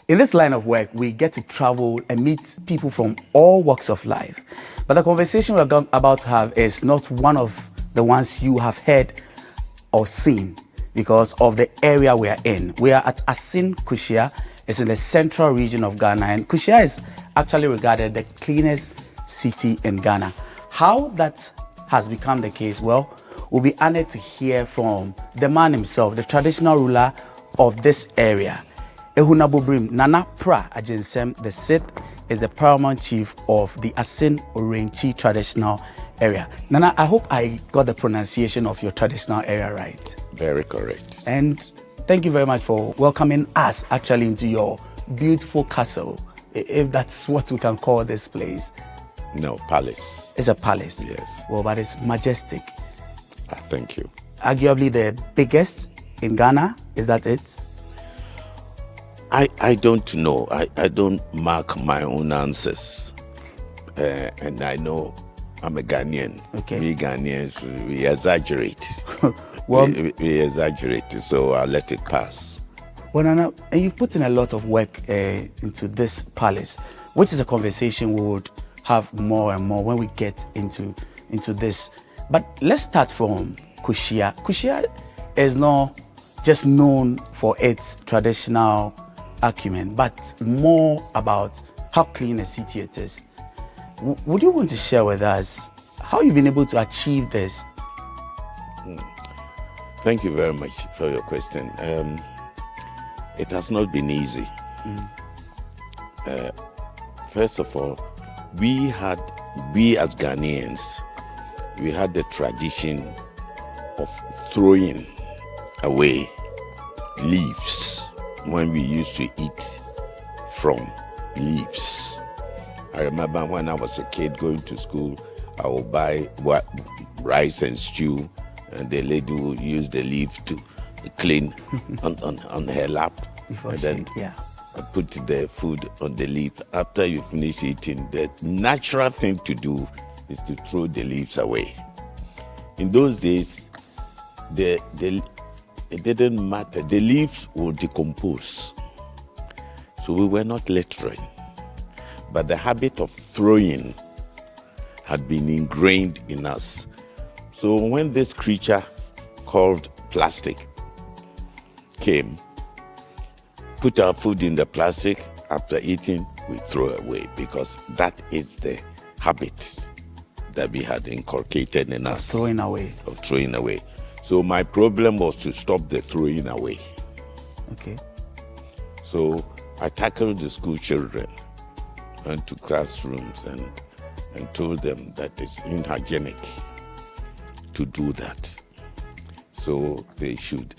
In this line of work, we get to travel and meet people from all walks of life. But the conversation we're about to have is not one of the ones you have heard or seen because of the area we are in. We are at Asin Kushia. It's in the central region of Ghana, and Kushia is actually regarded the cleanest city in Ghana. How that has become the case, well, we'll be honored to hear from the man himself, the traditional ruler of this area. Ehunabubrim Nana Pra Ajinsem the Sixth is the paramount chief of the Asin Orenchi traditional area. Nana, I hope I got the pronunciation of your traditional area right. Very correct. And thank you very much for welcoming us actually into your beautiful castle, if that's what we can call this place. No, palace. It's a palace. Yes. Well, but it's majestic. Thank you. Arguably the biggest in Ghana. Is that it? I don't know. I don't mark my own answers. And I know I'm a Ghanaian. Okay. We Ghanaians, we exaggerate. Well, we exaggerate, so I'll let it pass. Well, Nana, and you've put in a lot of work into this palace, which is a conversation we would have more and more when we get into this. But let's start from Kushia. Kushia is not just known for its traditional acumen, but more about how clean a city it is. Would you want to share with us how you've been able to achieve this? Thank you very much for your question. It has not been easy. First of all, we as Ghanaians, we had the tradition of throwing away leaves when we used to eat from leaves. I remember when I was a kid going to school, I would buy rice and stew, and the lady would use the leaf to clean on her lap. And then I put the food on the leaf. After you finish eating, the natural thing to do is to throw the leaves away. In those days, it didn't matter. The leaves would decompose. So we were not littering. But the habit of throwing had been ingrained in us. So when this creature called plastic came, put our food in the plastic, after eating, we throw away, because that is the habit that we had inculcated in us. Throwing away. Of throwing away. So my problem was to stop the throwing away. Okay. So I tackled the school children, went to classrooms and told them that it's unhygienic to do that. So they should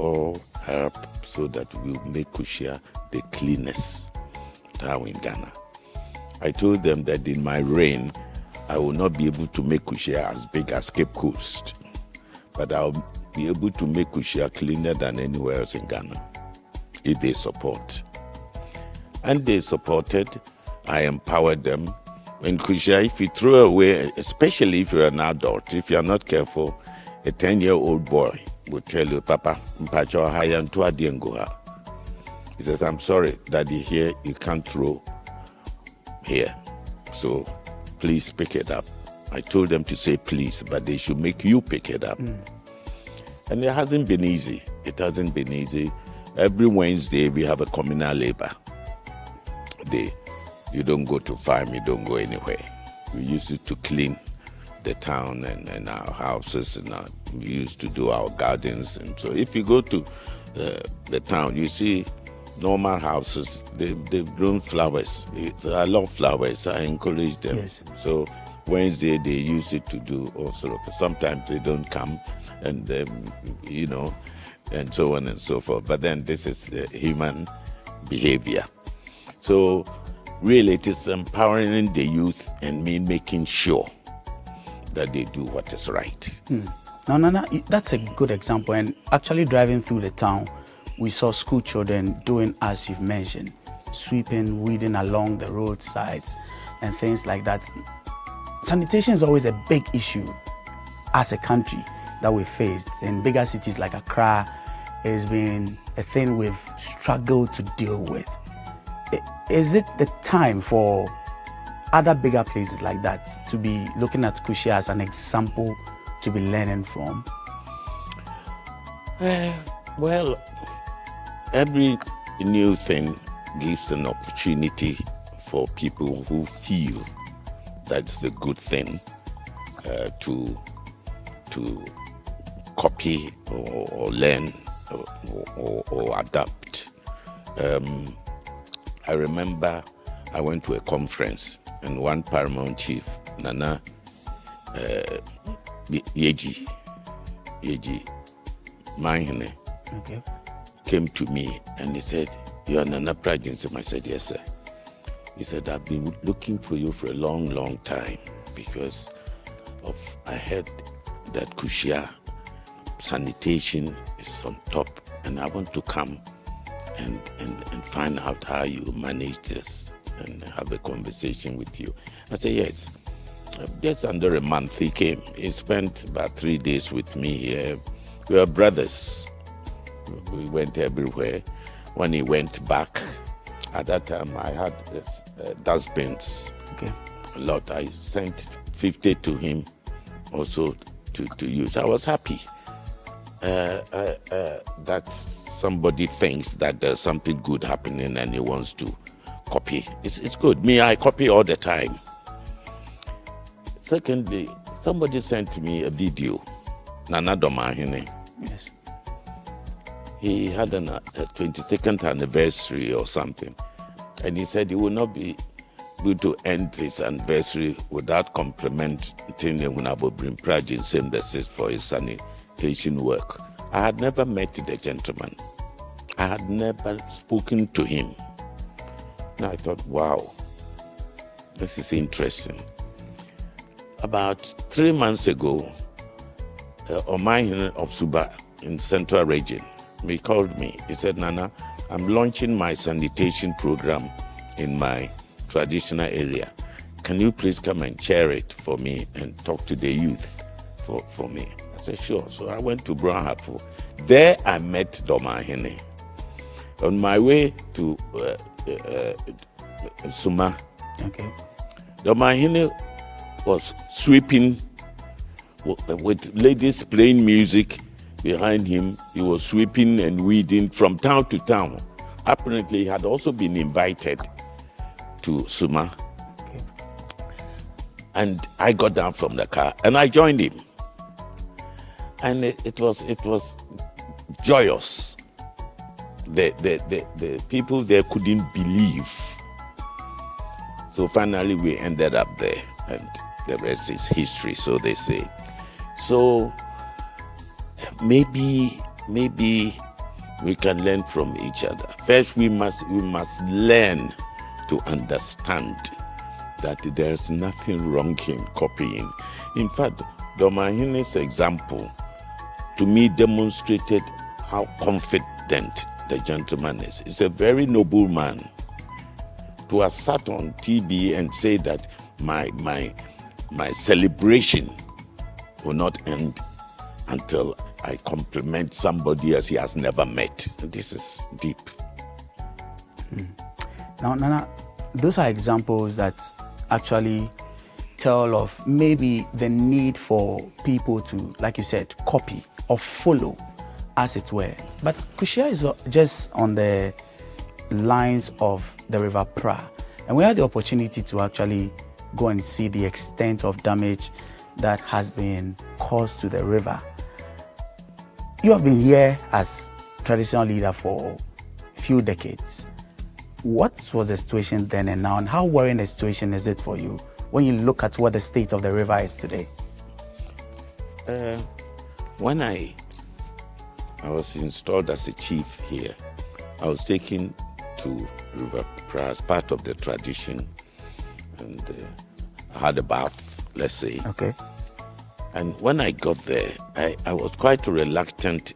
all help so that we'll make Kushia the cleanest town in Ghana. I told them that in my reign, I will not be able to make Kushia as big as Cape Coast, but I'll be able to make Kushia cleaner than anywhere else in Ghana if they support. And they supported. I empowered them. In Kushia, if you throw away, especially if you're an adult, if you're not careful, a 10-year-old boy will tell you, Papa, he says, I'm sorry, Daddy, here you can't throw here. So please pick it up. I told them to say please, but they should make you pick it up. And it hasn't been easy. It hasn't been easy. Every Wednesday, we have a communal labor day. You don't go to farm, you don't go anywhere. We used it to clean the town and our houses, and we used to do our gardens. And so if you go to the town, you see normal houses, they've grown flowers. I love flowers, I encourage them. Yes. So Wednesday, they use it to do all sorts of, sometimes they don't come, and and so on and so forth. But then this is human behavior. So really, it is empowering the youth and me making sure that they do what is right. No, that's a good example. And actually driving through the town, we saw school children doing as you've mentioned, sweeping, weeding along the roadsides and things like that. Sanitation is always a big issue as a country that we faced. In bigger cities like Accra, it's been a thing we've struggled to deal with. is it the time for other bigger places like that to be looking at Kushia as an example to be learning from? Well, every new thing gives an opportunity for people who feel that's a good thing to copy or learn or adapt. I remember I went to a conference and one Paramount chief, Nana Yeji Mahine, Okay. came to me and he said, "You are Nana Prajinsem." I said, "Yes, sir." He said, "I've been looking for you for a long, long time because I heard that Kushia sanitation is on top and I want to come and find out how you manage this and have a conversation with you." I said, "Yes." Just under a month he came. He spent about 3 days with me here. We were brothers. We went everywhere. When he went back, at that time I had dustbins. Okay. A lot. I sent 50 to him also to use. I was happy that somebody thinks that there's something good happening and he wants to copy. It's good. Me, I copy all the time. Secondly, somebody sent me a video. Nana Domahine. Yes. He had a 22nd anniversary or something. And he said he would not be able to end his anniversary without complimenting the Honorable Brim Prajin Synthesis for his sanitation work. I had never met the gentleman. I had never spoken to him. And I thought, wow, this is interesting. About 3 months ago, Omahin of Suba in Central Region, he called me. He said, "Nana, I'm launching my sanitation program in my traditional area. Can you please come and chair it for me and talk to the youth for me?" I said, "Sure." So I went to Brownhafu. There I met Domahine. On my way to Suma, Okay. Domahine was sweeping with ladies playing music behind him. He was sweeping and weeding from town to town. Apparently, he had also been invited to Suma. Okay. And I got down from the car and I joined him. And it was joyous. The people there couldn't believe. So finally, we ended up there, and the rest is history, so they say. So maybe we can learn from each other. First, we must learn to understand that there's nothing wrong in copying. In fact, Domahine's example to me demonstrated how confident the gentleman is. He's a very noble man. To have sat on TV and say that my celebration will not end until I compliment somebody as he has never met. This is deep. Now, Nana, those are examples that actually tell of maybe the need for people to, like you said, copy or follow, as it were. But Kushia is just on the lines of the River Pra, and we had the opportunity to actually go and see the extent of damage that has been caused to the river. You have been here as traditional leader for a few decades. What was the situation then and now, and how worrying a situation is it for you when you look at what the state of the river is today? When I was installed as a chief here, I was taken to River Pra as part of the tradition, and I had a bath, let's say. Okay. And when I got there, I was quite reluctant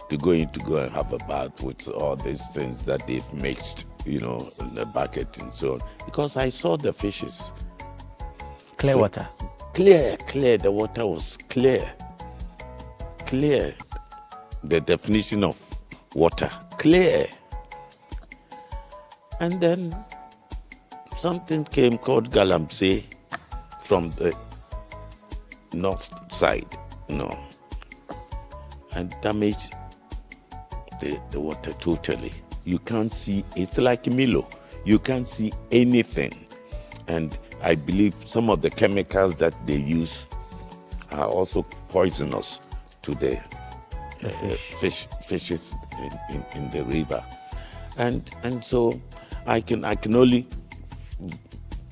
to go and have a bath with all these things that they've mixed, in the bucket and so on, because I saw the fishes. Clear water. Clear. The water was clear. Clear. The definition of water, clear. And then something came called Galamsey from the north side, and damaged the water totally. You can't see, it's like Milo. You can't see anything. And I believe some of the chemicals that they use are also poisonous to the fishes in the river. And so I can only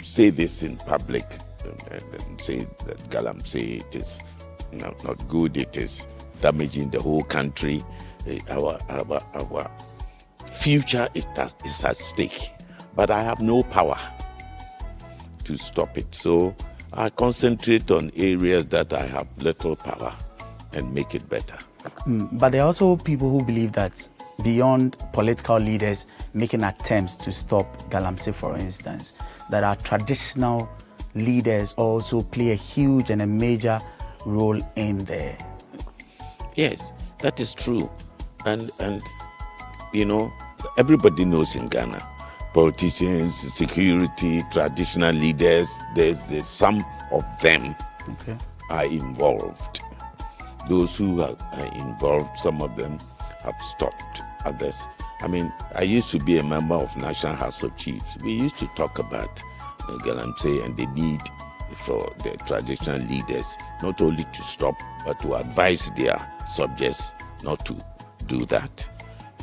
say this in public and say that Galamsey, it is not good, it is damaging the whole country. Our future is at stake, but I have no power to stop it. So I concentrate on areas that I have little power and make it better. But there are also people who believe that beyond political leaders making attempts to stop Galamsey, for instance, that our traditional leaders also play a huge and a major role in there. Yes, that is true. And everybody knows in Ghana, politicians, security, traditional leaders, there's some of them are involved. Those who are involved, some of them have stopped others. I mean, I used to be a member of National House of Chiefs. We used to talk about Galamsey and the need for the traditional leaders not only to stop, but to advise their subjects not to do that.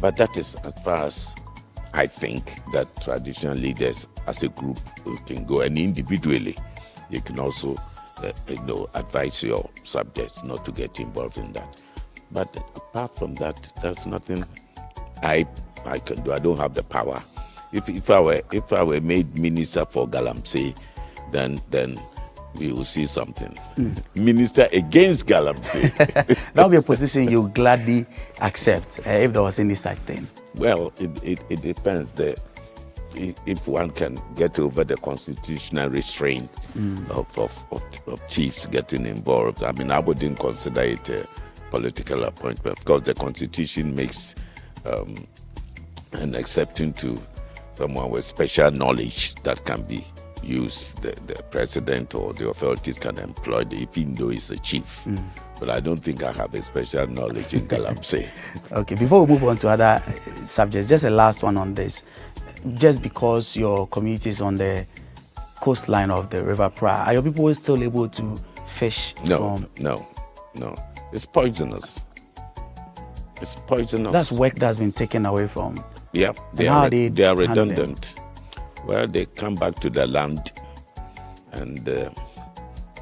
But that is as far as I think that traditional leaders as a group can go, and individually you can also advise your subjects not to get involved in that. But apart from that, there's nothing I can do. I don't have the power. If I were made minister for Galamsey, then we will see something. Minister against Galamsey. That would be a position you gladly accept if there was any such thing. Well, it depends. If one can get over the constitutional restraint of chiefs getting involved, I mean, I wouldn't consider it a political appointment because the Constitution makes an exception to someone with special knowledge that can be used. The president or the authorities can employ even though he's a chief. But I don't think I have a special knowledge in Galamsey. Okay, before we move on to other subjects, just a last one on this. Just because your community is on the coastline of the River Pra, are your people still able to fish? No. It's poisonous. It's poisonous. That's work that's been taken away from. Yeah, they are redundant. Well, they come back to the land, and the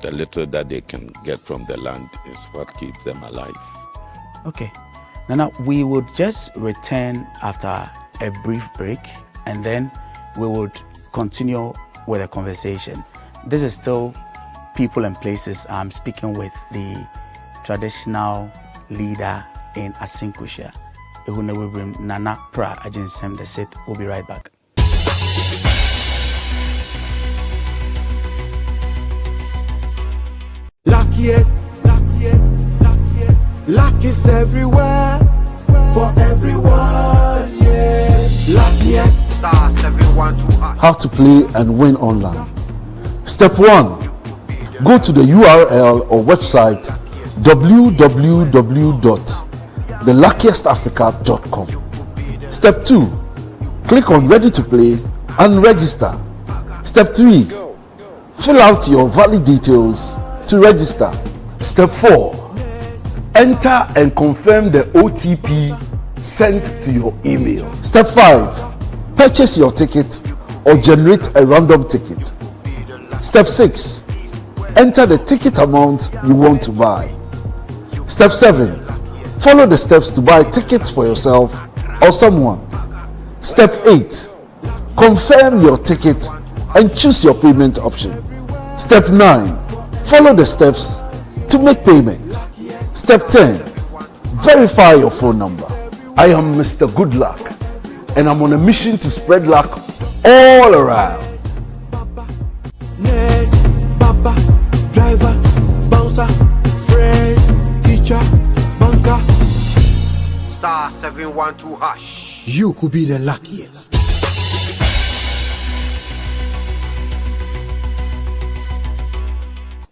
little that they can get from the land is what keeps them alive. Okay. Now we would just return after a brief break, and then we would continue with a conversation. This is still People and Places. I'm speaking with the traditional leader in Asinkusha, Nana Pra Ajinsem the Sit. We'll be right back. Luckiest, luck is everywhere, for everyone, yeah. Luckiest, star 712. How to play and win online. Step 1. Go to the URL or website www.theluckiestafrica.com. Step 2. Click on Ready to Play and register. Step 3. Fill out your valid details to register. Step 4. Enter and confirm the OTP sent to your email. Step 5. Purchase your ticket or generate a random ticket. Step 6. Enter the ticket amount you want to buy. Step 7. Follow the steps to buy tickets for yourself or someone. Step 8. Confirm your ticket and choose your payment option. Step 9. Follow the steps to make payment. Step 10. Verify your phone number. I am Mr. Good Luck, and I'm on a mission to spread luck all around. Baba, driver, bouncer, friends, teacher, banker. Star 712 hash. You could be the luckiest.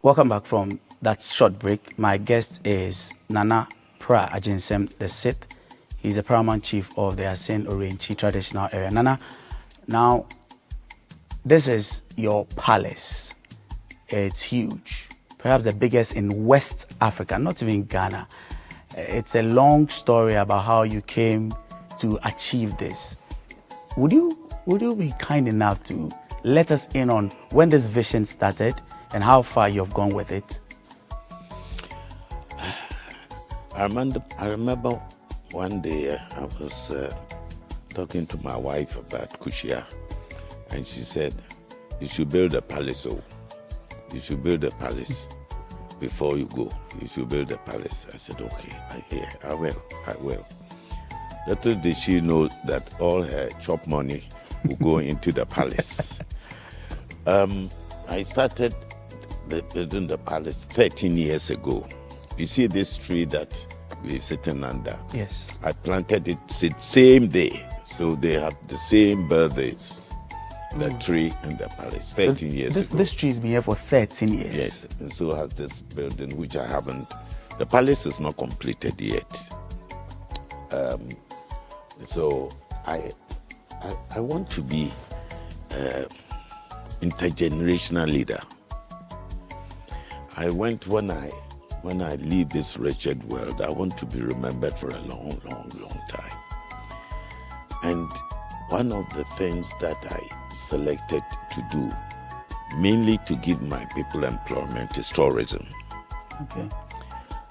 Welcome back from that short break. My guest is Nana Pra Ajinsem the Sixth. He's the paramount chief of the Asen Orenchi traditional area. Nana, now this is your palace. It's huge, perhaps the biggest in West Africa, not even Ghana. It's a long story about how you came to achieve this. Would you be kind enough to let us in on when this vision started and how far you've gone with it? I remember one day I was talking to my wife about Kushia, and she said, "You should build a palace. Oh, you should build a palace before you go. You should build a palace." I said, "Okay, I will." Little did she know that all her chop money will go into the palace. I started building the palace 13 years ago. You see this tree that we're sitting under? Yes. I planted it the same day, so they have the same birthdays, the tree and the palace, 13 years ago. This tree's been here for 13 years. Yes, and so has this building, which I haven't. The palace is not completed yet. So I want to be intergenerational leader. I went when I leave this wretched world, I want to be remembered for a long, long, long time. And one of the things that I selected to do, mainly to give my people employment, is tourism. Okay.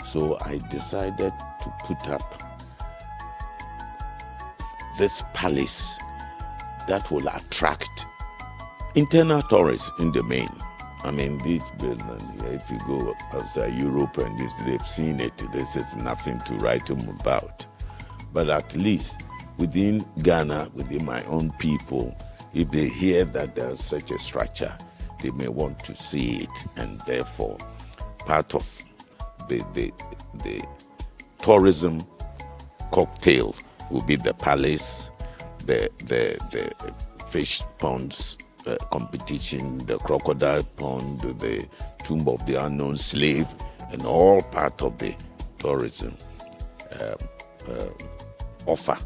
So I decided to put up this palace that will attract internal tourists in the main. I mean, this building, if you go outside Europe and this, they've seen it, this is nothing to write them about. But at least within Ghana, within my own people, if they hear that there is such a structure, they may want to see it, and therefore part of the tourism cocktail will be the palace, the fish ponds competition, the crocodile pond, the tomb of the unknown slave, and all part of the tourism offer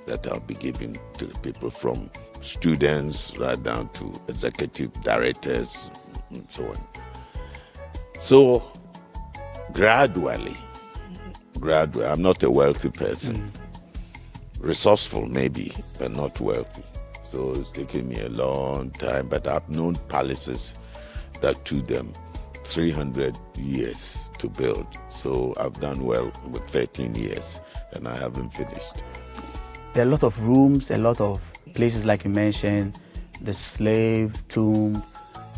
that I'll be giving to the people, from students right down to executive directors and so on. So gradually, I'm not a wealthy person. Resourceful maybe, but not wealthy. So it's taken me a long time, but I've known palaces that took them 300 years to build. So I've done well with 13 years, and I haven't finished. There are a lot of rooms, a lot of places like you mentioned, the slave tomb,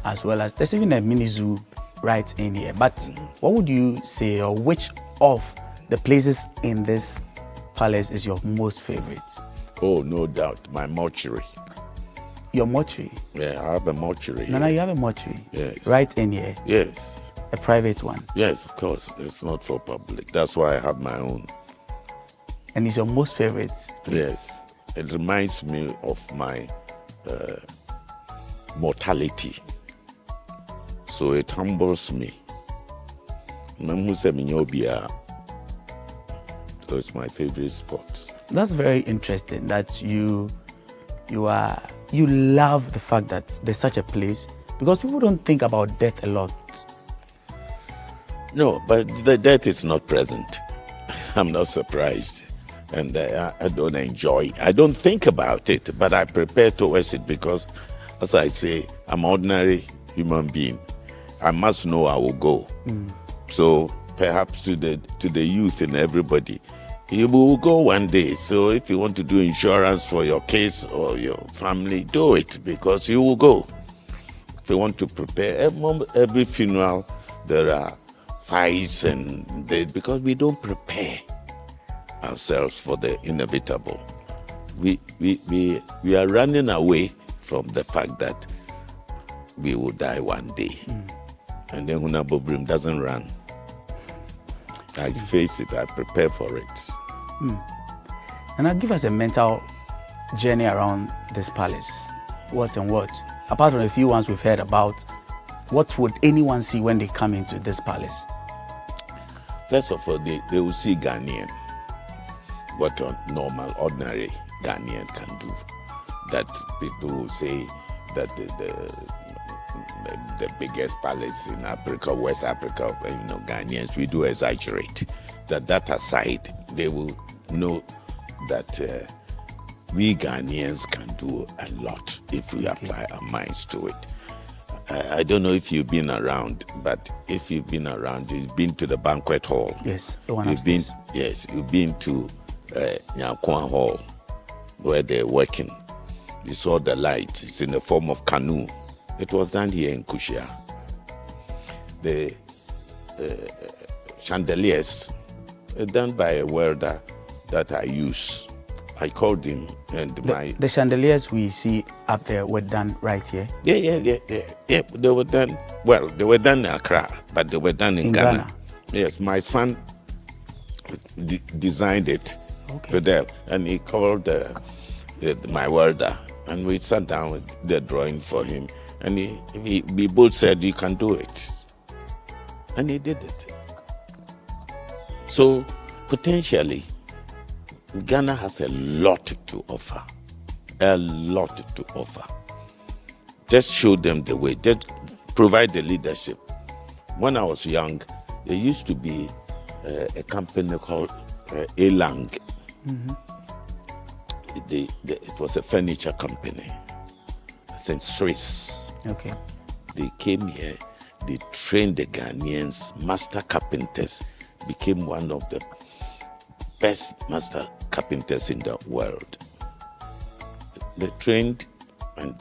as well as there's even a mini zoo right in here. But what would you say, or which of the places in this palace is your most favorite? Oh, no doubt, my mortuary. Your mortuary? Yeah, I have a mortuary. No, you have a mortuary? Yes. Right in here? Yes. A private one? Yes, of course. It's not for public. That's why I have my own. And it's your most favorite place? Yes. It reminds me of my mortality. So it humbles me. So it's my favorite spot. That's very interesting that you love the fact that there's such a place, because people don't think about death a lot. No, but the death is not present. I'm not surprised. And I don't enjoy. I don't think about it, but I prepare towards it because, as I say, I'm an ordinary human being. I must know I will go. So perhaps to the youth and everybody, you will go one day. So if you want to do insurance for your case or your family, do it, because you will go. If they want to prepare every funeral, there are fights because we don't prepare ourselves for the inevitable. We are running away from the fact that we will die one day. And then Hunabobrim doesn't run. I face it, I prepare for it. And now give us a mental journey around this palace. What and what? Apart from the few ones we've heard about, what would anyone see when they come into this palace? First of all, they will see Ghanaian, what a normal, ordinary Ghanaian can do. That people will say that the biggest palace in Africa, West Africa, Ghanaians, we do exaggerate. That aside, they will know that we Ghanaians can do a lot if we apply our minds to it. I don't know if you've been around, but if you've been around, you've been to the banquet hall. Yes, the one you've been, upstairs. yes, you've been to Nyankwan Hall, where they're working. You saw the lights. It's in the form of canoe. It was done here in Kushia. The chandeliers are done by a welder that I use. I called him and The chandeliers we see up there were done right here? Yeah. They were done, well, they were done in Accra, but they were done in Ghana. Yes, my son designed it, Fidel, and he called my welder, and we sat down with the drawing for him, and we both said, you can do it. And he did it. So, potentially, Ghana has a lot to offer. A lot to offer. Just show them the way. Just provide the leadership. When I was young, there used to be a company called Elang. Mm-hmm. It was a furniture company. It's in Swiss. Okay. They came here. They trained the Ghanaians, master carpenters, became one of the best master carpenters in the world. They trained and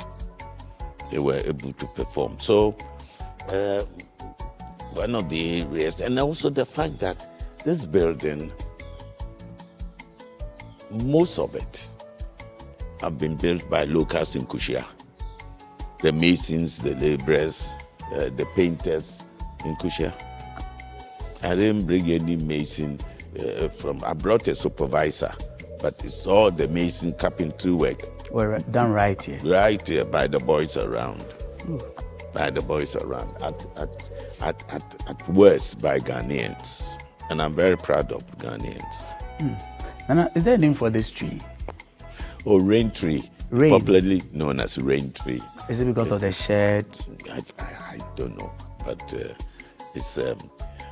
they were able to perform. So one of the areas, and also the fact that this building, most of it have been built by locals in Kushia. The masons, the laborers, the painters in Kushia. I didn't bring any mason I brought a supervisor, but it's all the mason carpentry work. Were done right here? Right here by the boys around. By the boys around. At worst by Ghanaians. And I'm very proud of Ghanaians. Nana, is there a name for this tree? Oh, rain tree. Rain. Popularly known as rain tree. Is it because of the shed? I don't know, but it's...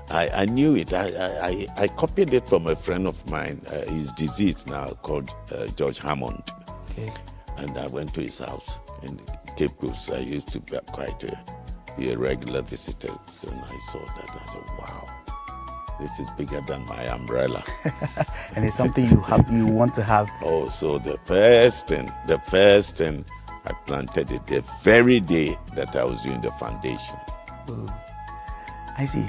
I knew it. I copied it from a friend of mine. He's deceased now, called George Hammond. Okay. And I went to his house in Cape Coast. I used to be a regular visitor. So I saw that. I said, wow, this is bigger than my umbrella. And it's something you want to have. Oh, so the first thing, I planted it the very day that I was doing the foundation. Ooh. I see.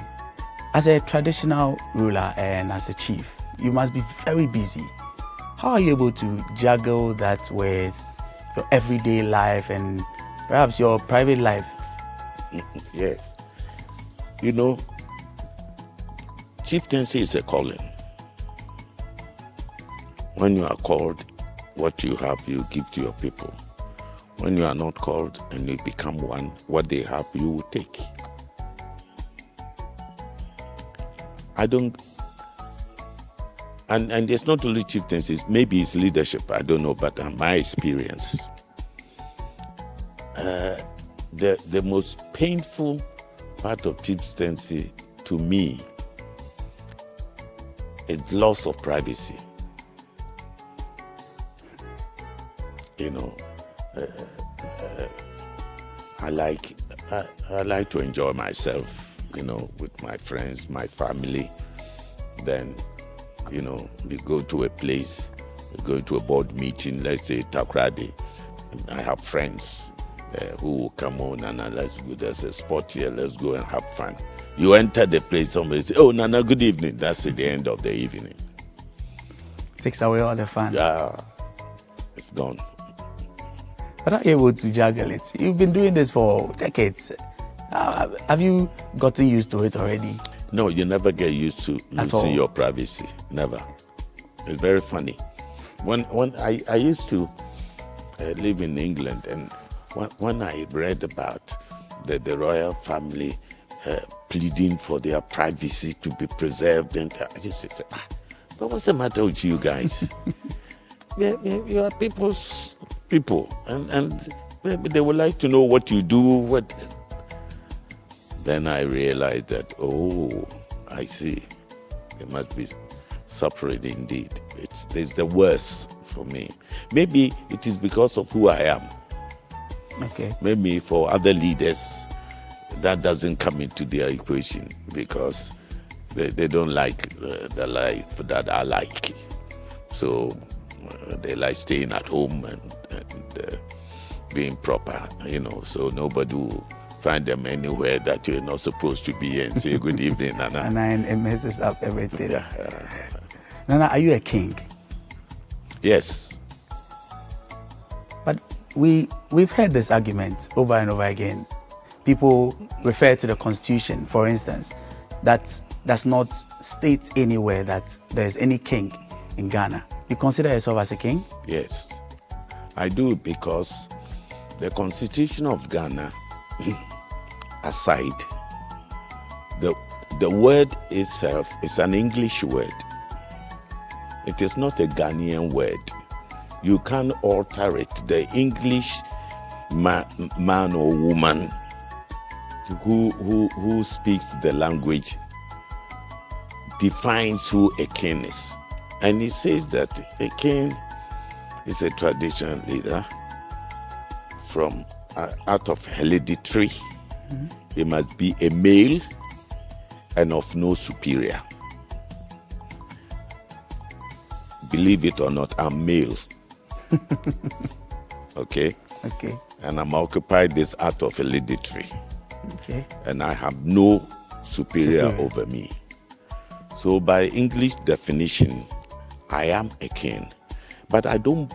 As a traditional ruler and as a chief, you must be very busy. How are you able to juggle that with your everyday life and perhaps your private life? Yes. You know, chieftaincy is a calling. When you are called, what you have, you give to your people. When you are not called and you become one, what they have, you will take. I don't, and it's not only chieftaincy, maybe it's leadership, I don't know, but my experience, the most painful part of chieftaincy to me is loss of privacy. You know, I like to enjoy myself, you know, with my friends, my family. Then, you know, we go to a place, we go to a board meeting, let's say Takrady. I have friends who will come on and let's go, there's a spot here, let's go and have fun. You enter the place, somebody say, oh, Nana, good evening. That's the end of the evening. Takes away all the fun. Yeah, it's gone. But are you able to juggle it? You've been doing this for decades. Have you gotten used to it already? No, you never get used to losing your privacy. Never. It's very funny. When I used to live in England, and when I read about the royal family pleading for their privacy to be preserved. And I just say, but what's the matter with you guys? You are people's people. And maybe they would like to know what you do. Then I realized that, I see. It must be separate indeed. It's the worst for me. Maybe it is because of who I am. Okay. Maybe for other leaders, that doesn't come into their equation because they don't like the life that I like. So they like staying at home and being proper, so nobody will find them anywhere that you're not supposed to be and say good evening, Nana. And it messes up everything. Yeah. Nana, are you a king? Yes. But we've heard this argument over and over again. People refer to the Constitution, for instance, that does not state anywhere that there's any king in Ghana. You consider yourself as a king? Yes, I do, because the Constitution of Ghana aside, the word itself is an English word. It is not a Ghanaian word. You can't alter it. The English man or woman who speaks the language defines who a king is. And he says that a king is a traditional leader from out of hereditary. Mm-hmm. He must be a male and of no superior. Believe it or not, I'm male. Okay? Okay. And I'm occupied this out of hereditary. Okay. And I have no superior over me. So by English definition, I am a king. But I don't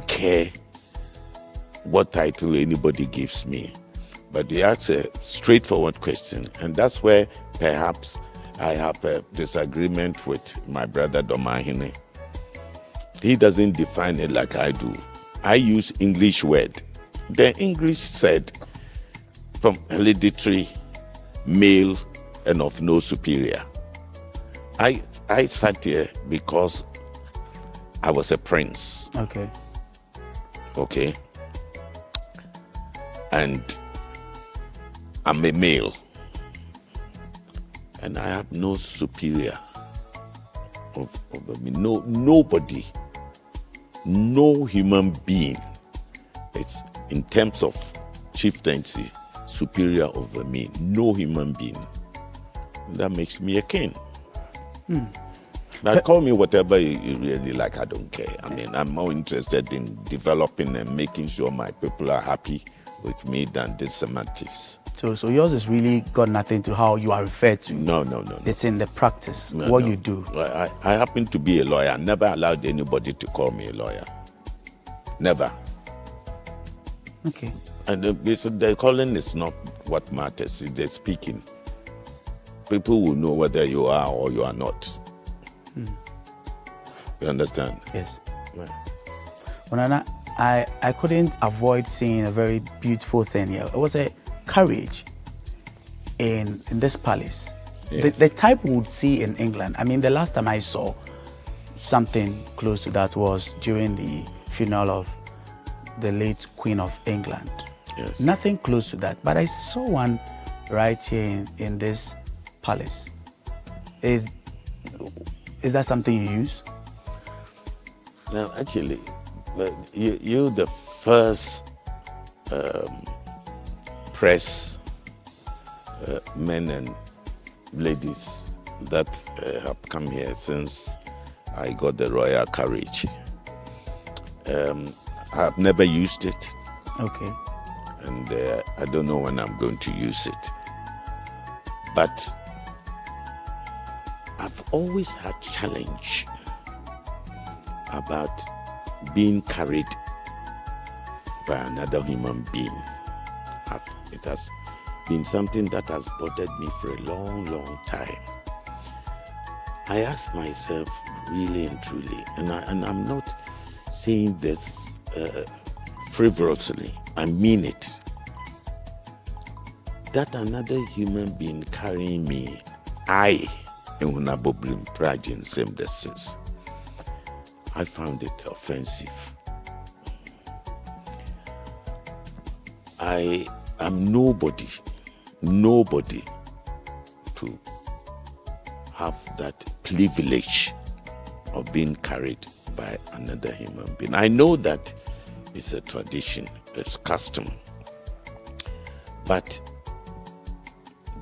care what title anybody gives me. But that's a straightforward question. And that's where perhaps I have a disagreement with my brother Domahine. He doesn't define it like I do. I use English word. The English said from hereditary, male, and of no superior. I sat here because I was a prince. Okay. Okay. And I'm a male. And I have no superior over me. Nobody, no human being, it's in terms of chieftaincy, superior over me. No human being. And that makes me a king. Now, call me whatever you really like, I don't care. I mean, I'm more interested in developing and making sure my people are happy with me than the semantics. So yours is really got nothing to how you are referred to. No. It's in the practice, what you do. I happen to be a lawyer. I never allowed anybody to call me a lawyer. Never. Okay. And the calling is not what matters, it's the speaking. People will know whether you are or you are not. You understand? Yes. Right. Well, Nana, I couldn't avoid seeing a very beautiful thing here. It was a carriage in this palace. Yes. The type we would see in England. I mean, the last time I saw something close to that was during the funeral of the late Queen of England. Yes. Nothing close to that. But I saw one right here in this palace. Is that something you use? Now, actually, you're the first press men and ladies that have come here since I got the royal carriage. I've never used it. Okay. And I don't know when I'm going to use it. But I've always had challenge about being carried by another human being. It has been something that has bothered me for a long, long time. I ask myself really and truly, and I'm not saying this frivolously, I mean it. that another human being carrying me, I found it offensive. I am nobody to have that privilege of being carried by another human being. I know that it's a tradition, it's custom, but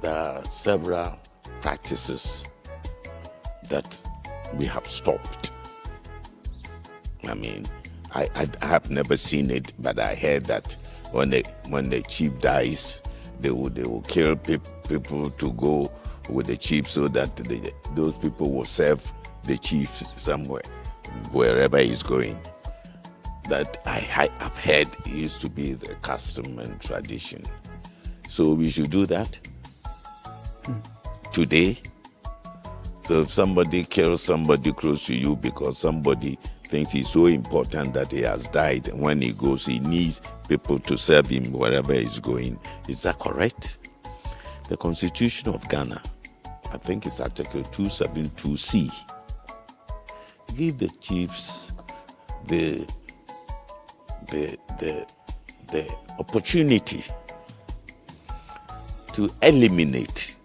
there are several practices that we have stopped. I mean, I have never seen it, but I heard that when the chief dies, they will kill people to go with the chief so that those people will serve the chief somewhere, wherever he's going. That I have heard used to be the custom and tradition. So we should do that today. So if somebody kills somebody close to you because somebody thinks he's so important that he has died, and when he goes, he needs people to serve him wherever he's going. Is that correct? The Constitution of Ghana, I think it's Article 272C, give the chiefs the opportunity to eliminate,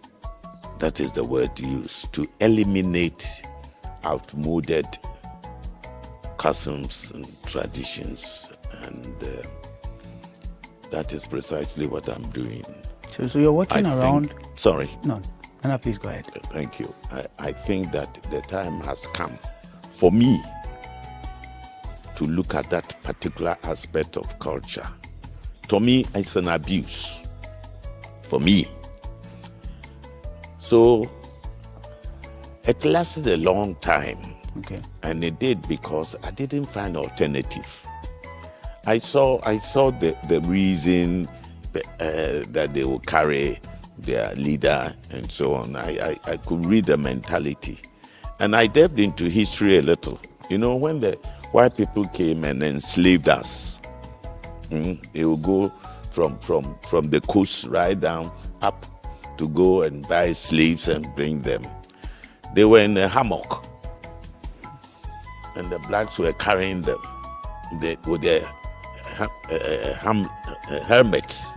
that is the word used, to eliminate outmoded customs and traditions, and that is precisely what I'm doing. So you're working around... Sorry. No, please go ahead. Thank you. I think that the time has come for me to look at that particular aspect of culture. To me, it's an abuse. For me. So it lasted a long time. Okay. And it did because I didn't find alternative. I saw the reason that they will carry their leader and so on. I could read the mentality. And I delved into history a little. You know, when the white people came and enslaved us, they will go from the coast right down up to go and buy slaves and bring them. They were in a hammock, and the blacks were carrying them with their helmets.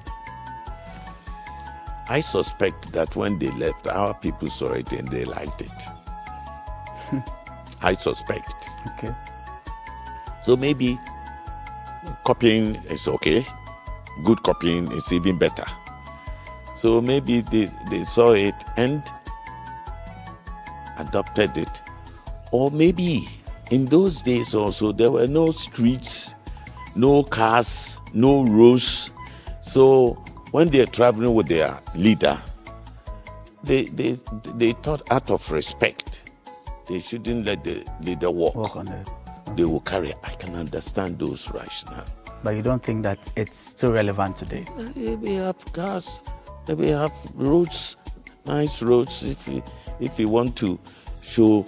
I suspect that when they left, our people saw it and they liked it. I suspect. Okay. So maybe copying is okay. Good copying is even better. So maybe they saw it and adopted it. Or maybe in those days also there were no streets, no cars, no roads. So when they're traveling with their leader, they thought out of respect, they shouldn't let the leader walk on it. Okay. They will carry. I can understand those rationale. But you don't think that it's still relevant today? We have cars, we have roads, nice roads. If you want to show,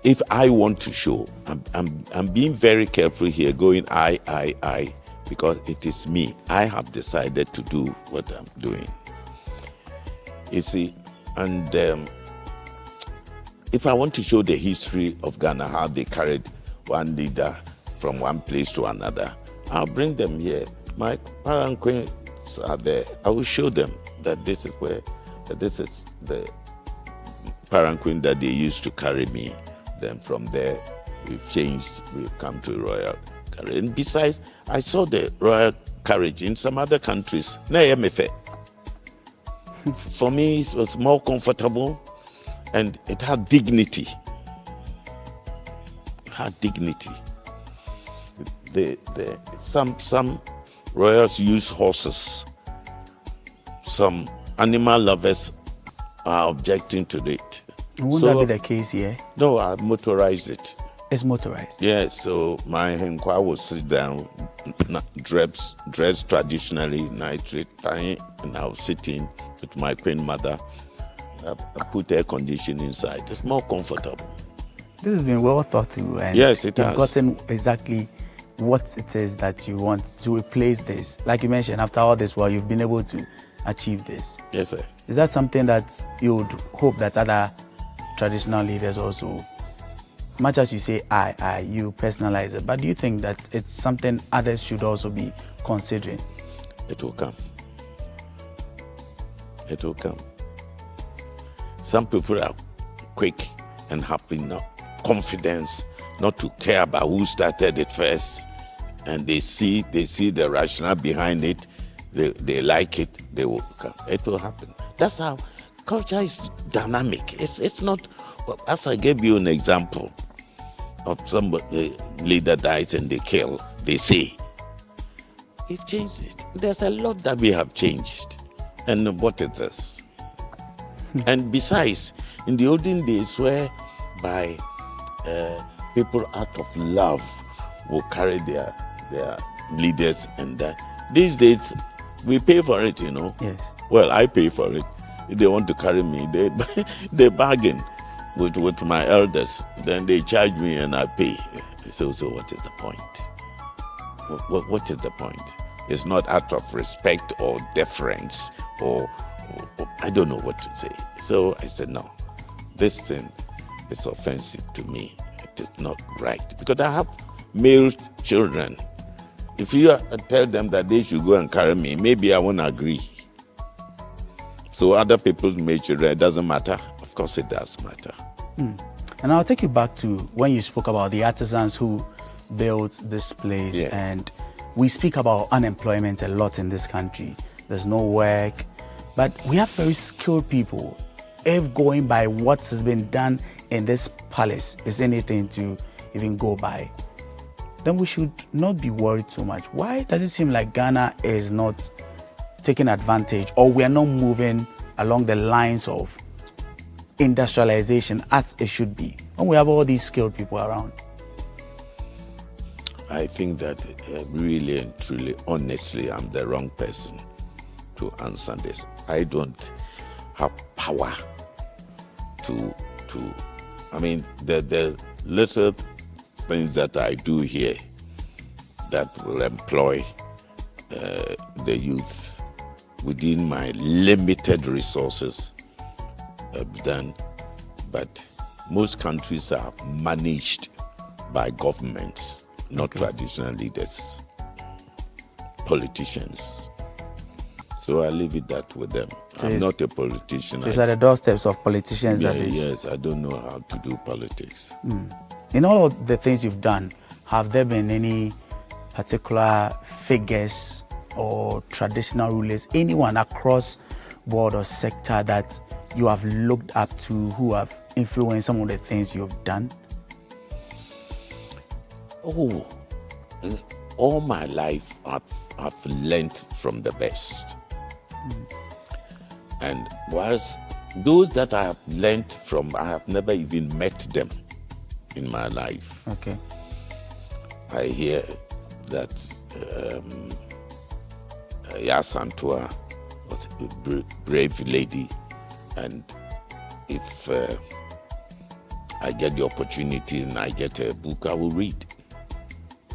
if I want to show, I'm being very careful here, going I, because it is me. I have decided to do what I'm doing. You see, and if I want to show the history of Ghana, how they carried one leader from one place to another, I'll bring them here. My palanquins are there. I will show them that this is the palanquin that they used to carry me. Then from there, we've changed. We've come to royal carriage. And besides, I saw the royal carriage in some other countries. For me, it was more comfortable, and it had dignity. Some royals use horses. Some animal lovers are objecting to it. Won't that be the case here? No, I motorized it. It's motorized? Yeah, so my henkwa will sit down, dressed traditionally, nitrate tying, and I was sitting with my queen mother. I put air conditioning inside. It's more comfortable. This has been well thought through, and yes, it has. You've gotten exactly what it is that you want to replace this. Like you mentioned, after all this while, you've been able to achieve this. Yes, sir. Is that something that you would hope that other traditional leaders also, much as you say you personalize it, but do you think that it's something others should also be considering? It will come. It will come. Some people are quick and have enough confidence not to care about who started it first, and they see the rationale behind it. They like it. They will come. It will happen. That's how culture is dynamic. It's not. As I gave you an example of somebody leader dies and they kill. They say it changed it. There's a lot that we have changed. And what is this? And besides, in the olden days, whereby people out of love will carry their leaders, and these days we pay for it, you know. Yes. Well, I pay for it. If they want to carry me, they bargain with my elders. Then they charge me and I pay. So what is the point? What is the point? It's not out of respect or deference or I don't know what to say. So I said, no, this thing is offensive to me. It is not right. Because I have male children. If you tell them that they should go and carry me, maybe I won't agree. So other people's male children, it doesn't matter. Of course it does matter. And I'll take you back to when you spoke about the artisans who built this place. Yes. And we speak about unemployment a lot in this country. There's no work. But we have very skilled people. If going by what has been done in this palace is anything to even go by, then we should not be worried so much. Why does it seem like Ghana is not taking advantage, or we are not moving along the lines of industrialization as it should be, when we have all these skilled people around? I think that really and truly, honestly, I'm the wrong person to answer this. I don't have power to I mean, the little things that I do here that will employ the youth within my limited resources have done, but most countries are managed by governments, not traditional leaders, politicians. So I leave it that with them. I'm not a politician. It's at the doorsteps of politicians. Yes, I don't know how to do politics. In all of the things you've done, have there been any particular figures or traditional rulers, anyone across board or sector that you have looked up to, who have influenced some of the things you've done? Oh, all my life I've learned from the best. And whilst those that I have learned from, I have never even met them in my life. Okay. I hear that Yasantua was a brave lady, and if I get the opportunity and I get a book, I will read.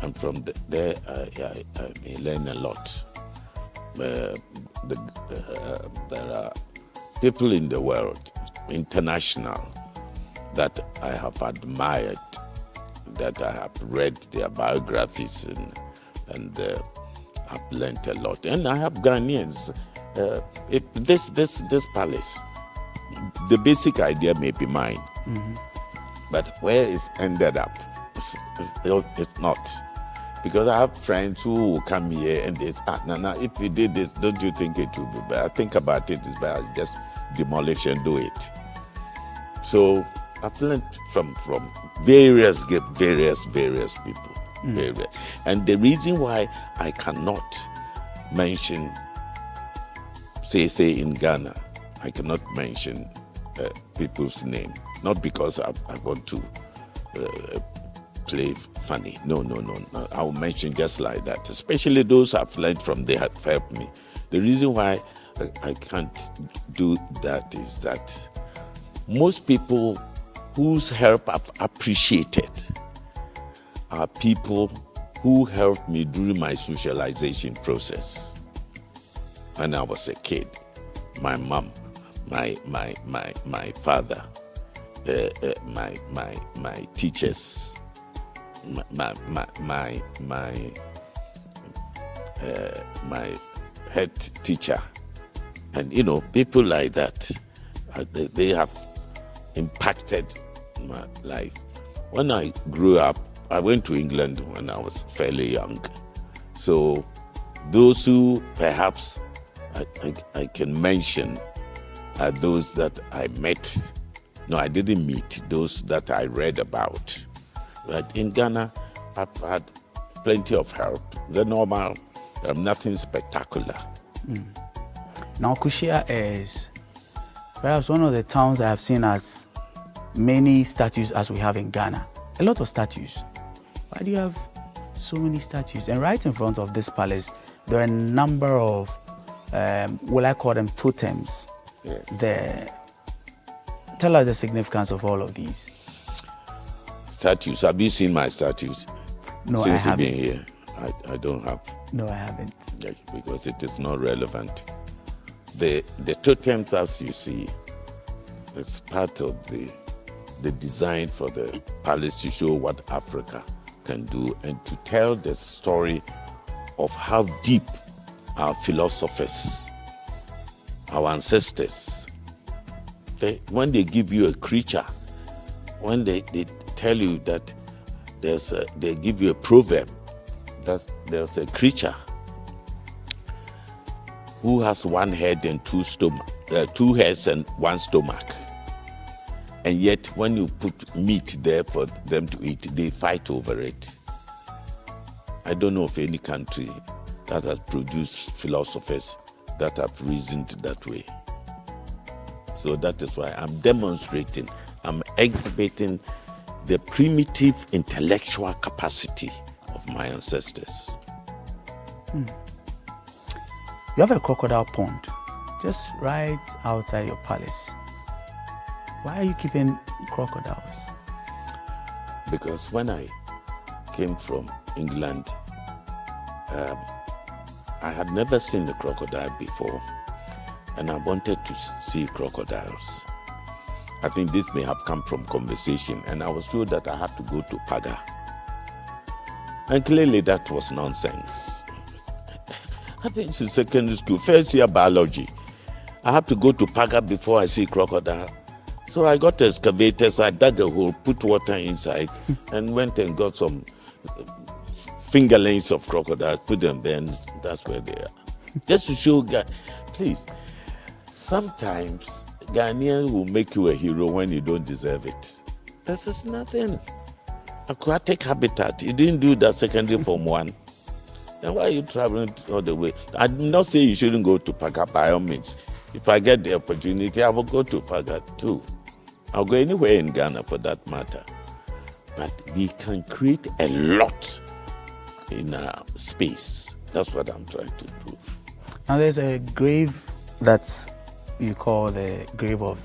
And from there, I may learn a lot. There are people in the world, international, that I have admired, that I have read their biographies and I've learned a lot. And I have Ghanaians. This palace, the basic idea may be mine, but where it's ended up, it's not. Because I have friends who will come here and they say, Nana, if you did this, don't you think it would be better? Think about it, it's better. Just demolish and do it. So I've learned from various people. Various. And the reason why I cannot mention, say in Ghana, I cannot mention people's name, not because I want to play funny. No. I will mention just like that. Especially those I've learned from, they have helped me. The reason why I can't do that is that most people whose help I've appreciated are people who helped me during my socialization process. when I was a kid. My mom, my father, my teachers, my head teacher, and people like that. They have impacted my life. When I grew up, I went to England when I was fairly young. So those who perhaps I can mention are those that I met. No, I didn't meet, those that I read about. But in Ghana, I've had plenty of help. The normal, nothing spectacular. Now, Kushia is perhaps one of the towns I have seen as many statues as we have in Ghana. A lot of statues. Why do you have so many statues? And right in front of this palace, there are a number of, will I call them totems? Yes. There. Tell us the significance of all of these. Statues. Have you seen my statues? No, Since I you've been haven't. here, I don't have. No, I haven't. Yeah, because it is not relevant. The totems, as you see, it's part of the design for the palace to show what Africa can do and to tell the story of how deep our philosophers, our ancestors, when they give you a creature, when they tell you that they give you a proverb, that there's a creature who has one head and two heads and one stomach. And yet when you put meat there for them to eat, they fight over it. I don't know of any country that has produced philosophers that have reasoned that way. So that is why I'm demonstrating, I'm exhibiting the primitive intellectual capacity of my ancestors. You have a crocodile pond just right outside your palace. Why are you keeping crocodiles? Because when I came from England, I had never seen a crocodile before, and I wanted to see crocodiles. I think this may have come from conversation, and I was told that I had to go to Paga. And clearly that was nonsense. I've been to secondary school, first year biology. I have to go to Paga before I see crocodile. So I got excavators, I dug a hole, put water inside, and went and got some finger lengths of crocodiles, put them there, and that's where they are. Just to show, please, sometimes Ghanaians will make you a hero when you don't deserve it. This is nothing. Aquatic habitat, you didn't do that secondary form 1. Then why are you traveling all the way? I'm not saying you shouldn't go to Paga by all means. If I get the opportunity, I will go to Paga too. I'll go anywhere in Ghana for that matter. But we can create a lot in our space. That's what I'm trying to prove. Now there's a grave that you call the grave of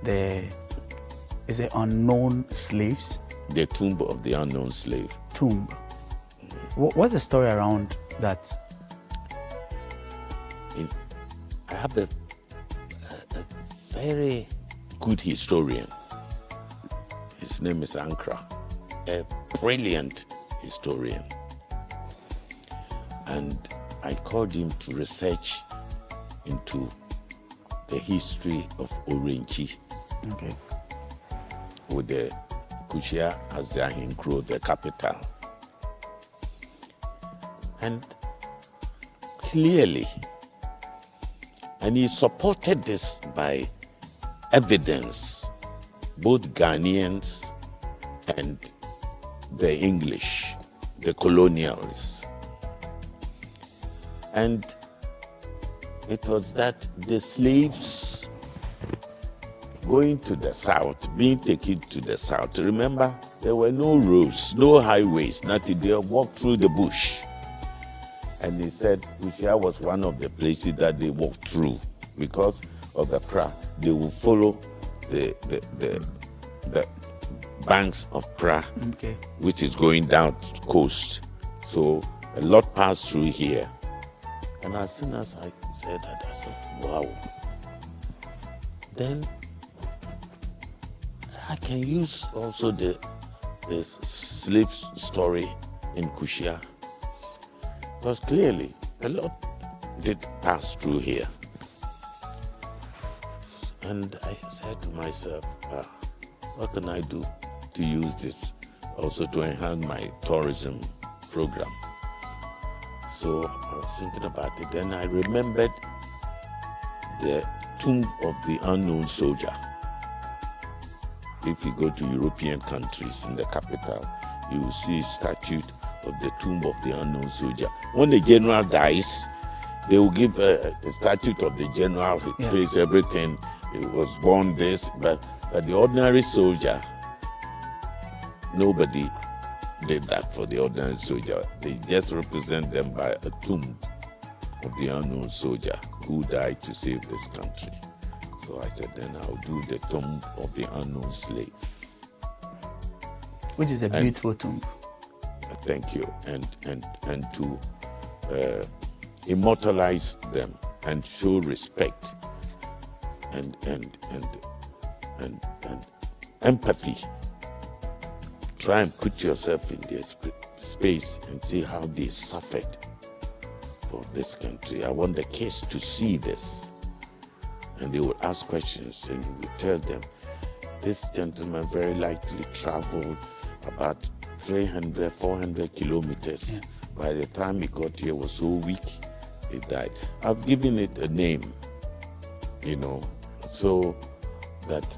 is it unknown slaves? The tomb of the unknown slave. Tomb. What's the story around that? I have a very good historian. His name is Ankra, a brilliant historian. And I called him to research into the history of Orenchi. Okay. With the Kushia as their Hinkro, the capital. And clearly, and he supported this by evidence, both Ghanaians and the English, the colonials. And it was that the slaves going to the south, being taken to the south. Remember, there were no roads, no highways, nothing. They walked through the bush. And he said Kushia was one of the places that they walked through because of the Pra. They will follow the banks of Pra, Okay. which is going down the coast. So a lot passed through here. And as soon as I said that. I said, wow. Then I can use also the slave story in Kushia, because clearly a lot did pass through here. And I said to myself, what can I do to use this also to enhance my tourism program? So I was thinking about it, and I remembered the tomb of the unknown soldier. If you go to European countries in the capital, you will see a statue of the tomb of the unknown soldier. When the general dies, they will give a statue of the general, his face, everything. He was born this, but the ordinary soldier, nobody did that for the ordinary soldier. They just represent them by a tomb of the unknown soldier who died to save this country. So I said, then I'll do the tomb of the unknown slave. Which is a beautiful tomb. Thank you. And to immortalize them and show respect and empathy. Try and put yourself in their space and see how they suffered for this country. I want the kids to see this. And they would ask questions, and you would tell them, this gentleman very likely traveled about 300, 400 kilometers. Yeah. By the time he got here, was so weak, he died. I've given it a name, so that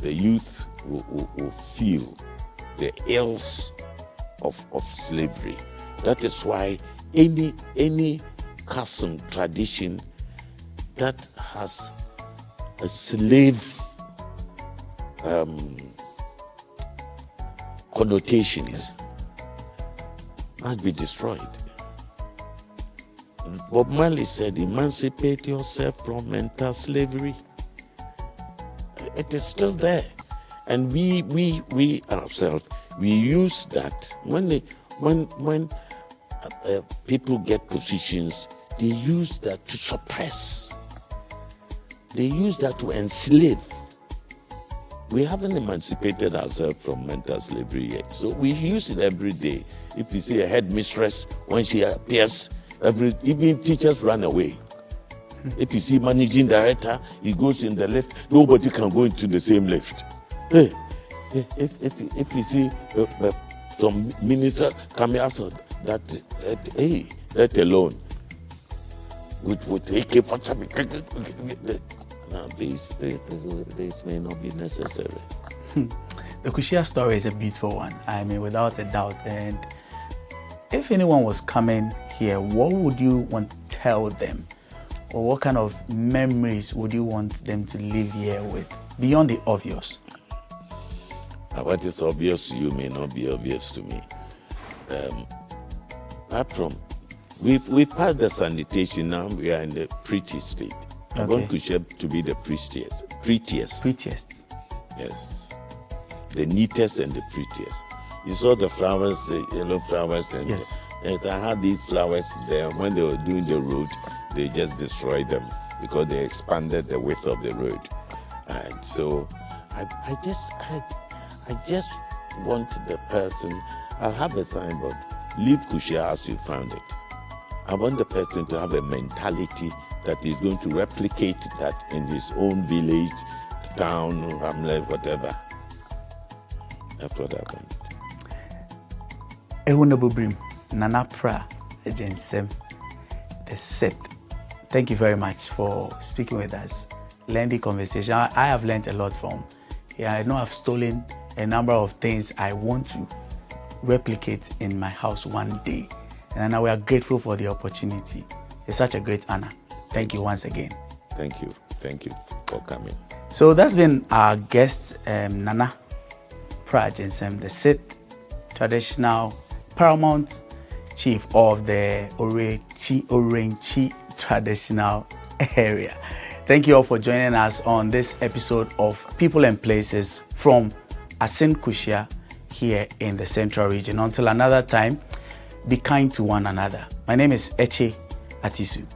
the youth will feel the ills of slavery. That is why any custom, tradition that has a slave connotations must be destroyed. Bob Marley said, emancipate yourself from mental slavery. It is still there. And we ourselves, we use that when people get positions, they use that to suppress. They use that to enslave. We haven't emancipated ourselves from mental slavery yet. So we use it every day. If you see a headmistress, when she appears, even teachers run away. If you see managing director, he goes in the lift, nobody can go into the same lift. Hey, if you see some minister coming out of that, hey, let alone with AK-47. Now, this may not be necessary. The Kushia story is a beautiful one, I mean, without a doubt. And if anyone was coming here, what would you want to tell them? Or what kind of memories would you want them to live here with, beyond the obvious? What is obvious to you may not be obvious to me. Apart from, we've passed the sanitation, now we are in the pretty state. I want Kushia to be the prettiest. Prettiest. Yes. The neatest and the prettiest. You saw the flowers, the yellow flowers, and I had these flowers there. When they were doing the road, they just destroyed them because they expanded the width of the road. And so I just want the person, I'll have a signboard, leave Kushia as you found it. I want the person to have a mentality that he's going to replicate that in his own village, town, hamlet, whatever. That's what I want. Ehunabubrim, Nana Pra, Ejensem, the set. Thank you very much for speaking with us. Lengthy conversation. I have learned a lot from. I know I've stolen a number of things I want to replicate in my house one day. And now we are grateful for the opportunity. It's such a great honor. Thank you once again. Thank you. Thank you for coming. So that's been our guest, Nana Pra Ejensem, the Sit, traditional paramount chief of the Orenchi traditional area. Thank you all for joining us on this episode of People and Places from Asin Kushia here in the Central Region. Until another time, be kind to one another. My name is Eche Atisu.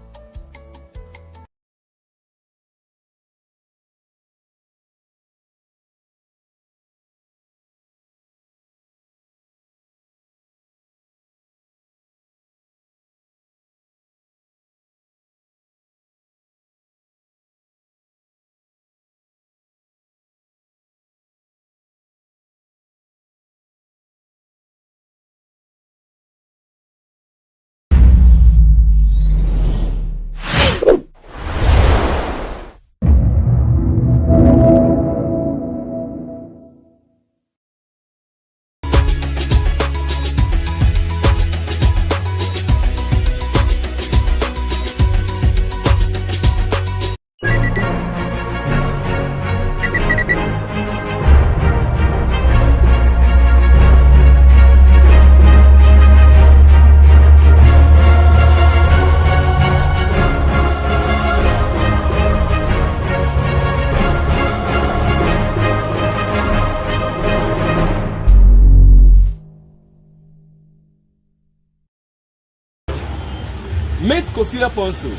Meet Kofi Eponsu,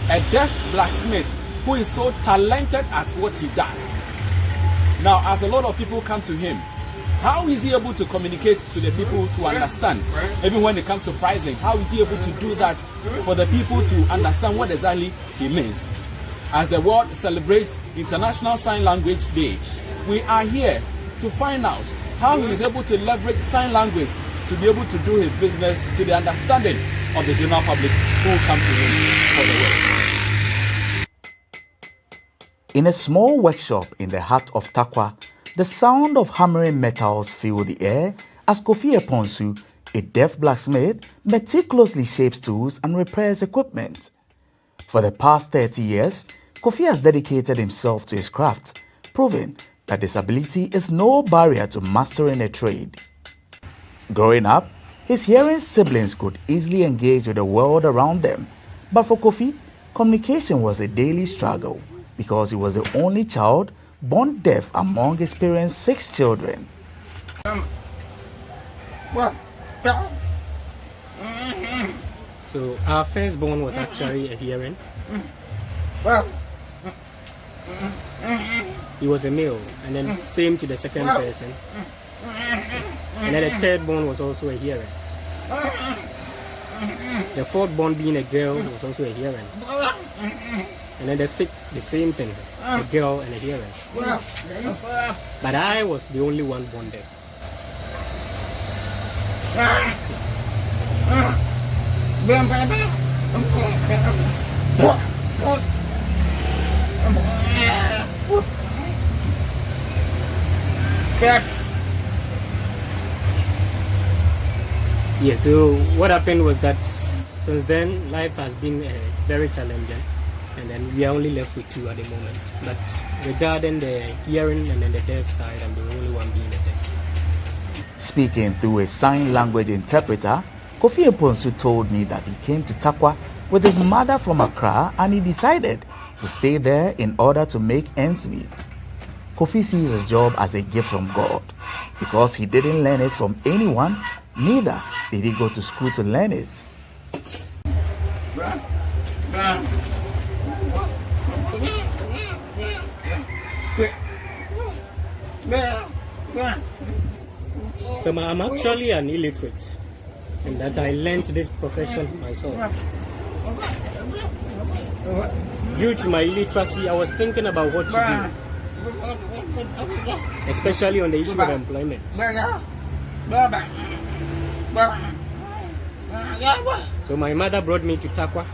a deaf blacksmith who is so talented at what he does. Now, as a lot of people come to him, how is he able to communicate to the people to understand? Even when it comes to pricing, how is he able to do that for the people to understand what exactly he means? As the world celebrates International Sign Language Day, we are here to find out how he is able to leverage sign language to be able to do his business to the understanding of the general public who come to him for the work. In a small workshop in the heart of Takwa, the sound of hammering metals fill the air as Kofi Eponsu, a deaf blacksmith, meticulously shapes tools and repairs equipment. For the past 30 years, Kofi has dedicated himself to his craft, proving that disability is no barrier to mastering a trade. Growing up, his hearing siblings could easily engage with the world around them, but for Kofi, communication was a daily struggle because he was the only child born deaf among his parents' 6 children. So our firstborn was actually a hearing. He was a male, and then same to the second person. And then the third born was also a hearing. The fourth born being a girl was also a hearing. And then the fifth, the same thing, a girl and a hearing. But I was the only one born deaf. Yeah, so what happened was that since then life has been very challenging, and then we are only left with 2 at the moment. But regarding the hearing and then the deaf side, I'm the only one being a deaf. Speaking through a sign language interpreter, Kofi Eponsu told me that he came to Takwa with his mother from Accra and he decided to stay there in order to make ends meet. Kofi sees his job as a gift from God because he didn't learn it from anyone, neither did he go to school to learn it. So I'm actually an illiterate, and that I learned this profession myself. Due to my illiteracy, I was thinking about what to do, especially on the issue of employment. So my mother brought me to Takwa,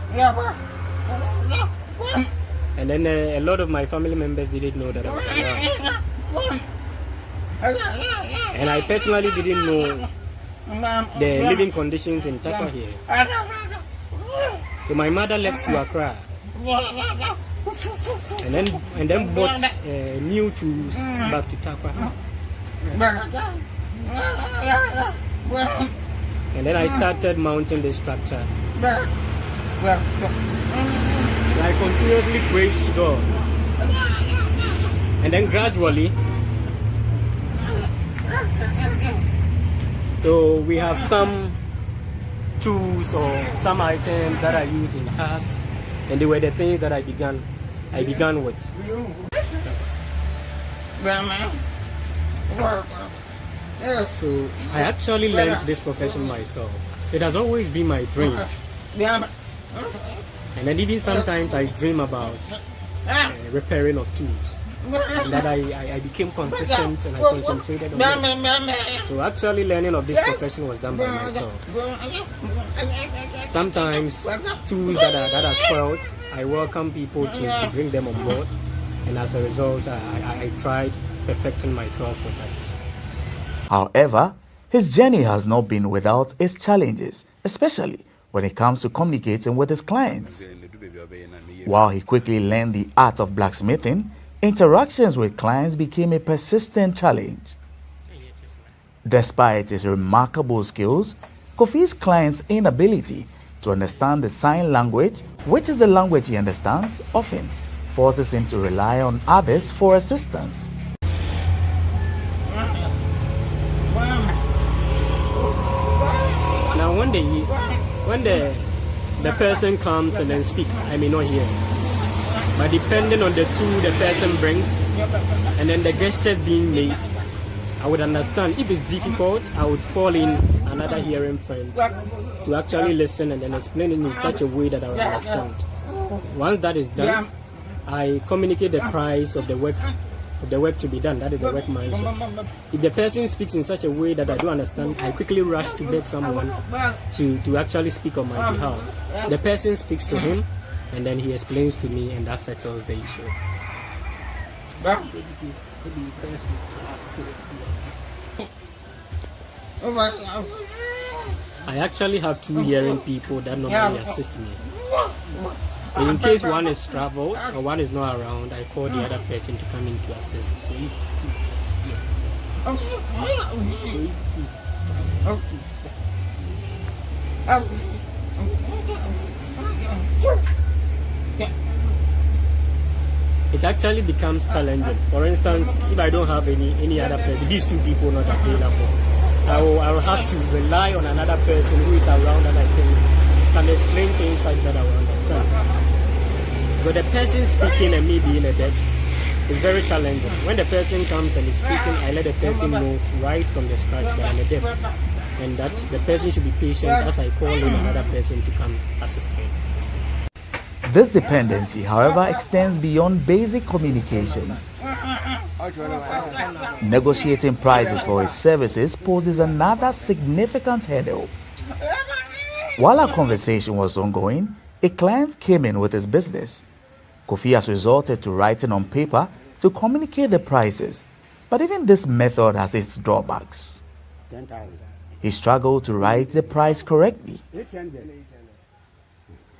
and then a lot of my family members didn't know that I was around. And I personally didn't know the living conditions in Takwa here. So my mother left to Accra, and then bought new tools back to Takwa. And then I started mounting the structure. I continuously prayed to God. And then gradually, so we have some tools or some items that I used in the past, and they were the things that I began with. So I actually learned this profession myself. It has always been my dream. And then even sometimes I dream about repairing of tools. And that I became consistent and I concentrated on it. So actually learning of this profession was done by myself. Sometimes tools that are spoiled, I welcome people to bring them on board. And as a result, I tried perfecting myself with that. However, his journey has not been without its challenges, especially when it comes to communicating with his clients. While he quickly learned the art of blacksmithing, interactions with clients became a persistent challenge. Despite his remarkable skills, Kofi's clients' inability to understand the sign language, which is the language he understands, often forces him to rely on others for assistance. Now when the the person comes and then speak, I may not hear. But depending on the tool the person brings and then the gestures being made, I would understand. If it's difficult, I would call in another hearing friend to actually listen and then explain it in such a way that I would understand. Once that is done, I communicate the price of the work to be done. That is the workmanship. If the person speaks in such a way that I don't understand, I quickly rush to beg someone to actually speak on my behalf. The person speaks to him and then he explains to me, and that settles the issue. I actually have 2 hearing people that normally assist me. In case one is traveled or one is not around, I call the other person to come in to assist. It actually becomes challenging. For instance, if I don't have any other person, these 2 people not available, I will have to rely on another person who is around and I can explain things such that I will understand. But the person speaking and me being a deaf is very challenging. When the person comes and is speaking, I let the person know right from the scratch that I'm a deaf, and that the person should be patient as I call in another person to come assist me. This dependency, however, extends beyond basic communication. Negotiating prices for his services poses another significant hurdle. While our conversation was ongoing, a client came in with his business. Kofi has resorted to writing on paper to communicate the prices, but even this method has its drawbacks. He struggled to write the price correctly.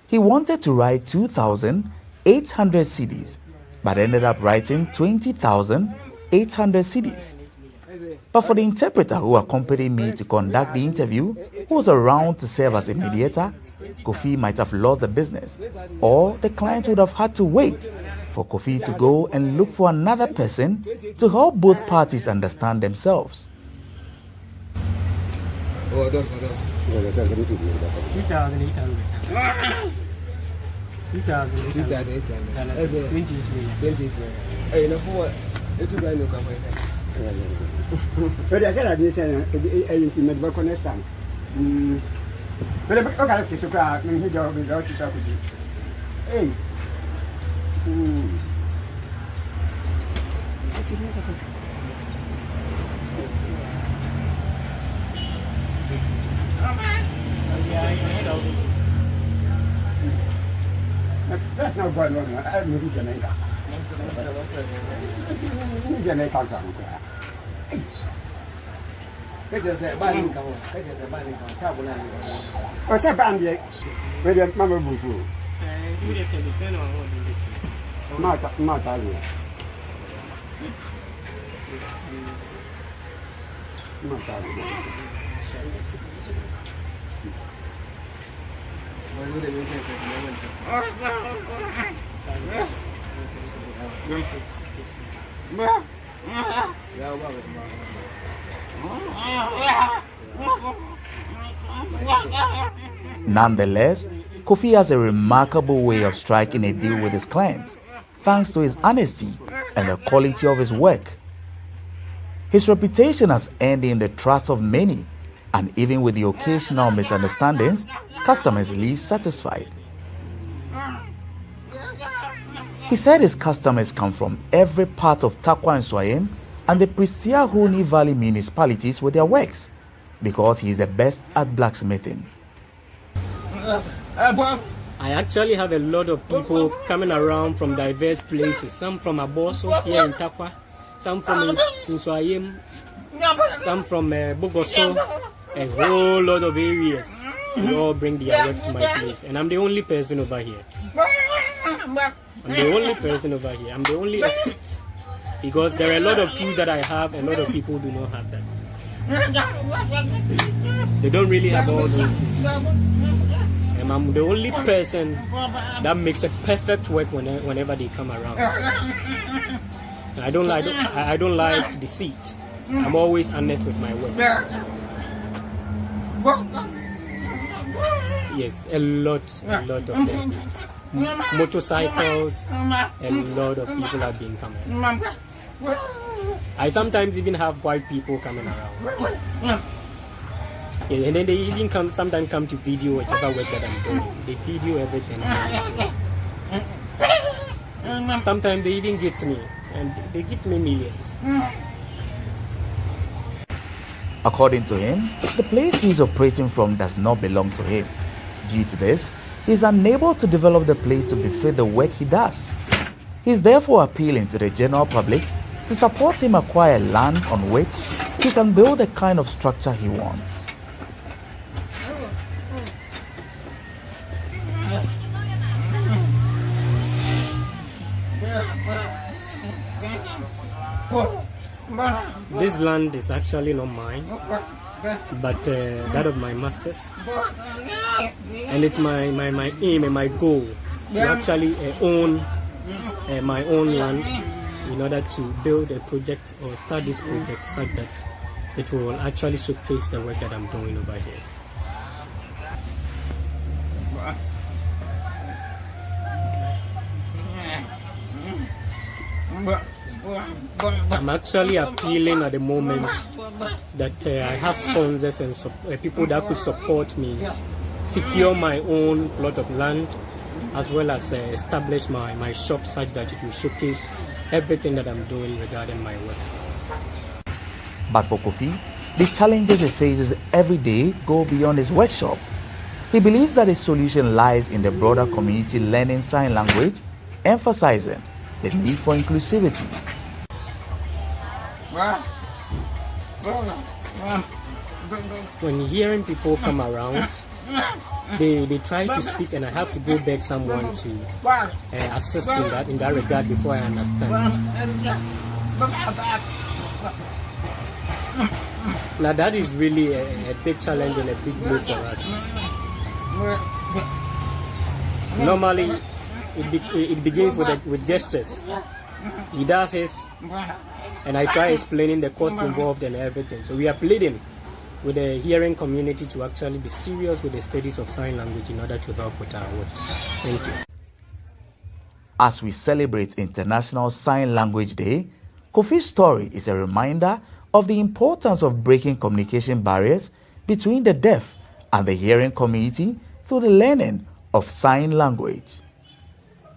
He wanted to write 2,800 cedis, but ended up writing 20,800 cedis. But for the interpreter who accompanied me to conduct the interview, who was around to serve as a mediator, Kofi might have lost the business, or the client would have had to wait for Kofi to go and look for another person to help both parties understand themselves. Oh, those. that's not going on. I'm really Jamaica. Jamaica. What's that band yet? Where the Mamma Bufu? Mata. Nonetheless, Kofi has a remarkable way of striking a deal with his clients, thanks to his honesty and the quality of his work. His reputation has earned him the trust of many, and even with the occasional misunderstandings, customers leave satisfied. He said his customers come from every part of Takwa and Swayem and the Prisiahuni Valley municipalities with their works, because he is the best at blacksmithing. I actually have a lot of people coming around from diverse places, some from Aboso here in Takwa, some from Swayem, some from Bogoso, a whole lot of areas. They all bring their work to my place, and I'm the only person over here. I'm the only expert, because there are a lot of tools that I have, a lot of people do not have that. They don't really have all those tools. And I'm the only person that makes a perfect work whenever they come around. I don't like deceit. I'm always honest with my work. Yes, a lot of them. Motorcycles, a lot of people have been coming. I sometimes even have white people coming around. Yeah, and then they even sometimes come to video whichever work that I'm doing. They video everything. Sometimes they even gift me, and they gift me millions. According to him, the place he is operating from does not belong to him. Due to this, he is unable to develop the place to befit the work he does. He is therefore appealing to the general public to support him acquire land on which he can build the kind of structure he wants. This land is actually not mine, but that of my master's, and it's my aim and my goal to actually own my own land in order to build a project or start this project such that it will actually showcase the work that I'm doing over here. I'm actually appealing at the moment that I have sponsors and people that could support me, secure my own plot of land, as well as establish my shop such that it will showcase everything that I'm doing regarding my work. But for Kofi, the challenges he faces every day go beyond his workshop. He believes that his solution lies in the broader community learning sign language, emphasizing the need for inclusivity. When hearing people come around, they try to speak, and I have to go beg someone to assist in that regard before I understand. Now that is really a big challenge and a big blow for us. Normally, it begins with gestures. He does his, and I try explaining the cost involved and everything. So we are pleading with the hearing community to actually be serious with the studies of sign language in order to help with our work. Thank you. As we celebrate International Sign Language Day, Kofi's story is a reminder of the importance of breaking communication barriers between the deaf and the hearing community through the learning of sign language.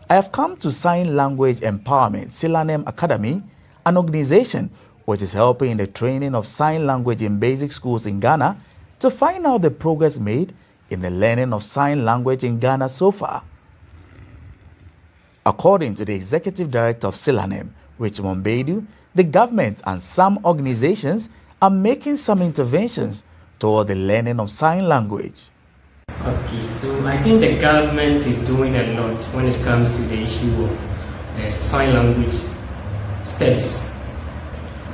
I have come to Sign Language Empowerment Silanem Academy, an organization which is helping in the training of sign language in basic schools in Ghana, to find out the progress made in the learning of sign language in Ghana so far. According to the Executive Director of Silanem, Richmond Baidu, the government and some organizations are making some interventions toward the learning of sign language. Okay, so I think the government is doing a lot when it comes to the issue of sign language studies.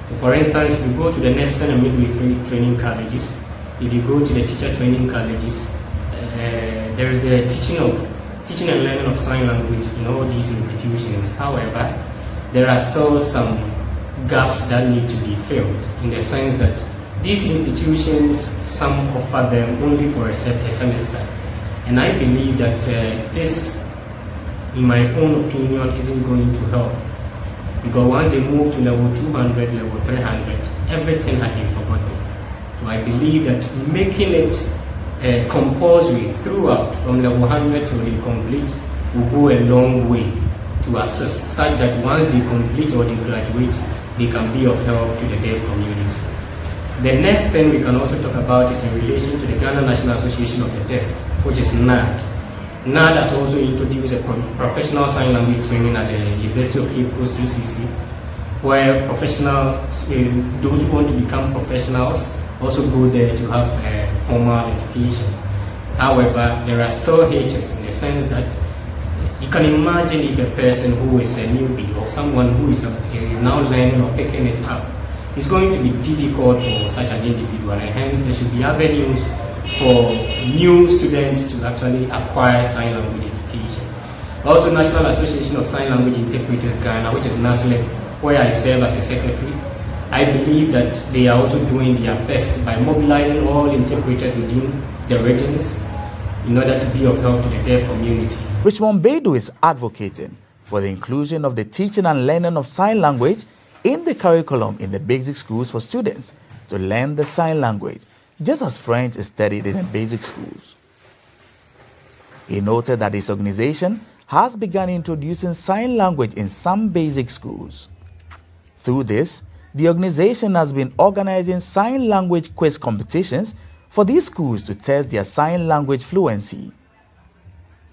So for instance, if you go to the nursing and midwifery training colleges, if you go to the teacher training colleges, there is the teaching and learning of sign language in all these institutions. However, there are still some gaps that need to be filled, in the sense that these institutions, some offer them only for a semester. And I believe that this, in my own opinion, isn't going to help. Because once they move to level 200, level 300, everything had been forgotten. So I believe that making it compulsory throughout, from level 100 till they complete, will go a long way to assist, such that once they complete or they graduate, they can be of help to the deaf community. The next thing we can also talk about is in relation to the Ghana National Association of the Deaf, which is NAD. NAD has also introduced a professional sign language training at the University of Cape Coast UCC, where professionals, those who want to become professionals, also go there to have formal education. However, there are still hitches, in the sense that you can imagine if a person who is a newbie or someone who is now learning or picking it up, it's going to be difficult for such an individual, and hence there should be avenues for new students to actually acquire sign language education. Also, National Association of Sign Language Interpreters Ghana, which is NASLIM, where I serve as a secretary, I believe that they are also doing their best by mobilizing all interpreters within the regions in order to be of help to the deaf community. Richmond Beidou is advocating for the inclusion of the teaching and learning of sign language in the curriculum in the basic schools for students to learn the sign language, just as French is studied in the basic schools. He noted that his organization has begun introducing sign language in some basic schools. Through this, the organization has been organizing sign language quiz competitions for these schools to test their sign language fluency.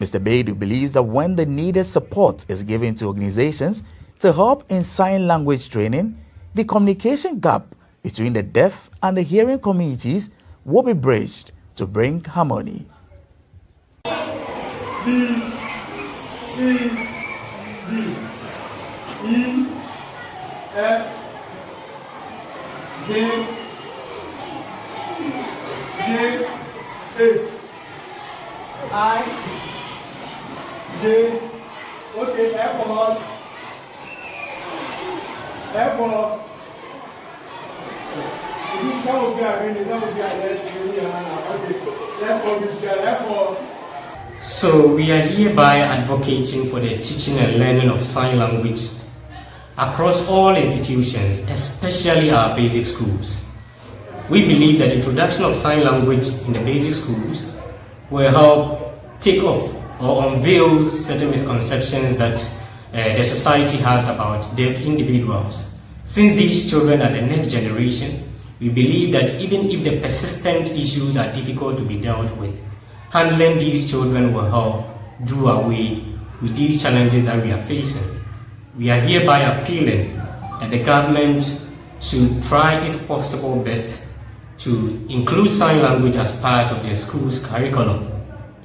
Mr. Beidou believes that when the needed support is given to organizations to help in sign language training, the communication gap between the deaf and the hearing communities will be bridged to bring harmony. B, C, D, E, F, J, H, I, J, okay, F for what? F for, some of you are reading, some of you are less reading, okay, let's go this guy, F for. So we are hereby advocating for the teaching and learning of sign language across all institutions, especially our basic schools. We believe that the introduction of sign language in the basic schools will help take off or unveil certain misconceptions that the society has about deaf individuals. Since these children are the next generation, we believe that even if the persistent issues are difficult to be dealt with, handling these children will help do away with these challenges that we are facing. We are hereby appealing that the government should try its possible best to include sign language as part of the school's curriculum.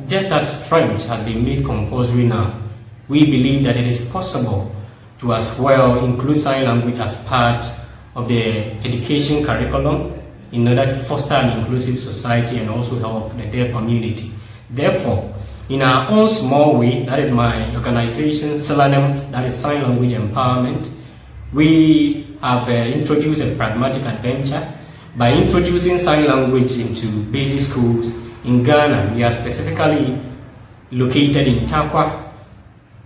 Just as French has been made compulsory now, we believe that it is possible to as well include sign language as part of the education curriculum in order to foster an inclusive society and also help the deaf community. Therefore, in our own small way, that is my organization, Synonym, that is Sign Language Empowerment, we have introduced a pragmatic adventure by introducing sign language into basic schools in Ghana. We are specifically located in Takwa,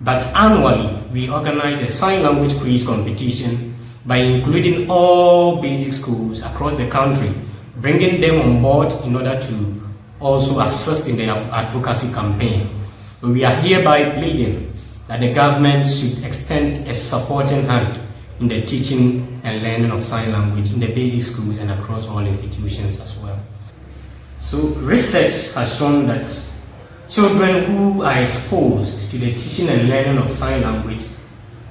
but annually we organize a sign language quiz competition by including all basic schools across the country, bringing them on board in order to also assist in the advocacy campaign. We are hereby pleading that the government should extend a supporting hand in the teaching and learning of sign language in the basic schools and across all institutions as well. So research has shown that children who are exposed to the teaching and learning of sign language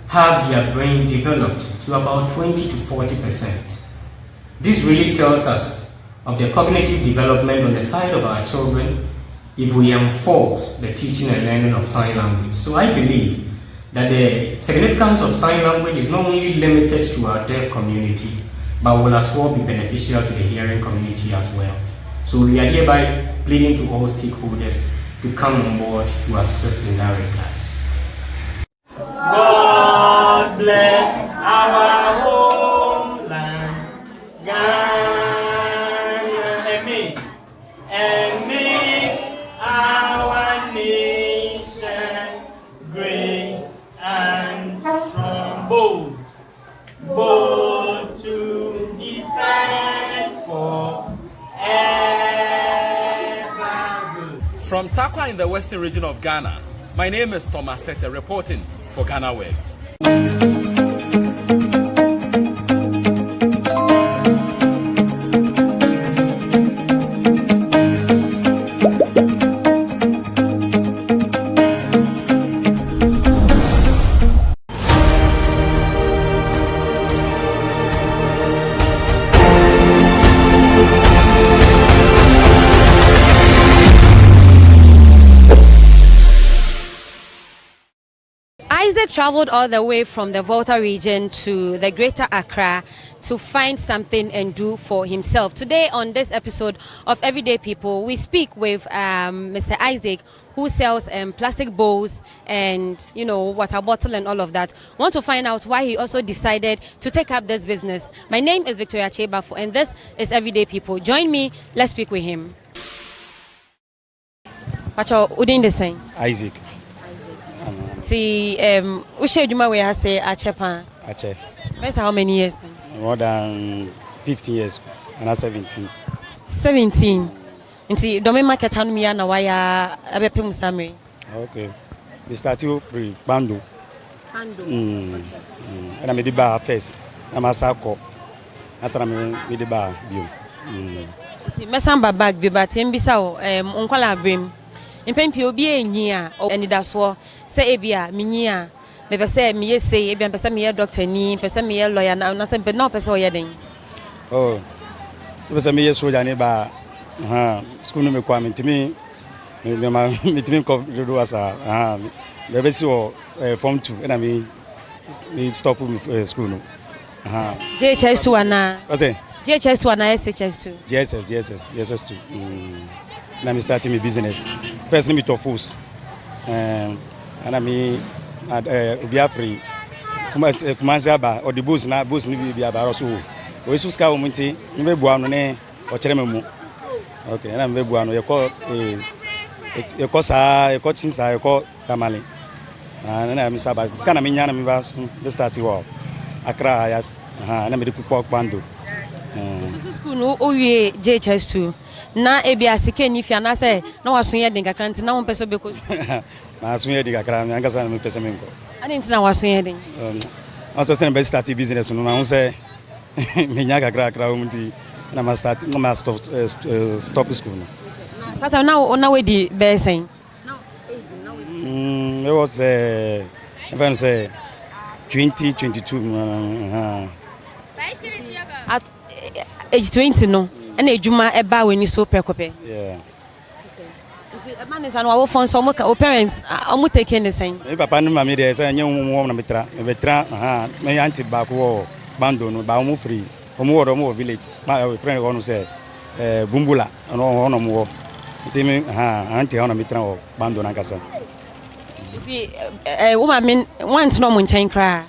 have their brain developed to about 20 to 40%. This really tells us of the cognitive development on the side of our children if we enforce the teaching and learning of sign language. So I believe that the significance of sign language is not only limited to our deaf community, but will as well be beneficial to the hearing community as well. So we are hereby pleading to all stakeholders to come on board to assist in that regard. God bless our homeland, Ghana, and make our nation great and strong, bold to defend forever. From Takwa in the western region of Ghana, my name is Thomas Tete, reporting for GhanaWeb. Isaac traveled all the way from the Volta region to the Greater Accra to find something and do for himself. Today on this episode of Everyday People, we speak with Mr. Isaac, who sells plastic bowls and, you know, water bottle and all of that. I want to find out why he also decided to take up this business. My name is Victoria Chebafo and this is Everyday People. Join me, let's speak with him. Pacho, within the same. Isaac. See, Ushe Juma we have say Achepa. Ache. That's how many years? More than 15 years. And 17. 17. And see, don't market on me and why I be Musame. Okay. We started free Bando. Bando. And I made the bar first. I'm a sako. That's what I mean with the bar. See, Messamba bag be but in Bissau, Uncle Brim. In Pempio be a year, and that's what say Abia, Minia. Maybe say me say, Abian Pessamia doctor, ni, Pessamia lawyer, now nothing but no person wedding. Oh, it was a mere soldier neighbor. School no requirement to me. Me come do as a maybe so form 2, and I mean, we stop school no. JHS2 and what's it? JHS2 and SHS2. JSS2. And I'm starting my business. First, let me talk first. And I mean, be free. Kumanzaba or the bus na bus ni be about so. We suska umunti, ni be buano ne o cherememu. Okay, and I'm be buano. You call chinsa, you call tamale. And I'm saba. It's kind of minyana mi ba start work. Accra, and I'm the pork bando. School no owie JHS2. Na ebia sike ni fia na say na wasoye den kakra nti na won peso be ko. Na asoye den kakra me angasa na me pese me nko. Ani nti na wasoye den. Also say be start business no na won say me nya kakra umti na ma start na stop school no. Na sata na we di be sen. Now age now we. It was if I say 2022 at age 20 no. And a Juma eba when you so precope. Yeah. A man is an our phone, so parents are taking the same. If Papa and Mammy, there's a young woman, a veteran, my auntie back war, Bando, no, Baumu free, or more village. My friend one said, Bumbula, and all on more. Timmy, auntie on a mitra or Bando Nankasa. See, a woman once no one chain cry.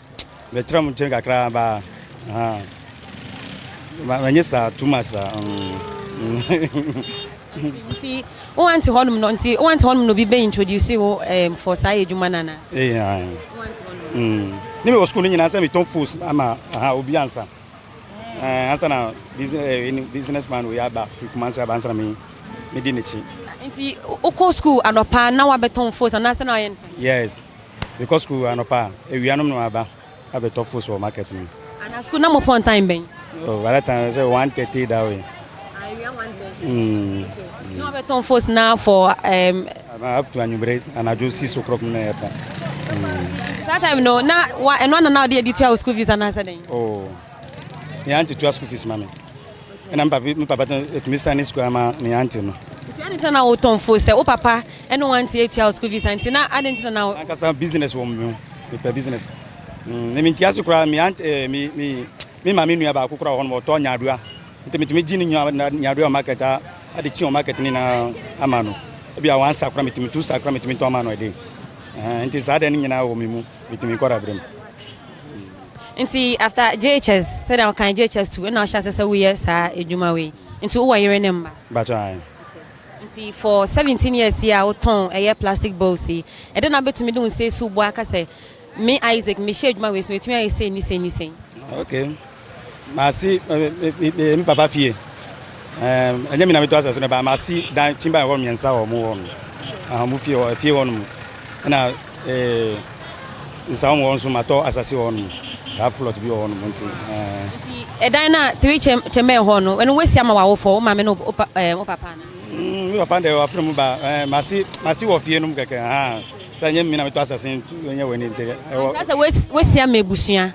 The Trump Chenga cry, when you start too much. See, one to home, one to home no be introduced for Saye Jumanana. Yeah. Name was schooling in answer me Tom Fools, Ama, Obiansa. Answer now, businessman we have about 3 months of answer me, Medinity. Oko school and opa now abeton force and answer now. Yes, because school and opa, we are no about abeton force or market me. And school no more time, Ben. Oh, by that time I say 1:30 that way. We are 1:30. Okay. No beton force now for up to enumerate and I just 6 o'clock na. That time no na and one now dey detail school fees and answer then. Oh. Me auntie to school fees mama. And I'm papa to Mr. Nisco ama me auntie no. Ti ani tana o ton force o papa and no auntie to school fees and na identity now. Aka some business woman me business. Me me tiaso kra me auntie me mama nua ba kokora ho no to nyaadua ntimi gini nyaadua market a de chi o market ni na amano e bia wan sakra metimi tu sakra metimi to amano e de nti sa de ni nyina wo memu metimi kwara brem nti after JHS said I can JHS too na sha say we yes sa ejuma we nti wo yere number bacha nti for 17 years here o ton e plastic bowls e de na betumi de say su bo aka say me Isaac me share ejuma we so etumi ay say ni say okay. Masi me papa fie anya mi na meto asase no ba masi dan chimba wo miensa wo mo mu fie wo no na nsa wo nso mato asase wo no da float bi wo no nti dan na 3 chembe ho no when we sia ma wo fo ma me no o papa na mi papa de wa fremu ba masi wo fie no keke sa anya mi na meto asase anya we ni nti sasa we sia ma ebusua.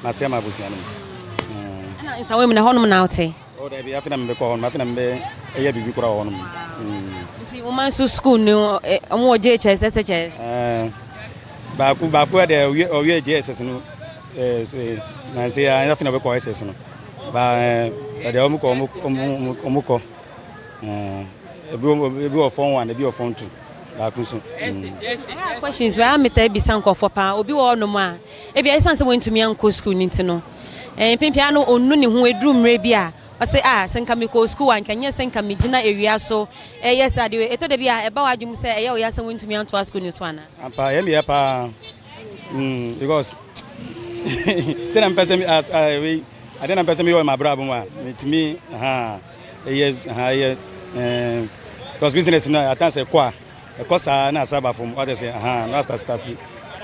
Masia mabusiano. Ana insawe mna hono mna ote. O da bi afina mbe ko hono afina mbe eya bibi kura hono. Nti o man so school no omo JHS SHS. Ba ku de o ye JHS no na se ya afina be ko SS no. Ba de omo ko ebi o phone 1 ebi o phone 2. Questions where I met a bisanko for pa, obi wo no ma. E bia isan se went to me anko school nti no. Pimpia no onu ne ho edrum re bia, I say senka me go school and kanya senka me gina area so yes I do eto de bia eba wadwum say eh o ya san wintumi anto school ni so ana ampa ye me pa because say na person as we I didn't person me o my brother mo meet me because business na at times e kwa e kosa na asaba from what they say na start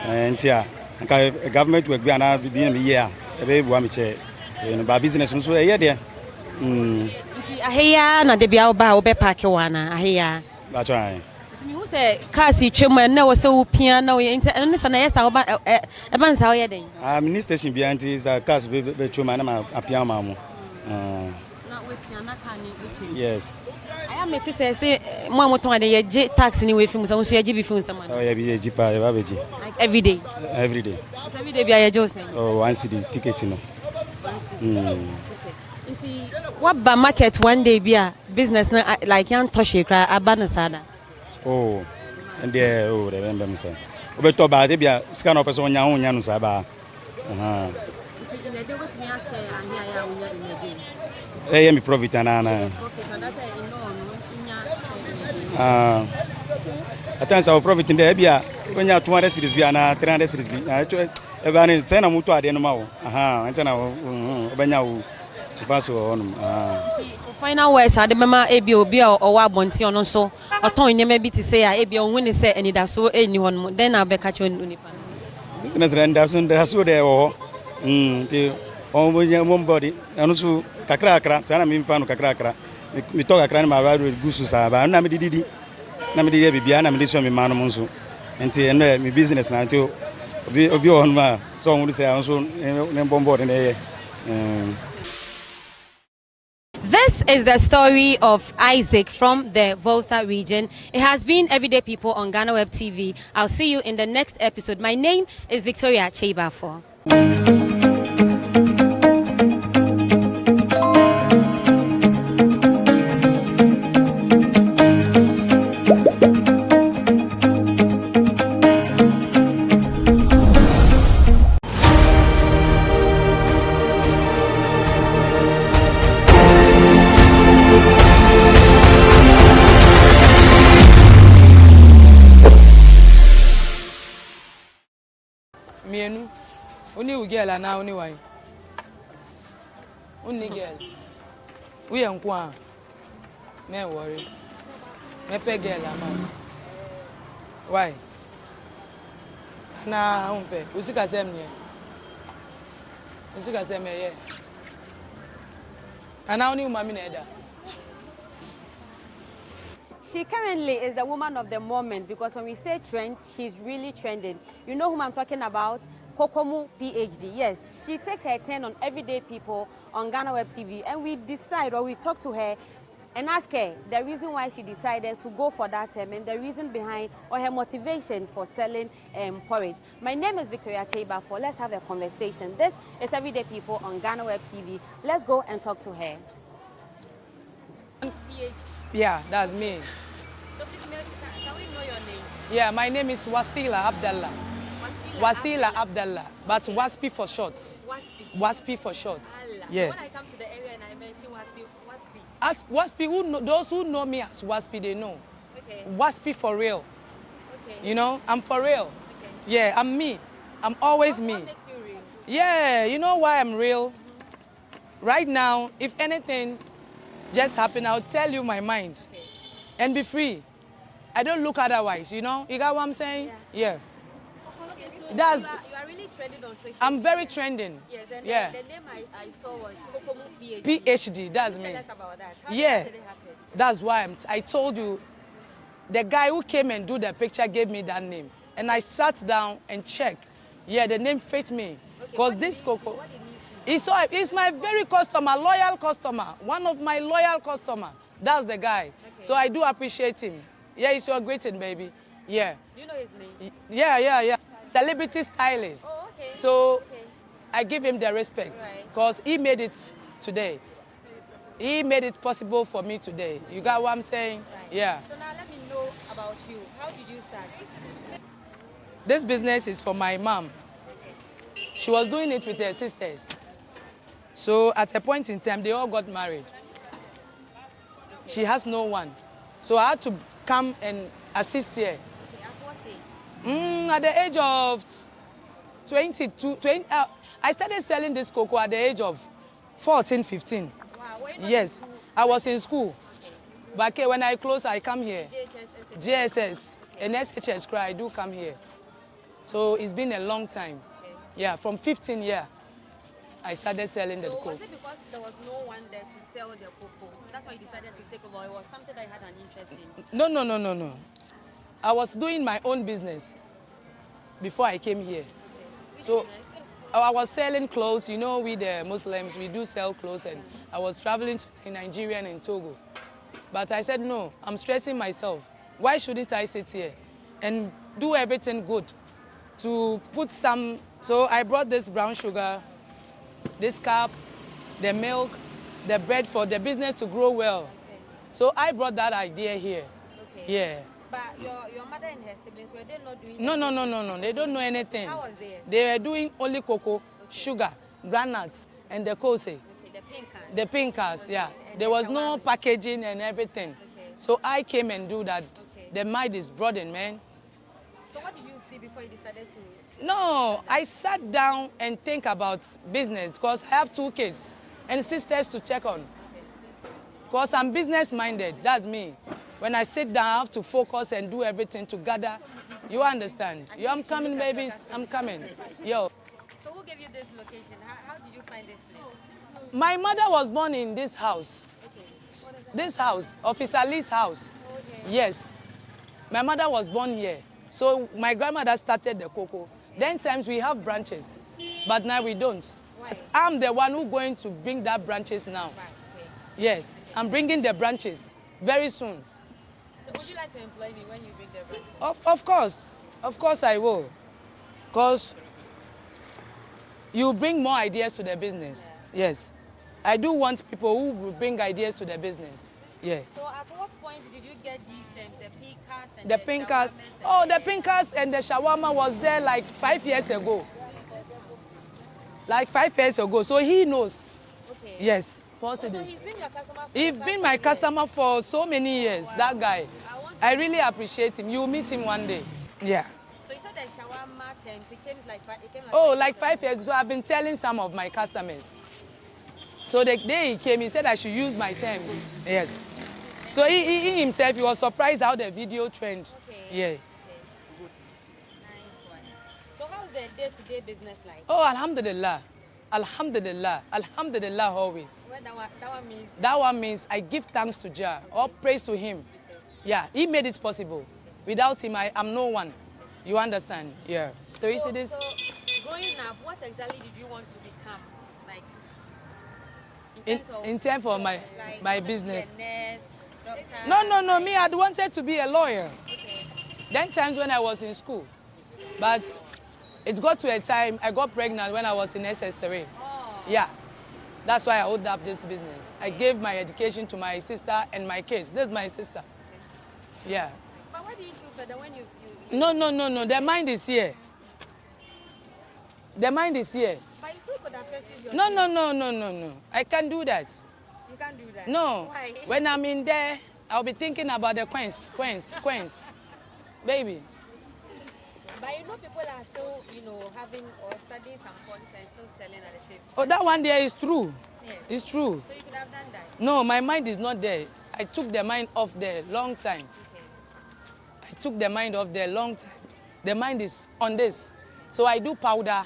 ntia nka government work bi ana bi me year e be bua me che ba business so e ye de nti aheya na de bia oba obe park wana aheya ba try nti me hu say cars twem na wo say wo pia na wo nti eno sa na yesa oba e ban sa wo ye den mini station bi anti za cars be twem na ma apia ma mo na we pia na ka ni twem yes I am to say mo amoton ade ye tax ni we film so ye gi bi film some oh ye bi ye gi pa ye ba be gi like every day bia ye jo say oh one city ticket no nti what ba market one day bia business na like yan toshe kra abana sada oh and there oh remember me say obeto ba de bia sika no person nya ho nya no sa ba nti in the go to me share ahia ya unya in the day ye mi profit na profit and that's at times our profit in the bia when you 200 cities bia na 300 cities bia e ba ni say na mutu ade no ma wo enta na obanya wo faso on final words ade mama ebi obi o wa abonti ono so oton nyema bi ti say ebi o huni say enida so eni hon mo then na be ka che onipa business render so there wo ti on mo body anu so kakra sana mi mfa no kakra mi to kakra na ma ba gusu sa ba na mi didi na mi didi bibia na mi so mi ma no nso enti eno mi business na enti obi on ma so on say so ne bombo de This is the story of Isaac from the Volta region. It has been Everyday People on GhanaWeb TV. I'll see you in the next episode. My name is Victoria Chebafo. Mienu, uni ugela na uni wai. Uni girl. We nkwa. Me worry. Me pe girl ama. Why? Na umpe. Usika semnye. Usika semye ye. Ana uni umami na eda. She currently is the woman of the moment because when we say trends, she's really trending. You know whom I'm talking about? Kokomu PhD. Yes, she takes her turn on Everyday People on GhanaWeb TV, and we decide or we talk to her and ask her the reason why she decided to go for that term and the reason behind or her motivation for selling porridge. My name is Victoria Chebafo. Let's have a conversation. This is Everyday People on GhanaWeb TV. Let's go and talk to her. PhD. Yeah, that's me. So please, can we know your name? Yeah, my name is Wasila Abdalah. Wasila Abdalah, but Waspi for short. Waspi for short. Allah. Yeah. When I come to the area and I mention Waspi. As Waspi, those who know me as Waspi, they know. Okay. Waspi for real. Okay. You know, I'm for real. Okay. Yeah, I'm me. I'm always me. What makes you real? Yeah, you know why I'm real? Right now, if anything just happen, I'll tell you my mind. Okay. And be free. I don't look otherwise, you know? You got what I'm saying? Yeah. Okay, so That's, you are really trending on social I'm media. very trending. Yes, and yeah. the name I saw was Kokomu PhD. PhD, that's me. Tell us about that. How Yeah, did it happen? that's why I told you, the guy who came and do the picture gave me that name. And I sat down and checked. Yeah, the name fits me. Because this Coco, he's my very customer, loyal customer. One of my loyal customer. That's the guy. Okay. So I do appreciate him. Yeah, he's your greeting, baby. Yeah. Do you know his name? Yeah. Celebrity stylist. Oh, okay. So okay. I give him the respect because he made it today. He made it possible for me today. You got what I'm saying? Right. Yeah. So now let me know about you. How did you start? This business is for my mom. She was doing it with her sisters. So at a point in time, they all got married. She has no one. So I had to come and assist here. Okay, at what age? At the age of 22, I started selling this cocoa at the age of 14, 15. Wow, were you not Yes, in school? I was in school. Okay. But when I close, I come here. JHS, JSS and SHS cry, I do come here. So it's been a long time. Okay. Yeah, from 15 years, I started selling the So cocoa. was it because there was no one there to sell the cocoa? That's why you decided to take over. It was something that you had an interest in? No. I was doing my own business before I came here. So I was selling clothes. You know, we the Muslims, we do sell clothes, and I was traveling in Nigeria and in Togo. But I said, no, I'm stressing myself. Why shouldn't I sit here and do everything good to put some? So I brought this brown sugar, this cup, the milk, the bread for the business to grow well. Okay. So I brought that idea here. Okay. Yeah. But your mother and her siblings, were they not doing No. They don't know anything. How was they? They were doing only cocoa, sugar, granules, and the kose. Okay, the pink card. The pink cars, yeah. And There the was no shawarma. packaging and everything. Okay. So I came and do that. Okay. The mind is broadened, man. So what did you see before you decided to? No, I sat down and think about business because I have 2 kids and sisters to check on. Because I'm business minded, that's me. When I sit down, I have to focus and do everything together. You understand? Yo, I'm coming, babies. I'm coming. Yo. So who gave you this location? How did you find this place? My mother was born in this house. Okay. This house, Officer Lee's house. Okay. Yes. My mother was born here. So my grandmother started the cocoa. Then times we have branches, but now we don't. Why? But I'm the one who's going to bring that branches now. Right, okay. Yes, I'm bringing the branches very soon. So would you like to employ me when you bring the branches? Of course I will. Because you bring more ideas to the business. Yeah. Yes. I do want people who will bring ideas to the business. Yeah. So at what point did you get these things, the pinkers and The pinkers. Oh, the pinkers and the shawarma was there like 5 years ago. Like 5 years ago. So he knows. Okay. Yes. So Proceedings. he's been your customer for He's the been past my 5 years. customer for so many years, that guy. I really appreciate him. You'll meet him one day. Yeah. So you said that shawarma tent, it came like 5 years. So I've been telling some of my customers. So the day he came, he said I should use my terms. Yes. So he himself, he was surprised how the video trend. Okay. Yeah. Okay. Nice one. So how's the day-to-day business like? Oh, alhamdulillah. Alhamdulillah. Alhamdulillah always. What that one means? That one means I give thanks to Jah, all praise to him. Yeah, he made it possible. Without him, I'm no one. You understand? Yeah. So you see this? So growing up, what exactly did you want to become? Like In terms of my like, business. a nurse, doctor? No. Me, I wanted to be a lawyer. Okay. Then times when I was in school. But it got to a time, I got pregnant when I was in SS3. Oh. Yeah. That's why I hold up this business. I gave my education to my sister and my kids. This is my sister. Yeah. But why did you choose that when you No. The mind is here. The mind is here. But you still could have pursued your No. I can't do that. You can't do that. No. Why? When I'm in there, I'll be thinking about the queens. Baby. But you know people are still, having or studying some courses and still selling at the same time. Oh, that one there is true. Yes. It's true. So you could have done that. No, my mind is not there. I took the mind off there long time. Okay. I took the mind off there long time. The mind is on this. So I do powder.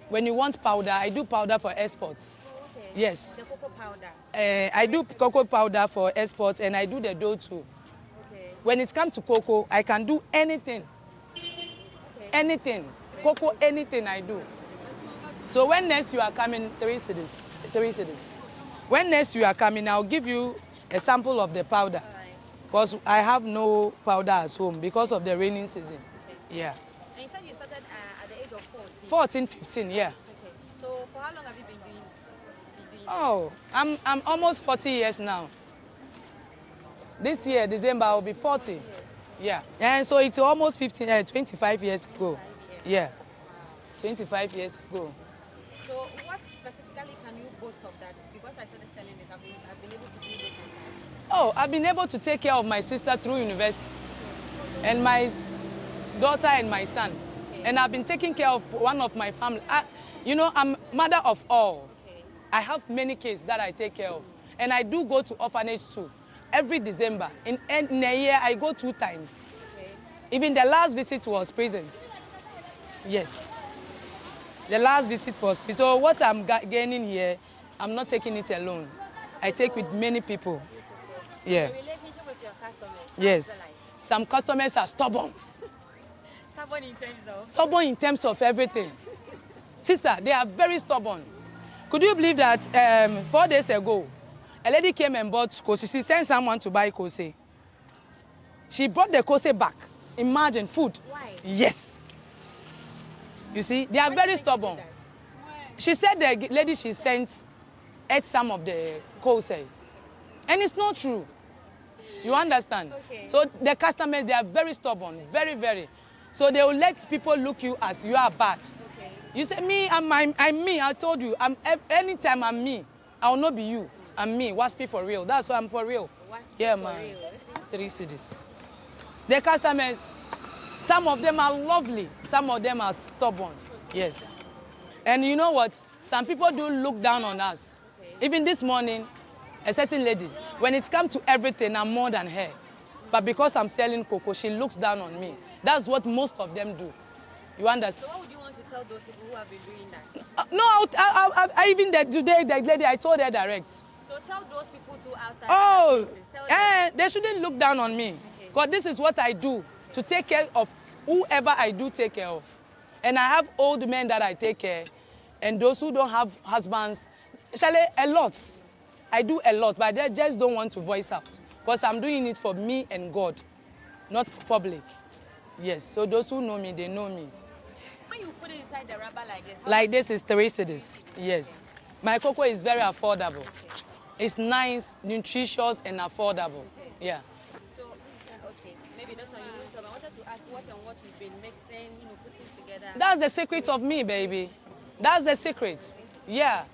When you want powder, I do powder for exports. Oh, okay. Yes. The cocoa powder. I do cocoa powder for exports and I do the dough too. Okay. When it comes to cocoa, I can do anything. Okay. Anything. Cocoa, anything I do. So when next you are coming, 3 cities. When next you are coming, I'll give you a sample of the powder. All right. Because I have no powder at home because of the raining season. Okay. Yeah. And you said you started at the age of 14. 14, 15, yeah. Okay. So for how long have you been doing Oh, I'm almost 40 years now. This year, December, I'll be 40. Yeah. And so it's almost 25 years ago. 5 years. Yeah. 25 years ago. So what specifically can you cost of that? Because I started selling this, I've been able to do this. Oh, I've been able to take care of my sister through university, and my daughter and my son. And I've been taking care of one of my family. I'm mother of all. I have many kids that I take care of. And I do go to orphanage too. Every December. In a year, I go 2 times. Even the last visit was prisons. Yes. The last visit was prison. So what I'm gaining here, I'm not taking it alone. I take with many people. Yeah. The relationship with your customers? Yes. Some customers are stubborn. Stubborn in terms of? Stubborn in terms of everything. Sister, they are very stubborn. Could you believe that 4 days ago, a lady came and bought kose. She sent someone to buy kose. She brought the kose back. Imagine, food. Why? Yes. You see, they are very stubborn. She said the lady she sent ate some of the kose. And it's not true. You understand? Okay. So the customers, they are very stubborn, very, very. So they will let people look you as you are bad. Okay. You say, me, I'm me. I told you, anytime I'm me, I will not be you. I'm me. Waspi for real. That's why I'm for real. Yeah, man. Real. 3 cities. The customers, some of them are lovely. Some of them are stubborn. Yes. And you know what? Some people do look down on us. Okay. Even this morning, a certain lady, when it comes to everything, I'm more than her. But because I'm selling cocoa, she looks down on me. That's what most of them do. You understand? So what would you want to tell those people who have been doing that? Today, the lady, I told her direct. So tell those people too outside. Oh, them. they shouldn't look down on me. Because this is what I do, to take care of whoever I do take care of. And I have old men that I take care, and those who don't have husbands, actually a lot. I do a lot, but they just don't want to voice out. Because I'm doing it for me and God, not for public. Yes, so those who know me, they know me. When you put it inside the rubber like this? Like this is 3 cedis, yes. My cocoa is very affordable. Okay. It's nice, nutritious, and affordable. Yeah. So, okay, maybe that's what you want to. I wanted to ask what and what we've been mixing, putting together. That's the secret of me, baby. That's the secret. Yeah.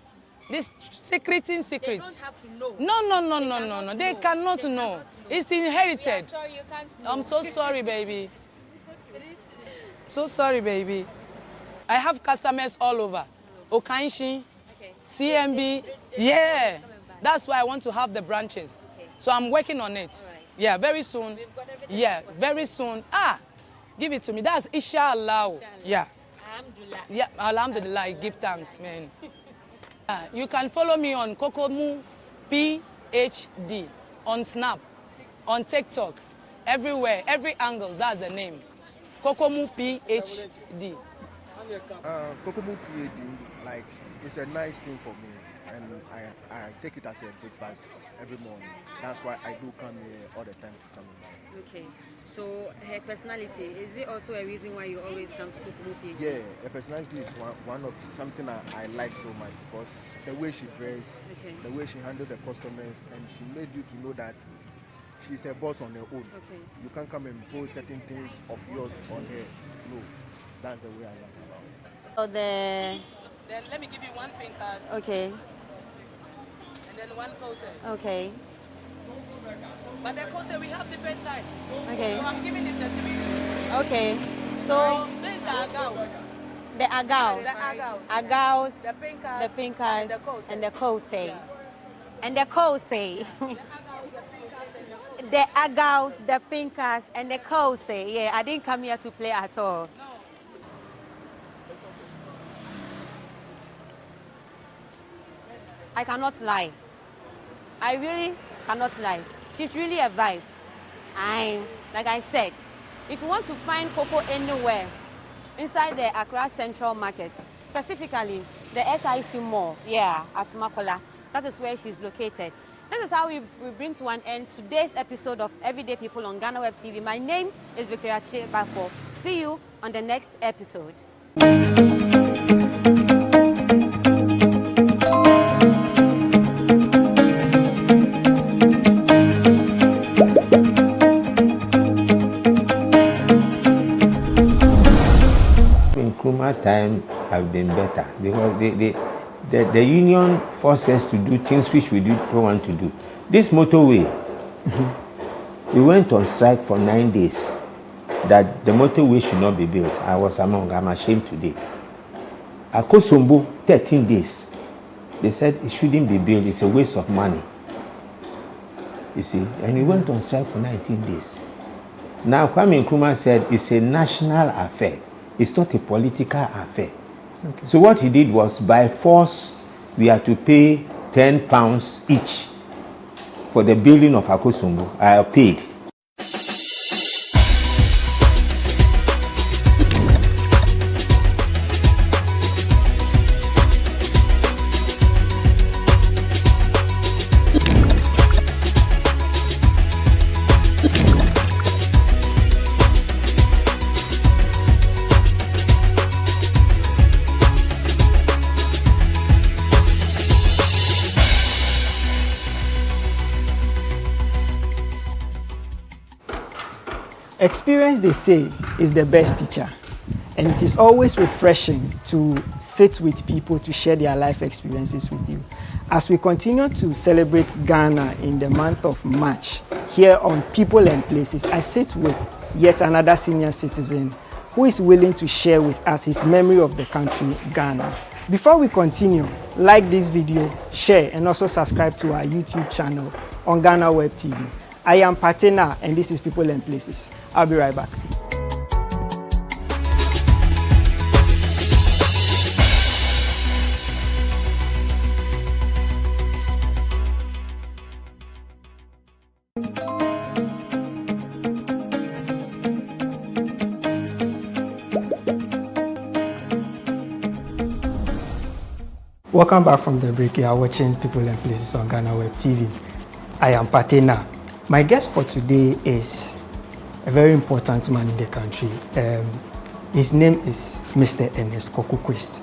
This secreting secrets. They don't have to know. No. They cannot know. It's inherited. Sorry, you can't know. I'm so sorry, baby. So sorry, baby. I have customers all over. Okanshin, CMB. Yeah. That's why I want to have the branches. So I'm working on it. Yeah, very soon. Yeah, very soon. Give it to me. That's inshallah. Yeah. Alhamdulillah. Yeah, alhamdulillah. Give thanks, man. You can follow me on Kokomu PhD, on Snap, on TikTok, everywhere, every angle, that's the name. Kokomu PhD. Kokomu PhD, like, it's a nice thing for me, and I take it as a breakfast every morning. That's why I do come here all the time to come here. Okay. So her personality, is it also a reason why you always come to Kokomu PhD? Yeah, her personality is one of something I like so much, because the way she dresses, the way she handles the customers, and she made you to know that she's a boss on her own. Okay. You can't come and impose certain things of yours on her. No, that's the way I like it. So then let me give you one pinkers. Okay. And then one kose. Okay. But the kose, we have different types. Okay. So I'm giving it the 3. Okay. So this is the agaus. The agaus. The agaus. Agaus. The pinkers. The pinkers. And the kose. Yeah. And the kose. The agaus, the pinkers, and the kose. Yeah, I didn't come here to play at all. No. I cannot lie. I really cannot lie. She's really a vibe. Like I said, if you want to find cocoa anywhere inside the Accra Central Market, specifically the SIC Mall, at Makola, that is where she's located. This is how we bring to an end today's episode of Everyday People on GhanaWeb TV. My name is Victoria Chibafo. See you on the next episode. In Nkrumah time have been better because the union forced us to do things which we don't want to do. This motorway, we went on strike for 9 days that the motorway should not be built. I was among, I'm ashamed today. Akosombo, 13 days. They said it shouldn't be built, it's a waste of money. You see, and we went on strike for 19 days. Now, Kwame Nkrumah said it's a national affair. It's not a political affair. Okay. So what he did was, by force, we had to pay £10 each for the building of Akosombo. I paid. Experience, they say, is the best teacher, and it is always refreshing to sit with people to share their life experiences with you. As we continue to celebrate Ghana in the month of March, here on People and Places, I sit with yet another senior citizen who is willing to share with us his memory of the country, Ghana. Before we continue, like this video, share, and also subscribe to our YouTube channel on GhanaWeb TV. I am Patena, and this is People and Places. I'll be right back. Welcome back from the break. You are watching People and Places on GhanaWeb TV. I am Patena. My guest for today is a very important man in the country. His name is Mr. Ernest Kokuquist.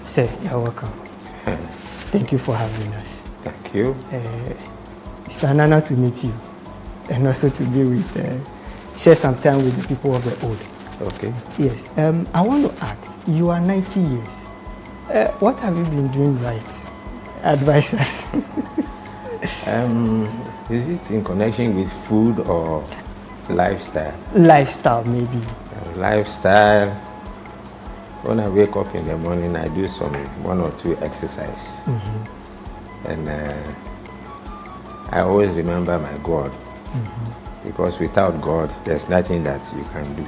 Sir, you're welcome. Thank you for having us. Thank you. It's an honor to meet you, and also to be with, share some time with the people of the old. Okay. Yes. I want to ask, you are 90 years. What have you been doing right? Advise us. Is it in connection with food or lifestyle? Lifestyle, maybe. Lifestyle. When I wake up in the morning, I do some 1 or 2 exercises. And I always remember my God. Because without God, there's nothing that you can do.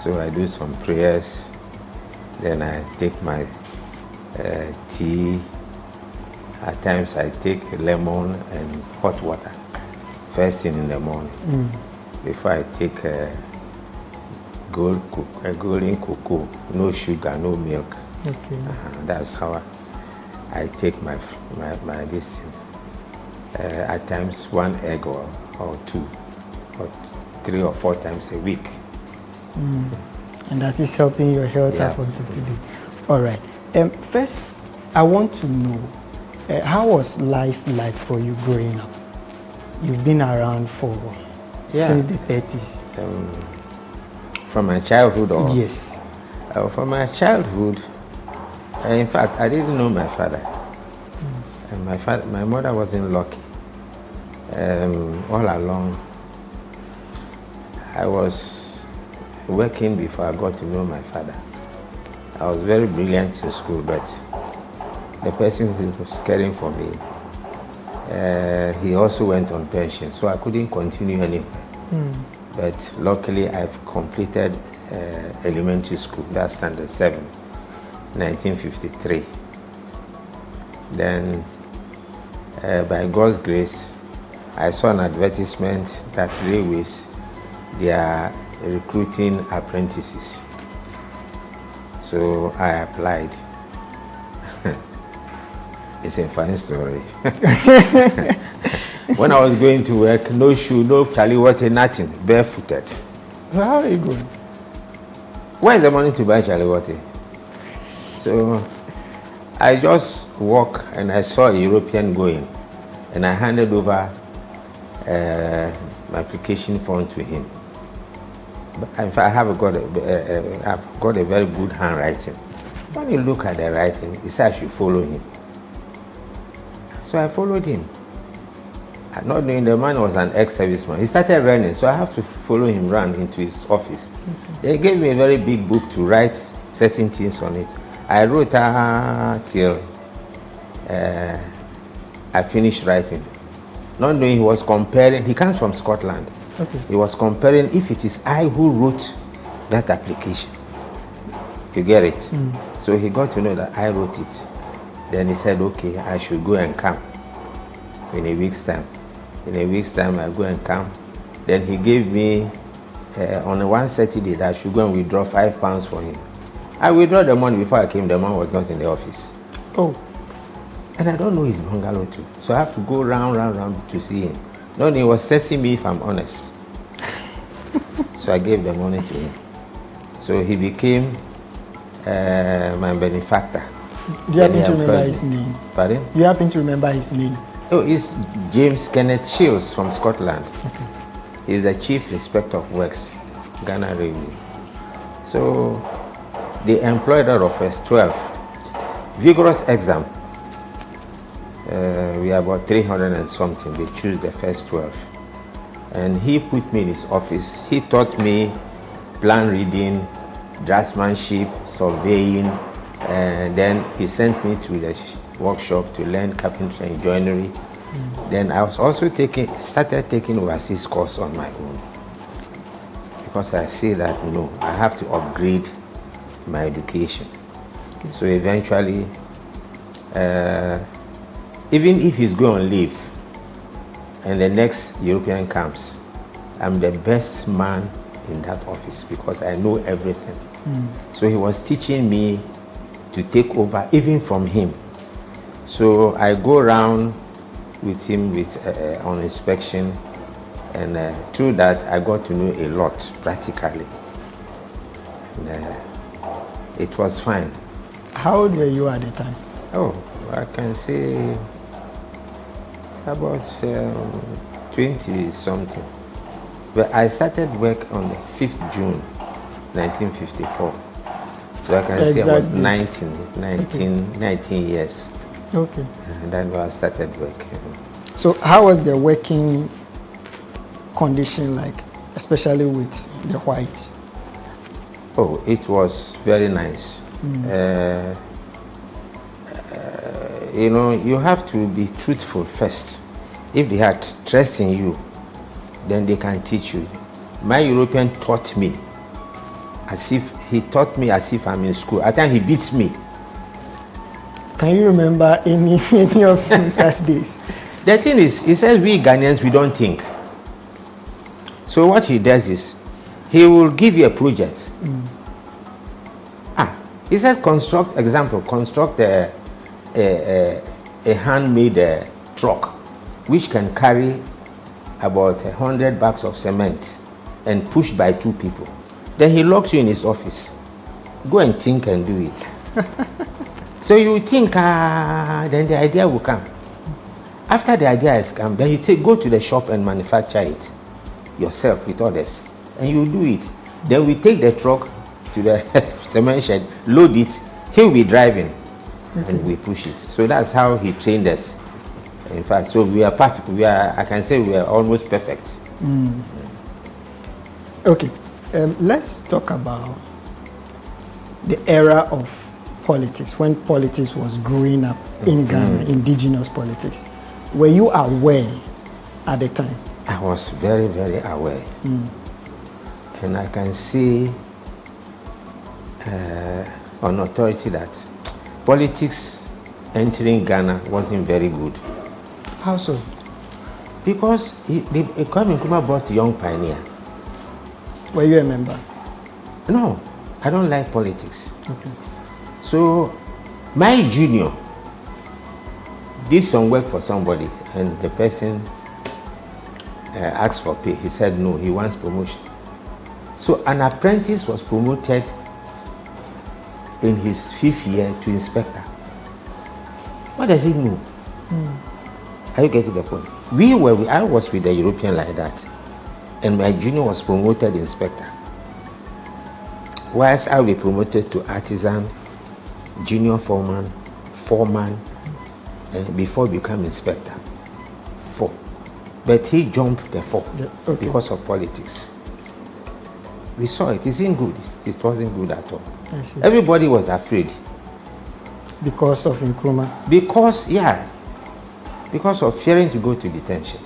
So I do some prayers. Then I take my tea. At times I take lemon and hot water first thing in the morning. Before I take golden cocoa, no sugar, no milk. Okay. That's how I take my this thing. At times 1 egg or 2 or 3 or 4 times a week. And that is helping your health up until today. All right. First, I want to know, how was life like for you growing up? You've been around since the 30s. From my childhood, or yes, from my childhood. In fact, I didn't know my father. And my mother wasn't lucky. All along, I was working before I got to know my father. I was very brilliant in school, but the person who was caring for me, he also went on pension, so I couldn't continue anywhere. But luckily, I've completed elementary school, that's standard 7, 1953. Then, by God's grace, I saw an advertisement that railways, they are recruiting apprentices. So I applied. It's a funny story. When I was going to work, no shoe, no Charlie water, nothing, barefooted. So how are you going? Where's the money to buy Charlie water? So I just walked and I saw a European going, and I handed over my application form to him. But in fact, I've got a very good handwriting. When you look at the writing, he said I should follow him. So I followed him. Not knowing the man was an ex-serviceman. He started running, so I have to follow him run into his office. They gave me a very big book to write certain things on it. I wrote till I finished writing. Not knowing he was comparing, he comes from Scotland. Okay. He was comparing if it is I who wrote that application. You get it? So he got to know that I wrote it. Then he said, okay, I should go and come in a week's time. In a week's time, I go and come. Then he gave me, on one Saturday, that I should go and withdraw £5 for him. I withdrew the money before I came, the man was not in the office. Oh. And I don't know his bungalow too. So I have to go round to see him. No, he was testing me if I'm honest. So I gave the money to him. So he became my benefactor. Do you happen to remember his name? Pardon? Do you happen to remember his name? Oh, it's James Kenneth Shields from Scotland. Okay. He's the Chief Inspector of Works, Ghana Revenue. So they employed out of us 12. Vigorous exam. We are about 300 and something. They choose the first 12. And he put me in his office. He taught me plan reading, draftsmanship, surveying, and then he sent me to the workshop to learn carpentry and joinery. Then I was also started taking overseas course on my own, because I see that no, I have to upgrade my education. So eventually, even if he's going on leave and the next European comes, I'm the best man in that office because I know everything. So he was teaching me to take over even from him. So I go around with him on inspection, and through that I got to know a lot practically. And, it was fine. How old were you at the time? Oh, I can say about 20 something. But I started work on the 5th June 1954. So I can say I was 19 years. Okay. And then I started work. So how was the working condition like, especially with the white? Oh, it was very nice. You know, you have to be truthful first. If they had trust in you, then they can teach you. My European taught me as if I'm in school. At times he beats me. Can you remember any of such days? The thing is, he says we Ghanaians, we don't think. So what he does is, he will give you a project. He says construct a handmade truck which can carry about 100 bags of cement and pushed by 2 people. Then he locks you in his office. Go and think and do it. So you think, then the idea will come. After the idea has come, then you go to the shop and manufacture it yourself with others, and you do it. Then we take the truck to the cement shed, load it, he'll be driving, and we push it. So that's how he trained us. In fact, so we are perfect. I can say we are almost perfect. Okay, let's talk about the era of politics, when politics was growing up in Ghana, indigenous politics. Were you aware at the time? I was very, very aware. And I can see on authority that politics entering Ghana wasn't very good. How so? Because Kwame Nkrumah brought young pioneer. Were you a member? No, I don't like politics. Okay. So my junior did some work for somebody, and the person asked for pay. He said no, he wants promotion. So an apprentice was promoted in his 5th year to inspector. What does it mean? Are you getting the point? I was with the European like that, and my junior was promoted inspector. Whilst I will be promoted to artisan, junior foreman, and before become inspector. 4. But he jumped the 4 because of politics. We saw it. It isn't good. It wasn't good at all. I see. Everybody was afraid. Because of Nkrumah? Because of fearing to go to detention.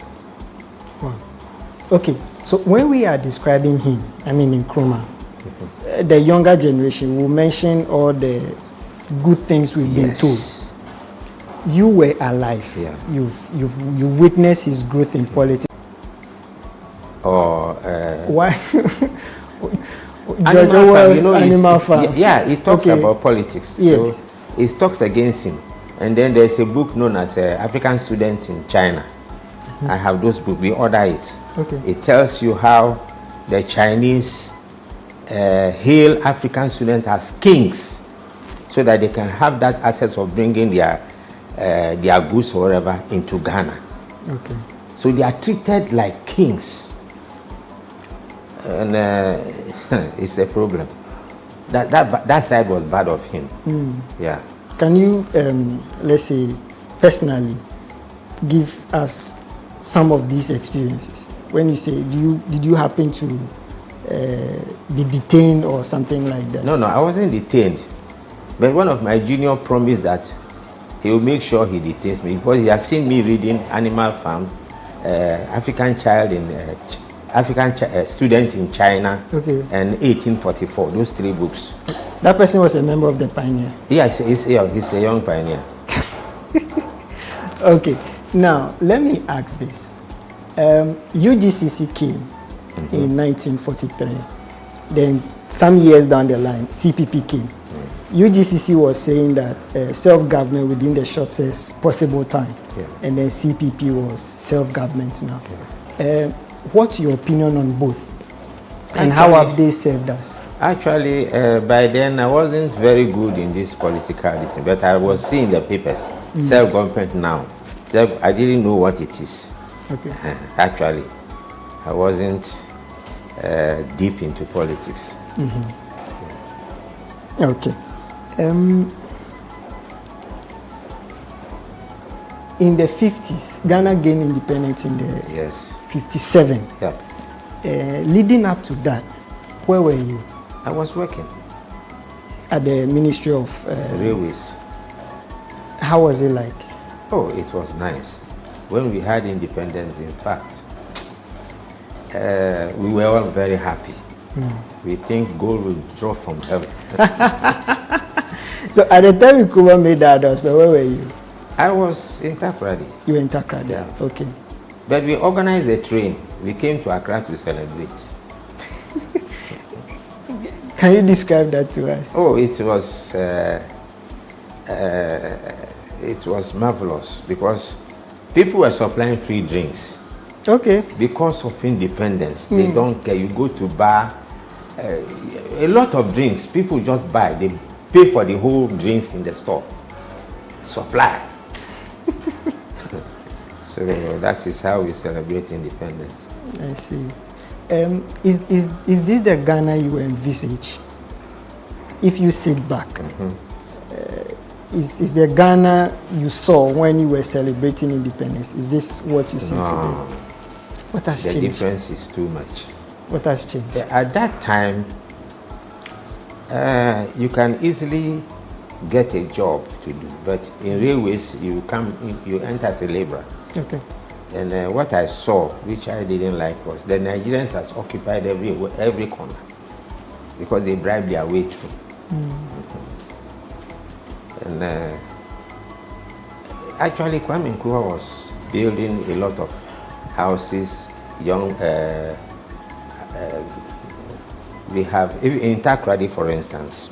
Wow. Okay, so when we are describing him, I mean Nkrumah, the younger generation will mention all the good things we've been told. You were alive. Yeah. You witnessed his growth in politics. Why? Animal Farm. Yeah, he talks about politics. Yes. So he talks against him. And then there's a book known as African Students in China. I have those books. We order it. Okay. It tells you how the Chinese hail African students as kings, so that they can have that access of bringing their goods or whatever into Ghana. Okay. So they are treated like kings, and it's a problem. That side was bad of him. Yeah. Can you, let's say, personally, give us some of these experiences? When you say, did you happen to be detained or something like that? No, I wasn't detained. But one of my junior promised that he will make sure he detains me, because he has seen me reading Animal Farm, African Student in China, and 1844. Those 3 books. That person was a member of the Pioneer. Yes, he's a young pioneer. Okay, now let me ask this. UGCC came in 1943. Then some years down the line, CPP came. UGCC was saying that self-government within the shortest possible time. And then CPP was self-government now. What's your opinion on both? And how have they served us? Actually, by then I wasn't very good in this political thing, but I was seeing the papers. Self-government now. I didn't know what it is. Okay. Actually, I wasn't deep into politics. Okay. In the 50s, Ghana gained independence in the 57. Yeah. Leading up to that, where were you? I was working at the Ministry of Railways. How was it like? Oh, it was nice. When we had independence, in fact, we were all very happy. We think gold will drop from heaven. So at the time Nkrumah made that announcement, where were you? I was in Takoradi. You were in Takoradi? Yeah. Okay. But we organized a train. We came to Accra to celebrate. Can you describe that to us? Oh, it was marvelous, because people were supplying free drinks. Okay. Because of independence, they don't care. You go to bar, a lot of drinks, people just buy. They pay for the whole drinks in the store. Supply. So that is how we celebrate independence. I see. Is this the Ghana you envisage? If you sit back, is the Ghana you saw when you were celebrating independence? Is this what you see today? What has changed? The difference is too much. What has changed? At that time, you can easily get a job to do, but in railways, you enter as a laborer. Okay. And what I saw, which I didn't like, was the Nigerians has occupied every corner, because they bribe their way through. And actually, Kwame Nkrumah was building a lot of houses. We have, in Takoradi, for instance,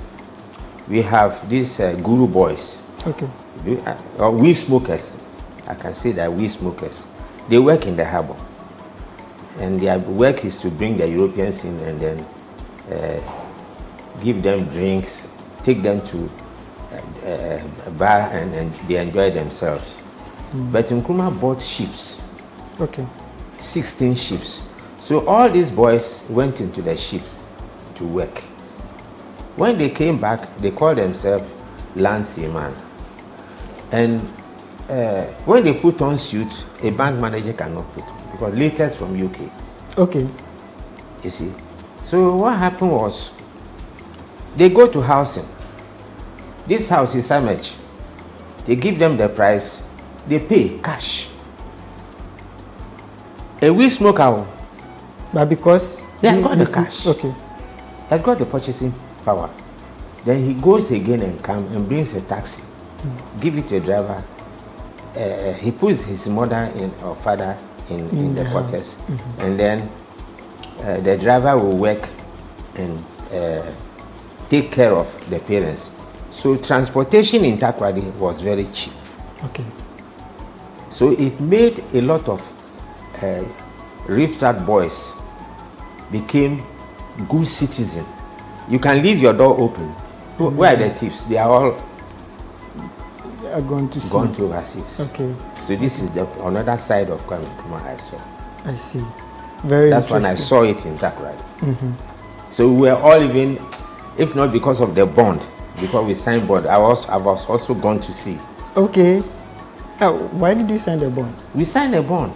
we have these guru boys. Okay. We smokers. I can say that we smokers. They work in the harbor, and their work is to bring the Europeans in and then give them drinks, take them to a bar, and they enjoy themselves. But Nkrumah bought ships. Okay. 16 ships. So all these boys went into the ship to work. When they came back, they called themselves land seaman. And when they put on suit, a bank manager cannot put on because latest from UK. Okay. You see. So what happened was they go to housing. This house is how much? They give them the price, they pay cash. A weed smoker. But because they have got the cash. Okay. They've got the purchasing power. Then he goes again and comes and brings a taxi. Give it to a driver. He puts his mother or father in the quarters. And then the driver will work and take care of the parents. So transportation in Takoradi was very cheap. Okay. So it made a lot of Rift Rat boys became good citizens. You can leave your door open. Where are the thieves? They are all gone to overseas. Okay. So this is another side of Kwame Nkrumah I saw. I see. Very That's when I saw it in Takoradi. So we were all even, if not because of the bond, because we signed bond, I was also gone to see. Okay. Why did you sign the bond? We signed a bond,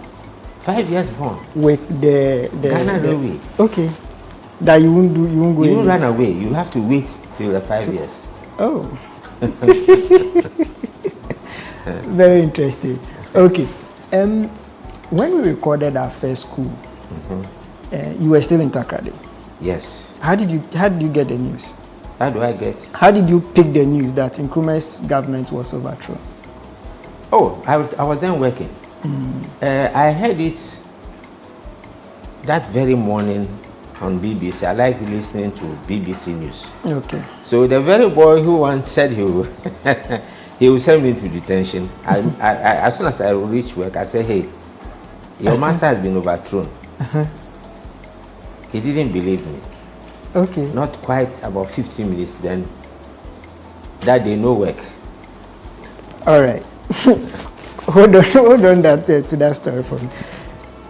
5 years bond. With the Ghana Railway. Okay. That you won't go. You won't run away. You have to wait till the 5 years. Oh. Very interesting. Okay. When we recorded our first school, you were still in Takoradi. Yes. How did you get the news? How do I get? How did you pick the news that Nkrumah's government was overthrown? Oh, I was then working. I heard it that very morning on BBC. I like listening to BBC News. Okay. So the very boy who once said he will send me to detention. As soon as I reach work, I said, "Hey, your master has been overthrown." He didn't believe me. Okay. Not quite about 15 minutes then. That day, no work. All right. hold on to that story for me.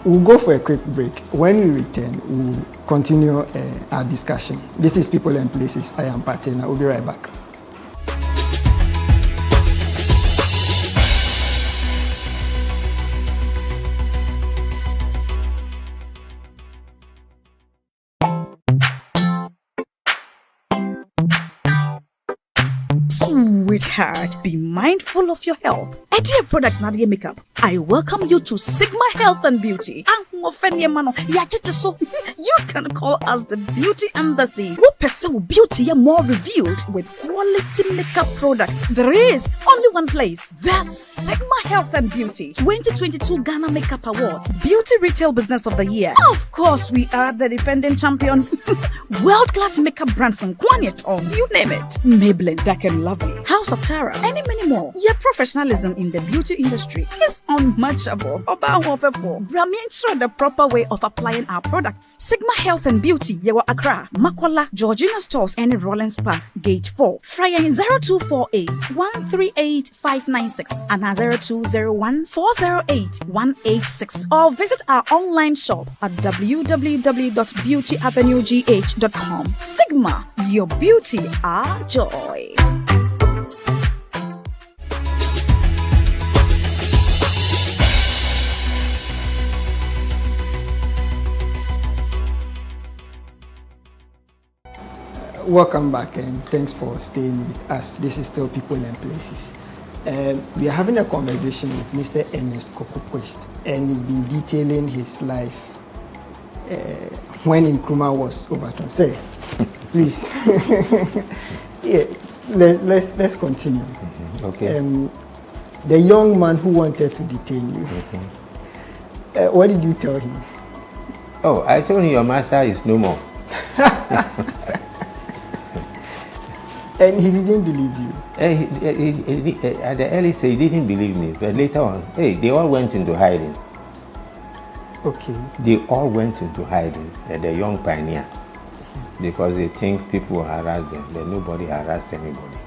We'll go for a quick break. When we return, we'll continue our discussion. This is People and Places. I am Patena. We'll be right back. Sweetheart, be mindful of your health. Dear products na makeup. I welcome you to Sigma Health and Beauty. You can call us the Beauty Embassy. Who pursue beauty more revealed with quality makeup products. There is only one place. The Sigma Health and Beauty 2022 Ghana Makeup Awards Beauty Retail Business of the Year. Of course, we are the defending champions. World-class makeup brands and Kwanyet, you name it. Maybelline, Dark and Lovely, House of Tara, and many more. Your professionalism in the beauty industry is unmatchable. Show the proper way of applying our products. Sigma Health and Beauty, Yewa Accra, Makwala, Georgina Stores, and Rollins Park, Gate 4. Fryer 0248 138 596 and 0201 408 186. Or visit our online shop at www.beautyavenuegh.com. Sigma, your beauty, our joy. Welcome back and thanks for staying with us. This is still People and Places. We are having a conversation with Mr. Ernest Kokoquest, and he's been detailing his life when Nkrumah was overthrown. Say, please. Yeah, let's continue. Okay. The young man who wanted to detain you. What did you tell him? Oh, I told him your master is no more. And he didn't believe you. At the early stage, he didn't believe me. But later on, they all went into hiding. Okay. They all went into hiding, the young pioneer, because they think people will harass them, but nobody harassed anybody.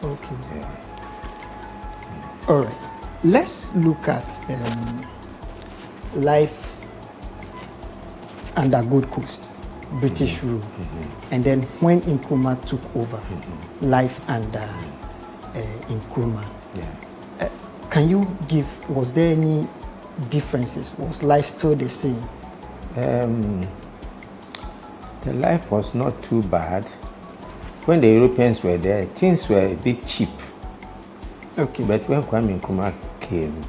Okay. Yeah. All right. Let's look at life under Gold Coast, British rule, and then when Nkrumah took over, life under in Nkrumah. Yeah. Can you give, was there any differences? Was life still the same? The life was not too bad. When the Europeans were there, things were a bit cheap. Okay. But when Kwame Nkrumah came,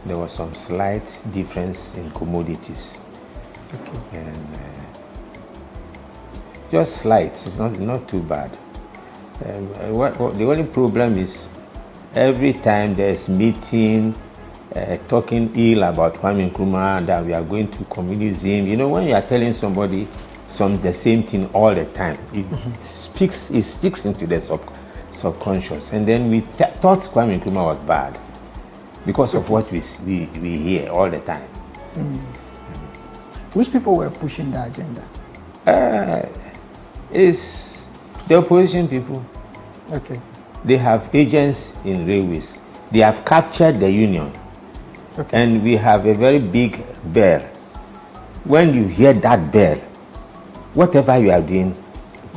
there was some slight difference in commodities. Okay. And just slight, not too bad. The only problem is every time there's meeting, talking ill about Kwame Nkrumah, that we are going to communism. You know, when you are telling somebody the same thing all the time, it sticks into the subconscious. And then we thought Kwame Nkrumah was bad because of what we hear all the time. Which people were pushing the agenda? It's the opposition people. Okay. They have agents in railways. They have captured the union. Okay. And we have a very big bell. When you hear that bell, whatever you are doing,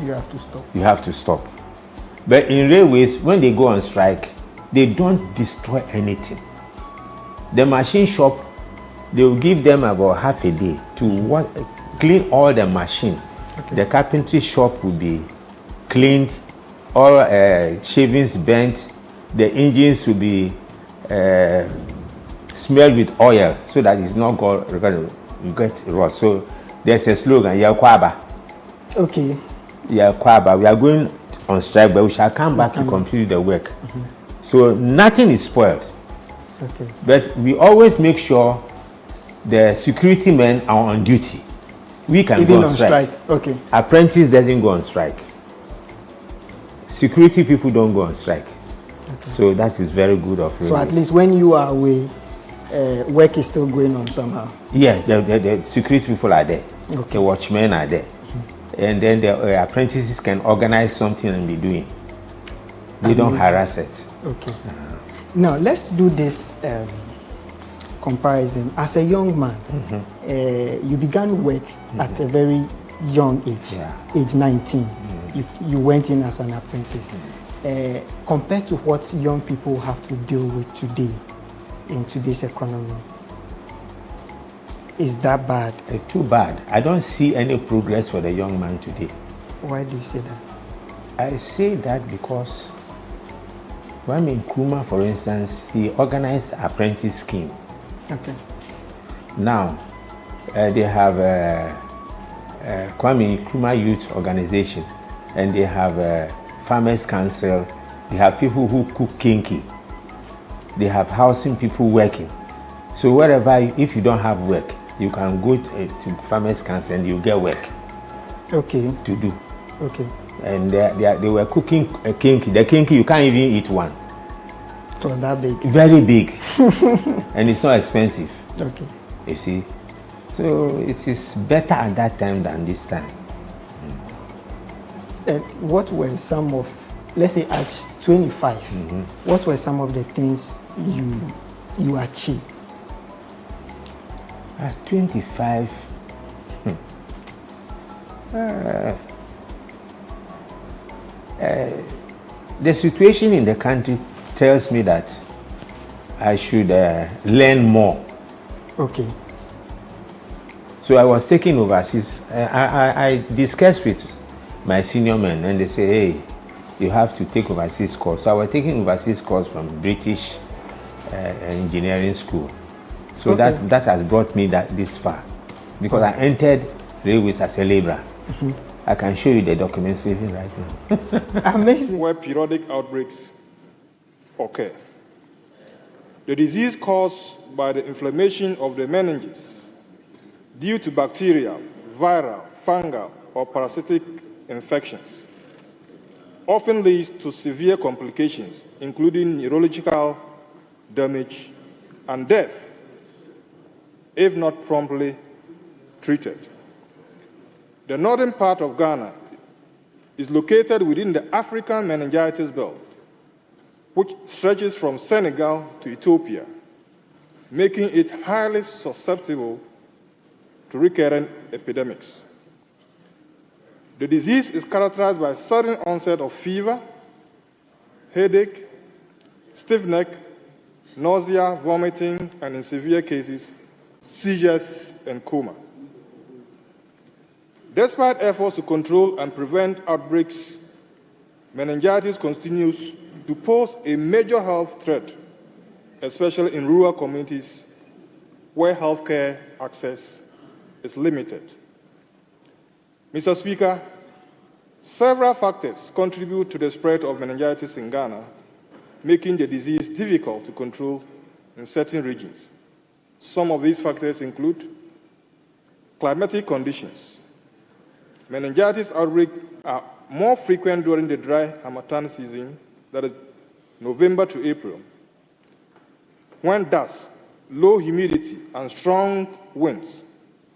you have to stop. You have to stop. But in railways, when they go on strike, they don't destroy anything. The machine shop, they will give them about half a day to clean all the machine. Okay. The carpentry shop will be cleaned, all shavings bent, the engines will be smelled with oil so that it's not going to get rust. So there's a slogan, Yakwaba. Okay. Yakwaba. We are going on strike, but we shall come back to complete the work. So nothing is spoiled. Okay. But we always make sure the security men are on duty. We can even go on strike. Okay. Apprentice doesn't go on strike. Security people don't go on strike. Okay. So that is very good of you. So at least when you are away, work is still going on somehow. Yeah, the security people are there. Okay. The watchmen are there. And then the apprentices can organize something and be doing. They don't harass it. Okay. Now let's do this comparison. As a young man, you began work at a very young age, age 19. You went in as an apprentice. Compared to what young people have to deal with today in today's economy, is that bad? Too bad. I don't see any progress for the young man today. Why do you say that? I say that because Kwame Nkrumah, for instance, he organized apprentice scheme. Okay. Now, they have Kwame Nkrumah Youth Organization, and they have Farmers Council. They have people who cook kinky. They have housing people working. So wherever, if you don't have work, you can go to Farmers Council and you get work. Okay. To do. Okay. And they were cooking kinky. The kinky, you can't even eat one. It was that big? Very big. And it's not expensive. Okay. You see? So it is better at that time than this time. And what were some of, let's say at 25, what were some of the things you achieved? At 25, the situation in the country tells me that I should learn more. Okay. So I was taking overseas. I discussed with my senior men and they say, hey, you have to take overseas course. So I was taking overseas course from British engineering school. So that has brought me this far. Because I entered railways as a laborer. I can show you the documents even right now. Amazing. Where periodic outbreaks occur. The disease caused by the inflammation of the meninges due to bacterial, viral, fungal, or parasitic infections often leads to severe complications, including neurological damage and death, if not promptly treated. The northern part of Ghana is located within the African meningitis belt, which stretches from Senegal to Ethiopia, making it highly susceptible to recurrent epidemics. The disease is characterized by sudden onset of fever, headache, stiff neck, nausea, vomiting, and in severe cases, seizures and coma. Despite efforts to control and prevent outbreaks, meningitis continues to pose a major health threat, especially in rural communities where healthcare access is limited. Mr. Speaker, several factors contribute to the spread of meningitis in Ghana, making the disease difficult to control in certain regions. Some of these factors include climatic conditions. Meningitis outbreaks are more frequent during the dry harmattan season, that is November to April, when dust, low humidity, and strong winds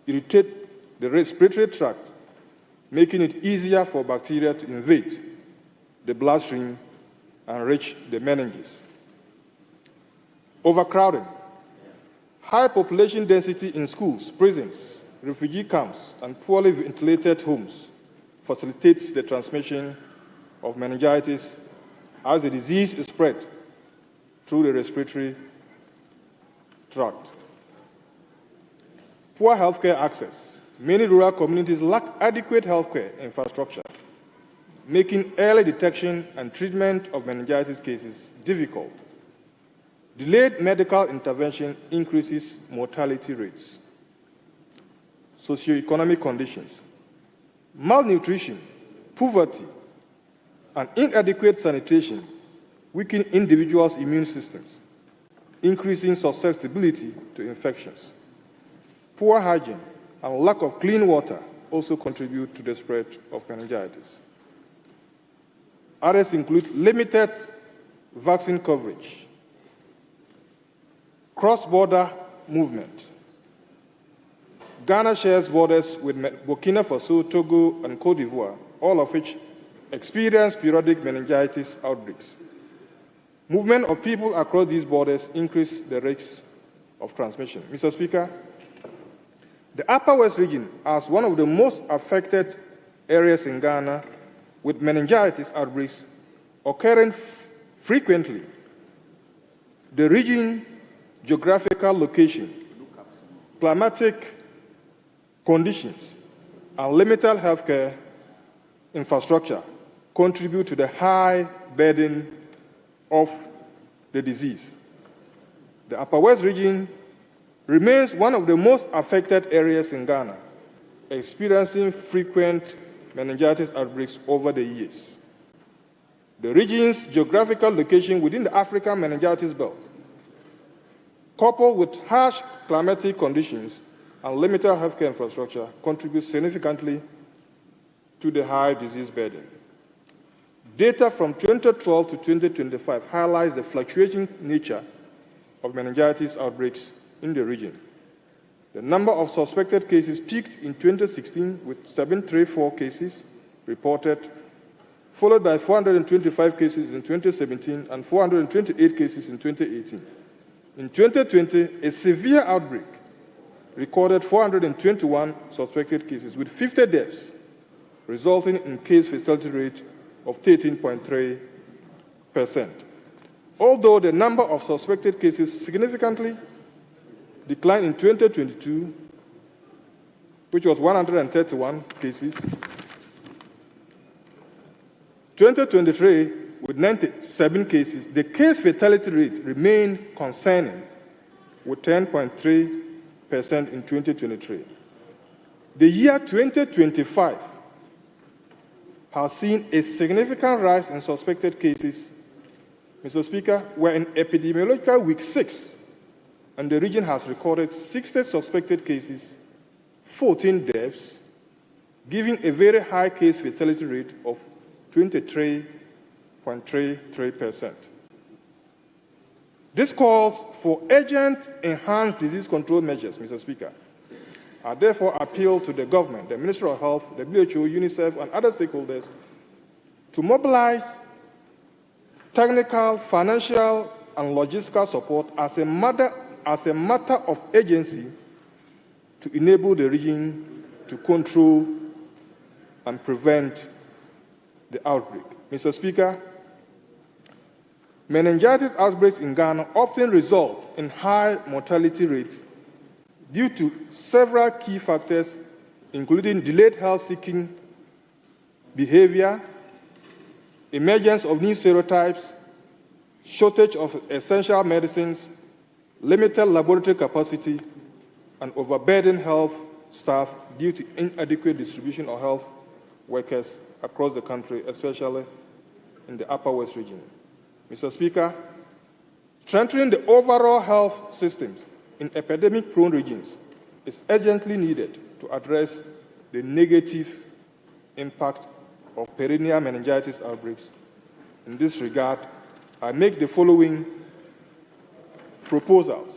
irritate the respiratory tract, making it easier for bacteria to invade the bloodstream and reach the meninges. Overcrowding. High population density in schools, prisons, refugee camps, and poorly ventilated homes facilitates the transmission of meningitis as the disease is spread through the respiratory tract. Poor healthcare access. Many rural communities lack adequate healthcare infrastructure, making early detection and treatment of meningitis cases difficult. Delayed medical intervention increases mortality rates. Socioeconomic conditions. Malnutrition, poverty, and inadequate sanitation weaken individuals' immune systems, increasing susceptibility to infections. Poor hygiene and lack of clean water also contribute to the spread of meningitis. Others include limited vaccine coverage, cross-border movement. Ghana shares borders with Burkina Faso, Togo, and Cote d'Ivoire, all of which experience periodic meningitis outbreaks. Movement of people across these borders increase the risks of transmission. Mr. Speaker, the Upper West region, as one of the most affected areas in Ghana with meningitis outbreaks occurring frequently, the region, geographical location, climatic conditions, and limited healthcare infrastructure contribute to the high burden of the disease. The Upper West region remains one of the most affected areas in Ghana, experiencing frequent meningitis outbreaks over the years. The region's geographical location within the African meningitis belt, coupled with harsh climatic conditions and limited healthcare infrastructure, contributes significantly to the high disease burden. Data from 2012 to 2025 highlights the fluctuating nature of meningitis outbreaks in the region. The number of suspected cases peaked in 2016 with 734 cases reported, followed by 425 cases in 2017 and 428 cases in 2018. In 2020, a severe outbreak recorded 421 suspected cases with 50 deaths, resulting in case fatality rate of 13.3%. Although the number of suspected cases significantly declined in 2022, which was 131 cases, 2023, with 97 cases, the case fatality rate remained concerning, with 10.3% in 2023. The year 2025 has seen a significant rise in suspected cases. Mr. Speaker, we're in epidemiological week 6, and the region has recorded 60 suspected cases, 14 deaths, giving a very high case fatality rate of 23.33%. This calls for urgent enhanced disease control measures, Mr. Speaker. I therefore appeal to the government, the Ministry of Health, the WHO, UNICEF, and other stakeholders to mobilize technical, financial, and logistical support as a matter of urgency to enable the region to control and prevent the outbreak. Mr. Speaker, Meningitis outbreaks in Ghana often result in high mortality rates due to several key factors, including delayed health-seeking behavior, emergence of new serotypes, shortage of essential medicines, limited laboratory capacity, and overburdened health staff due to inadequate distribution of health workers across the country, especially in the Upper West region. Mr. Speaker, strengthening the overall health systems in epidemic-prone regions is urgently needed to address the negative impact of perennial meningitis outbreaks. In this regard, I make the following proposals.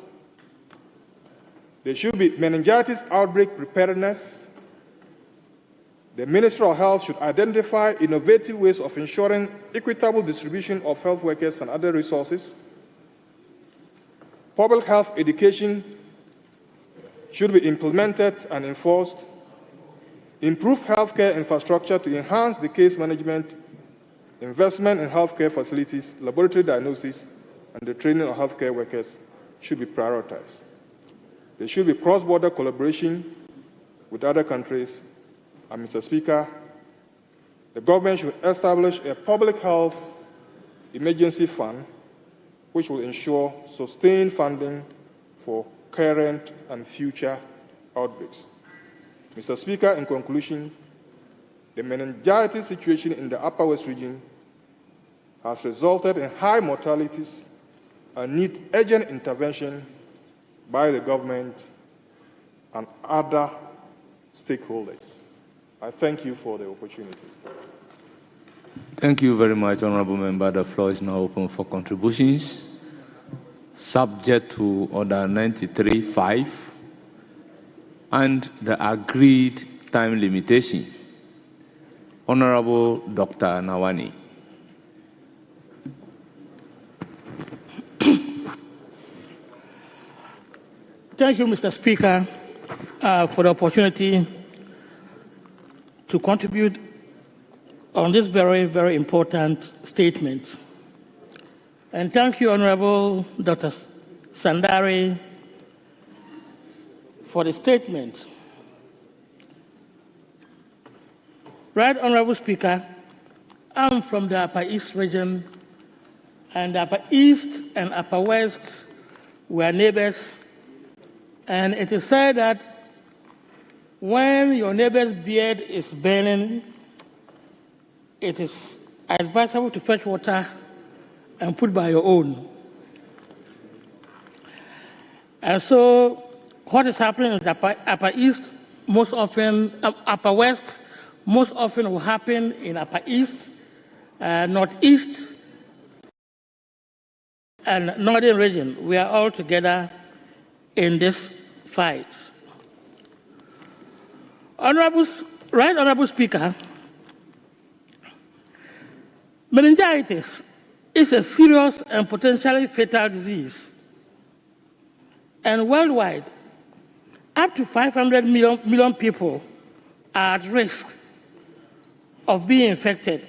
There should be meningitis outbreak preparedness. The Ministry of Health should identify innovative ways of ensuring equitable distribution of health workers and other resources. Public health education should be implemented and enforced. Improve healthcare infrastructure to enhance the case management, investment in healthcare facilities, laboratory diagnosis, and the training of healthcare workers should be prioritized. There should be cross-border collaboration with other countries. And Mr. Speaker, the government should establish a public health emergency fund which will ensure sustained funding for current and future outbreaks. Mr. Speaker, in conclusion, the meningitis situation in the Upper West region has resulted in high mortalities and needs urgent intervention by the government and other stakeholders. I thank you for the opportunity. Thank you very much, Honorable Member. The floor is now open for contributions. Subject to Order 93.5 and the agreed time limitation. Honorable Dr. Nawani. Thank you, Mr. Speaker, for the opportunity to contribute on this very, very important statement. And thank you, Honorable Dr. Sandari, for the statement. Right, Honorable Speaker, I'm from the Upper East region, and the Upper East and Upper West were neighbors. And it is said that when your neighbor's beard is burning, it is advisable to fetch water and put by your own. And so what is happening in the Upper East, most often, Upper West, most often will happen in Upper East, Northeast, and Northern region. We are all together in this fight. Right, Honorable Speaker, meningitis is a serious and potentially fatal disease. And worldwide, up to 500 million people are at risk of being infected.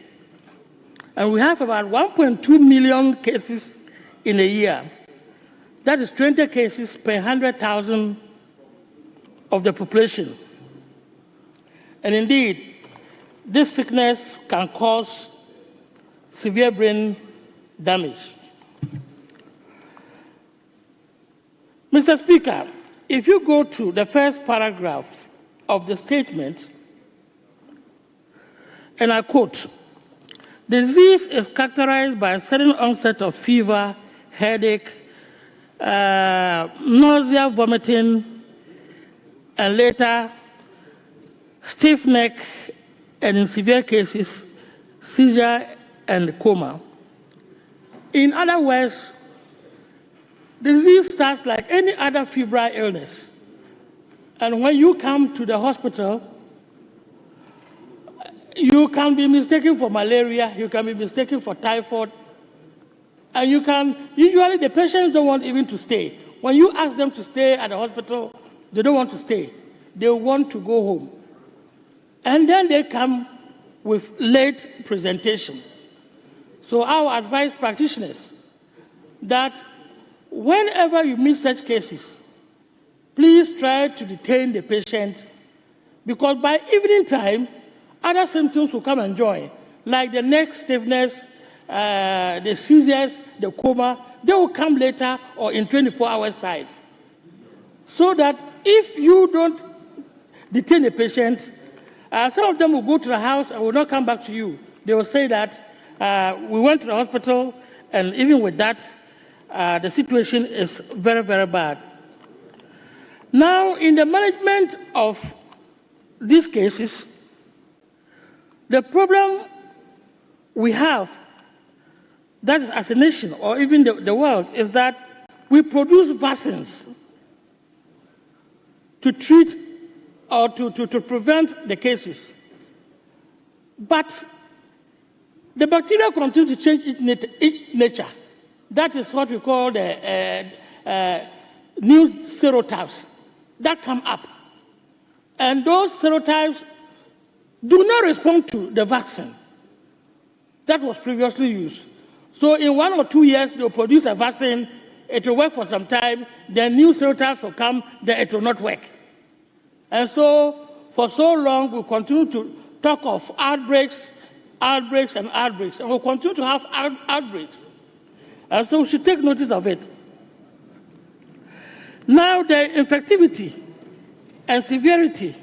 And we have about 1.2 million cases in a year. That is 20 cases per 100,000 of the population. And indeed, this sickness can cause severe brain damage. Mr. Speaker, if you go to the first paragraph of the statement, and I quote, "The disease is characterized by a sudden onset of fever, headache, nausea, vomiting, and later stiff neck, and in severe cases, seizure and coma." In other words, the disease starts like any other febrile illness. And when you come to the hospital, you can be mistaken for malaria, you can be mistaken for typhoid, and usually the patients don't want even to stay. When you ask them to stay at the hospital, they don't want to stay. They want to go home. And then they come with late presentation. So I would advise practitioners that whenever you meet such cases, please try to detain the patient, because by evening time, other symptoms will come and join, like the neck stiffness, the seizures, the coma. They will come later or in 24 hours' time. So that if you don't detain the patient, some of them will go to the house and will not come back to you. They will say that we went to the hospital, and even with that, the situation is very, very bad. Now, in the management of these cases, the problem we have, that is as a nation or even the world, is that we produce vaccines to treat or to prevent the cases. But the bacteria continue to change its nature. That is what we call the new serotypes that come up. And those serotypes do not respond to the vaccine that was previously used. So in 1 or 2 years, they'll produce a vaccine, it will work for some time, then new serotypes will come, then it will not work. And so, for so long, we'll continue to talk of outbreaks, outbreaks, and outbreaks, and we'll continue to have outbreaks. And so we should take notice of it. Now, the infectivity and severity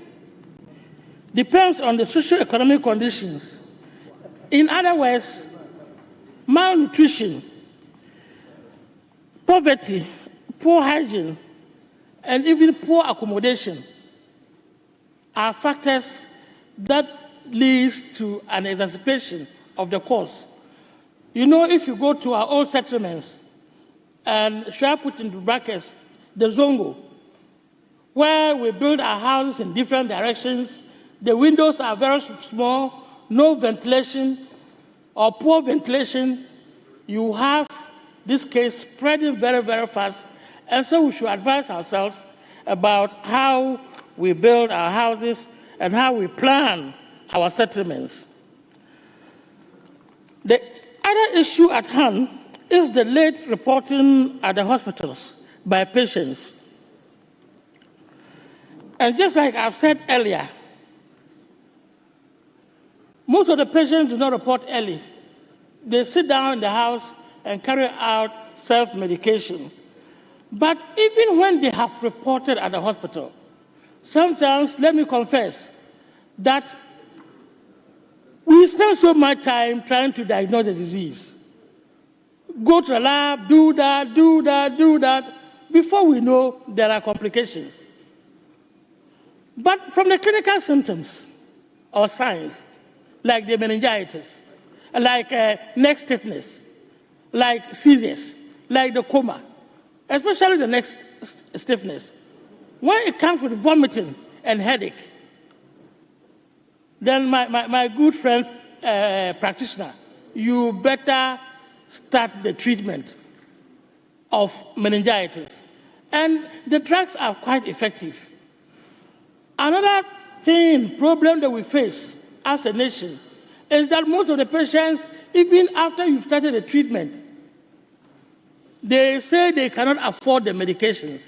depends on the socio-economic conditions. In other words, malnutrition, poverty, poor hygiene, and even poor accommodation are factors that leads to an exacerbation of the cause. You know, if you go to our old settlements, and should I put into brackets the Zongo, where we build our houses in different directions, the windows are very small, no ventilation or poor ventilation, you have this case spreading very, very fast. And so we should advise ourselves about how we build our houses and how we plan our settlements. The other issue at hand is the late reporting at the hospitals by patients. And just like I've said earlier, most of the patients do not report early. They sit down in the house and carry out self-medication. But even when they have reported at the hospital, sometimes, let me confess, that we spend so much time trying to diagnose the disease. Go to the lab, do that, do that, do that. Before we know, there are complications. But from the clinical symptoms or signs, like the meningitis, like neck stiffness, like seizures, like the coma, especially the neck stiffness, when it comes with vomiting and headache, then my good friend practitioner, you better start the treatment of meningitis. And the drugs are quite effective. Another problem that we face as a nation is that most of the patients, even after you've started the treatment, they say they cannot afford the medications.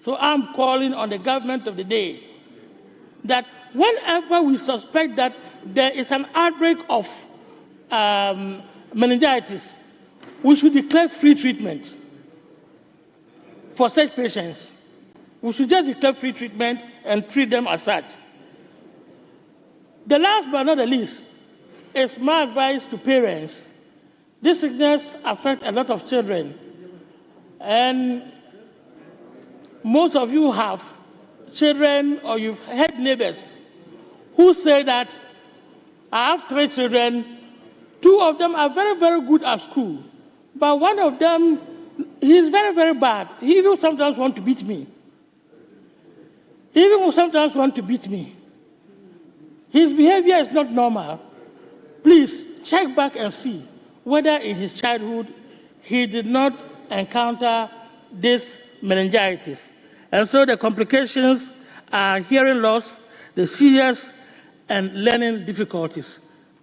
So I'm calling on the government of the day that whenever we suspect that there is an outbreak of meningitis, we should declare free treatment for such patients. We should just declare free treatment and treat them as such. The last but not the least is my advice to parents. This sickness affects a lot of children. And most of you have children or you've had neighbors who say that I have 3 children, 2 of them are very, very good at school, but one of them, he's very, very bad. He even sometimes wants to beat me. His behavior is not normal. Please check back and see whether in his childhood he did not encounter this meningitis. And so the complications are hearing loss, the seizures, and learning difficulties.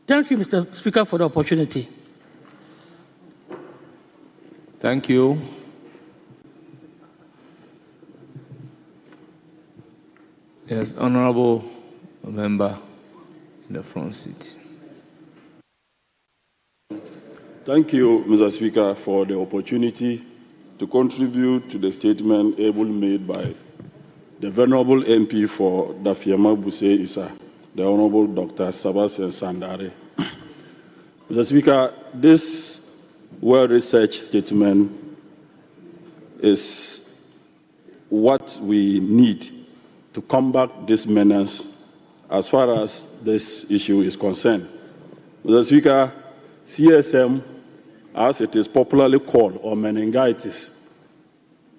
Thank you, Mr. Speaker, for the opportunity. Thank you. Yes, honorable member in the front seat. Thank you, Mr. Speaker, for the opportunity to contribute to the statement able made by the Venerable MP for Dafiama Buse Isa, the Honorable Dr. Sabastian Sandare. Mr. Speaker, this well-researched statement is what we need to combat this menace as far as this issue is concerned. Mr. Speaker, CSM, as it is popularly called, or meningitis,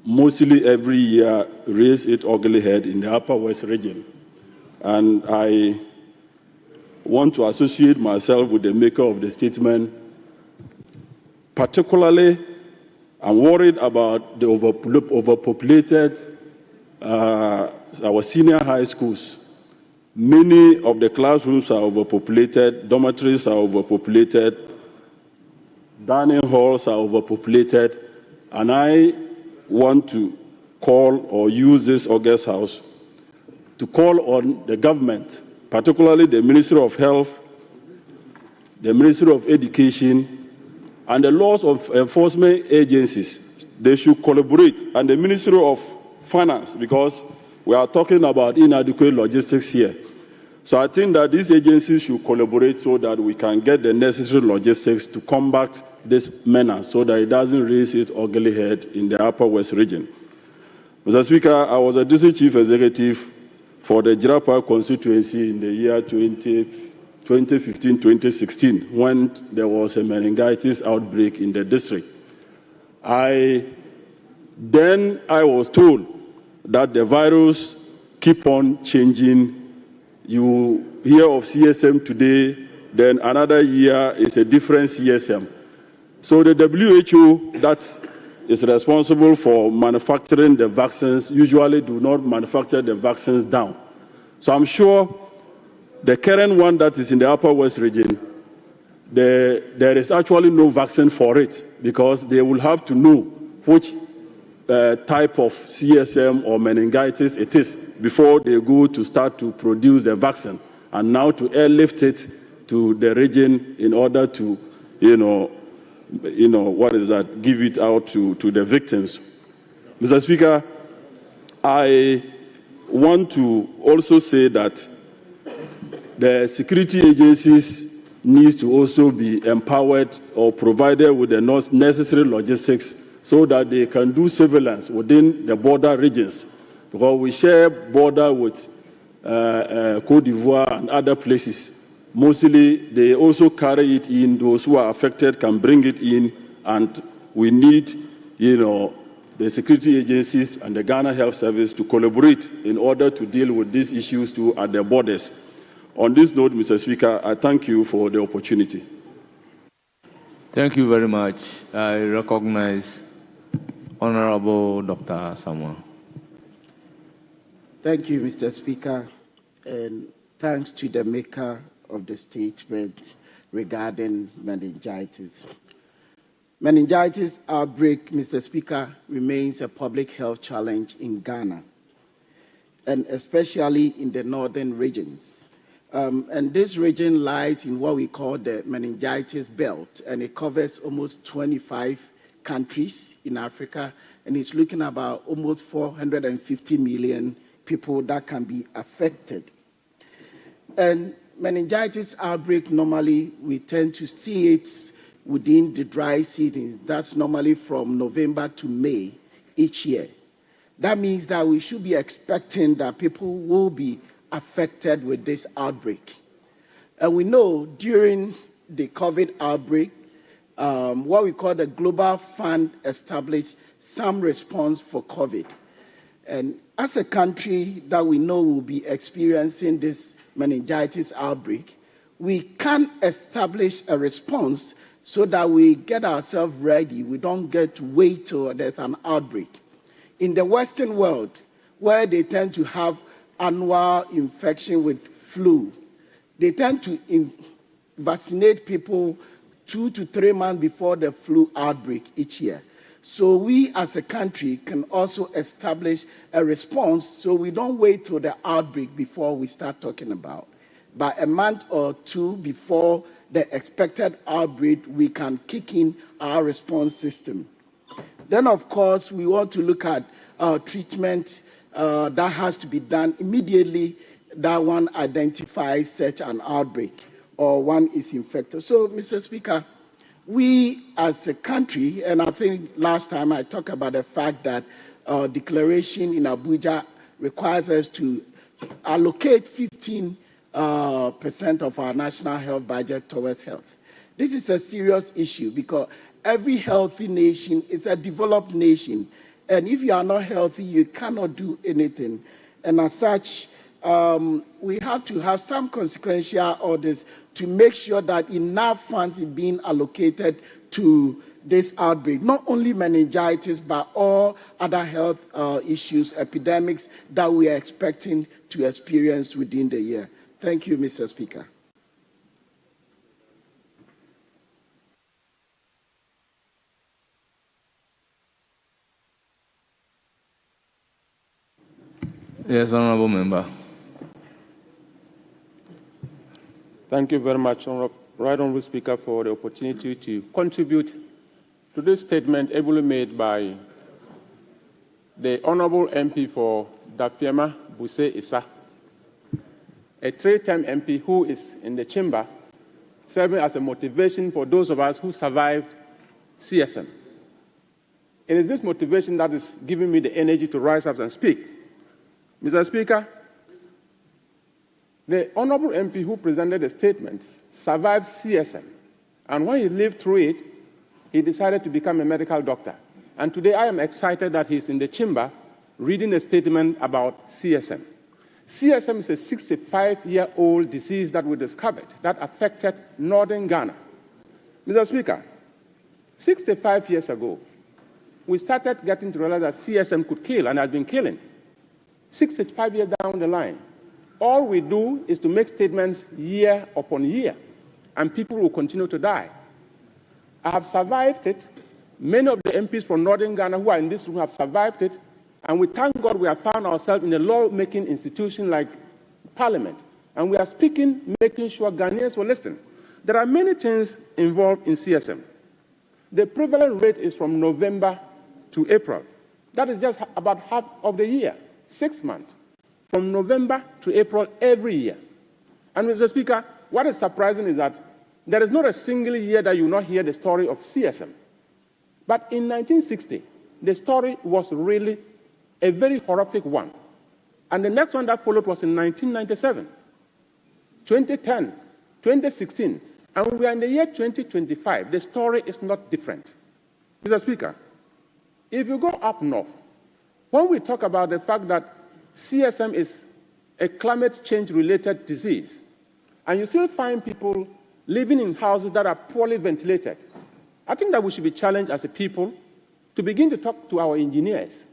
mostly every year raise its ugly head in the Upper West region. And I want to associate myself with the maker of the statement. Particularly, I'm worried about the overpopulated, our senior high schools. Many of the classrooms are overpopulated, dormitories are overpopulated, dining halls are overpopulated, and I want to call or use this August House to call on the government, particularly the Ministry of Health, the Ministry of Education, and the laws of enforcement agencies. They should collaborate, and the Ministry of Finance, because we are talking about inadequate logistics here. So I think that these agencies should collaborate so that we can get the necessary logistics to combat this menace so that it doesn't raise its ugly head in the Upper West region. Mr. Speaker, I was a district chief executive for the Jirapa constituency in the year 2015-2016 when there was a meningitis outbreak in the district. I was told that the virus keep on changing. You hear of CSM today, then another year is a different CSM. So the WHO that is responsible for manufacturing the vaccines usually do not manufacture the vaccines down. So I'm sure the current one that is in the Upper West region, there is actually no vaccine for it because they will have to know which type of CSM or meningitis it is before they go to start to produce the vaccine, and now to airlift it to the region in order to, give it out to the victims. Mr. Speaker, I want to also say that the security agencies need to also be empowered or provided with the necessary logistics so that they can do surveillance within the border regions. Because we share border with Côte d'Ivoire and other places. Mostly, they also carry it in. Those who are affected can bring it in, and we need, the security agencies and the Ghana Health Service to collaborate in order to deal with these issues too at the borders. On this note, Mr. Speaker, I thank you for the opportunity. Thank you very much. I recognize Honorable Dr. Samuel. Thank you, Mr. Speaker, and thanks to the maker of the statement regarding meningitis. Meningitis outbreak, Mr. Speaker, remains a public health challenge in Ghana, and especially in the northern regions. And this region lies in what we call the meningitis belt, and it covers almost 25 countries in Africa, and it's looking about almost 450 million people that can be affected. And meningitis outbreak, normally we tend to see it within the dry seasons. That's normally from November to May each year. That means that we should be expecting that people will be affected with this outbreak. And we know during the COVID outbreak, what we call the Global Fund established some response for COVID. And as a country that we know will be experiencing this meningitis outbreak, we can establish a response so that we get ourselves ready. We don't get to wait till there's an outbreak. In the Western world, where they tend to have annual infection with flu, they tend to vaccinate people 2 to 3 months before the flu outbreak each year. So we as a country can also establish a response so we don't wait till the outbreak before we start talking about. By a month or two before the expected outbreak, we can kick in our response system. Then, of course, we want to look at treatment that has to be done immediately that one identifies such an outbreak or one is infected. So, Mr. Speaker, we as a country, and I think last time I talked about the fact that declaration in Abuja requires us to allocate 15% of our national health budget towards health. This is a serious issue because every healthy nation is a developed nation. And if you are not healthy, you cannot do anything. And as such, we have to have some consequential orders to make sure that enough funds are being allocated to this outbreak. Not only meningitis, but all other health issues, epidemics that we are expecting to experience within the year. Thank you, Mr. Speaker. Yes, Honourable Member. Thank you very much, Right Honourable Speaker, for the opportunity to contribute to this statement ably made by the Honourable MP for Dapiama Buse Issa, a three-term MP who is in the chamber serving as a motivation for those of us who survived CSM. It is this motivation that is giving me the energy to rise up and speak. Mr. Speaker, the Honourable MP who presented the statement survived CSM, and when he lived through it, he decided to become a medical doctor. And today I am excited that he's in the chamber reading a statement about CSM. CSM is a 65-year-old disease that we discovered that affected northern Ghana. Mr. Speaker, 65 years ago, we started getting to realize that CSM could kill and has been killing. 65 years down the line, all we do is to make statements year upon year, and people will continue to die. I have survived it. Many of the MPs from northern Ghana who are in this room have survived it, and we thank God we have found ourselves in a law-making institution like Parliament, and we are speaking, making sure Ghanaians will listen. There are many things involved in CSM. The prevalent rate is from November to April. That is just about half of the year. 6 months, from November to April every year. And Mr. Speaker, what is surprising is that there is not a single year that you will not hear the story of CSM. But in 1960, the story was really a very horrific one. And the next one that followed was in 1997, 2010, 2016, and we are in the year 2025. The story is not different. Mr. Speaker, if you go up north, when we talk about the fact that CSM is a climate change-related disease, and you still find people living in houses that are poorly ventilated, I think that we should be challenged as a people to begin to talk to our engineers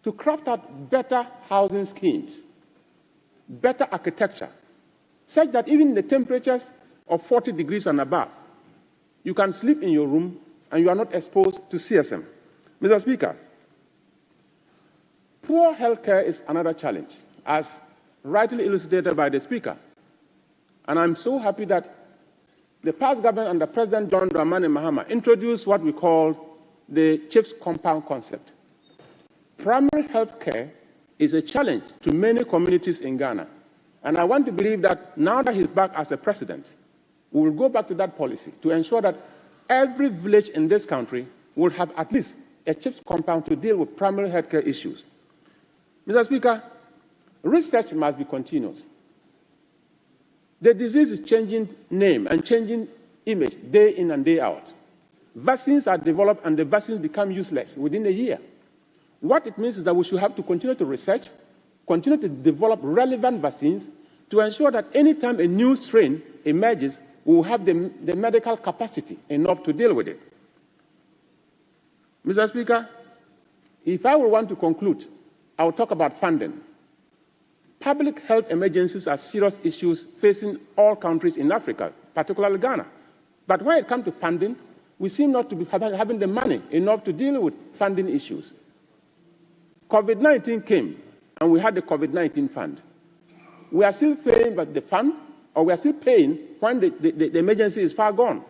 to craft out better housing schemes, better architecture, such that even the temperatures of 40 degrees and above, you can sleep in your room and you are not exposed to CSM. Mr. Speaker, poor healthcare is another challenge, as rightly illustrated by the Speaker. And I'm so happy that the past government under President John Dramani Mahama introduced what we call the CHIPS compound concept. Primary healthcare is a challenge to many communities in Ghana. And I want to believe that now that he's back as a president, we will go back to that policy to ensure that every village in this country will have at least a CHIPS compound to deal with primary healthcare issues. Mr. Speaker, research must be continuous. The disease is changing name and changing image day in and day out. Vaccines are developed and the vaccines become useless within a year. What it means is that we should have to continue to research, continue to develop relevant vaccines to ensure that anytime a new strain emerges, we will have the medical capacity enough to deal with it. Mr. Speaker, if I would want to conclude, I will talk about funding. Public health emergencies are serious issues facing all countries in Africa, particularly Ghana. But when it comes to funding, we seem not to be having the money enough to deal with funding issues. COVID-19 came, and we had the COVID-19 fund. We are still paying but the fund, or we are still paying when the emergency is far gone.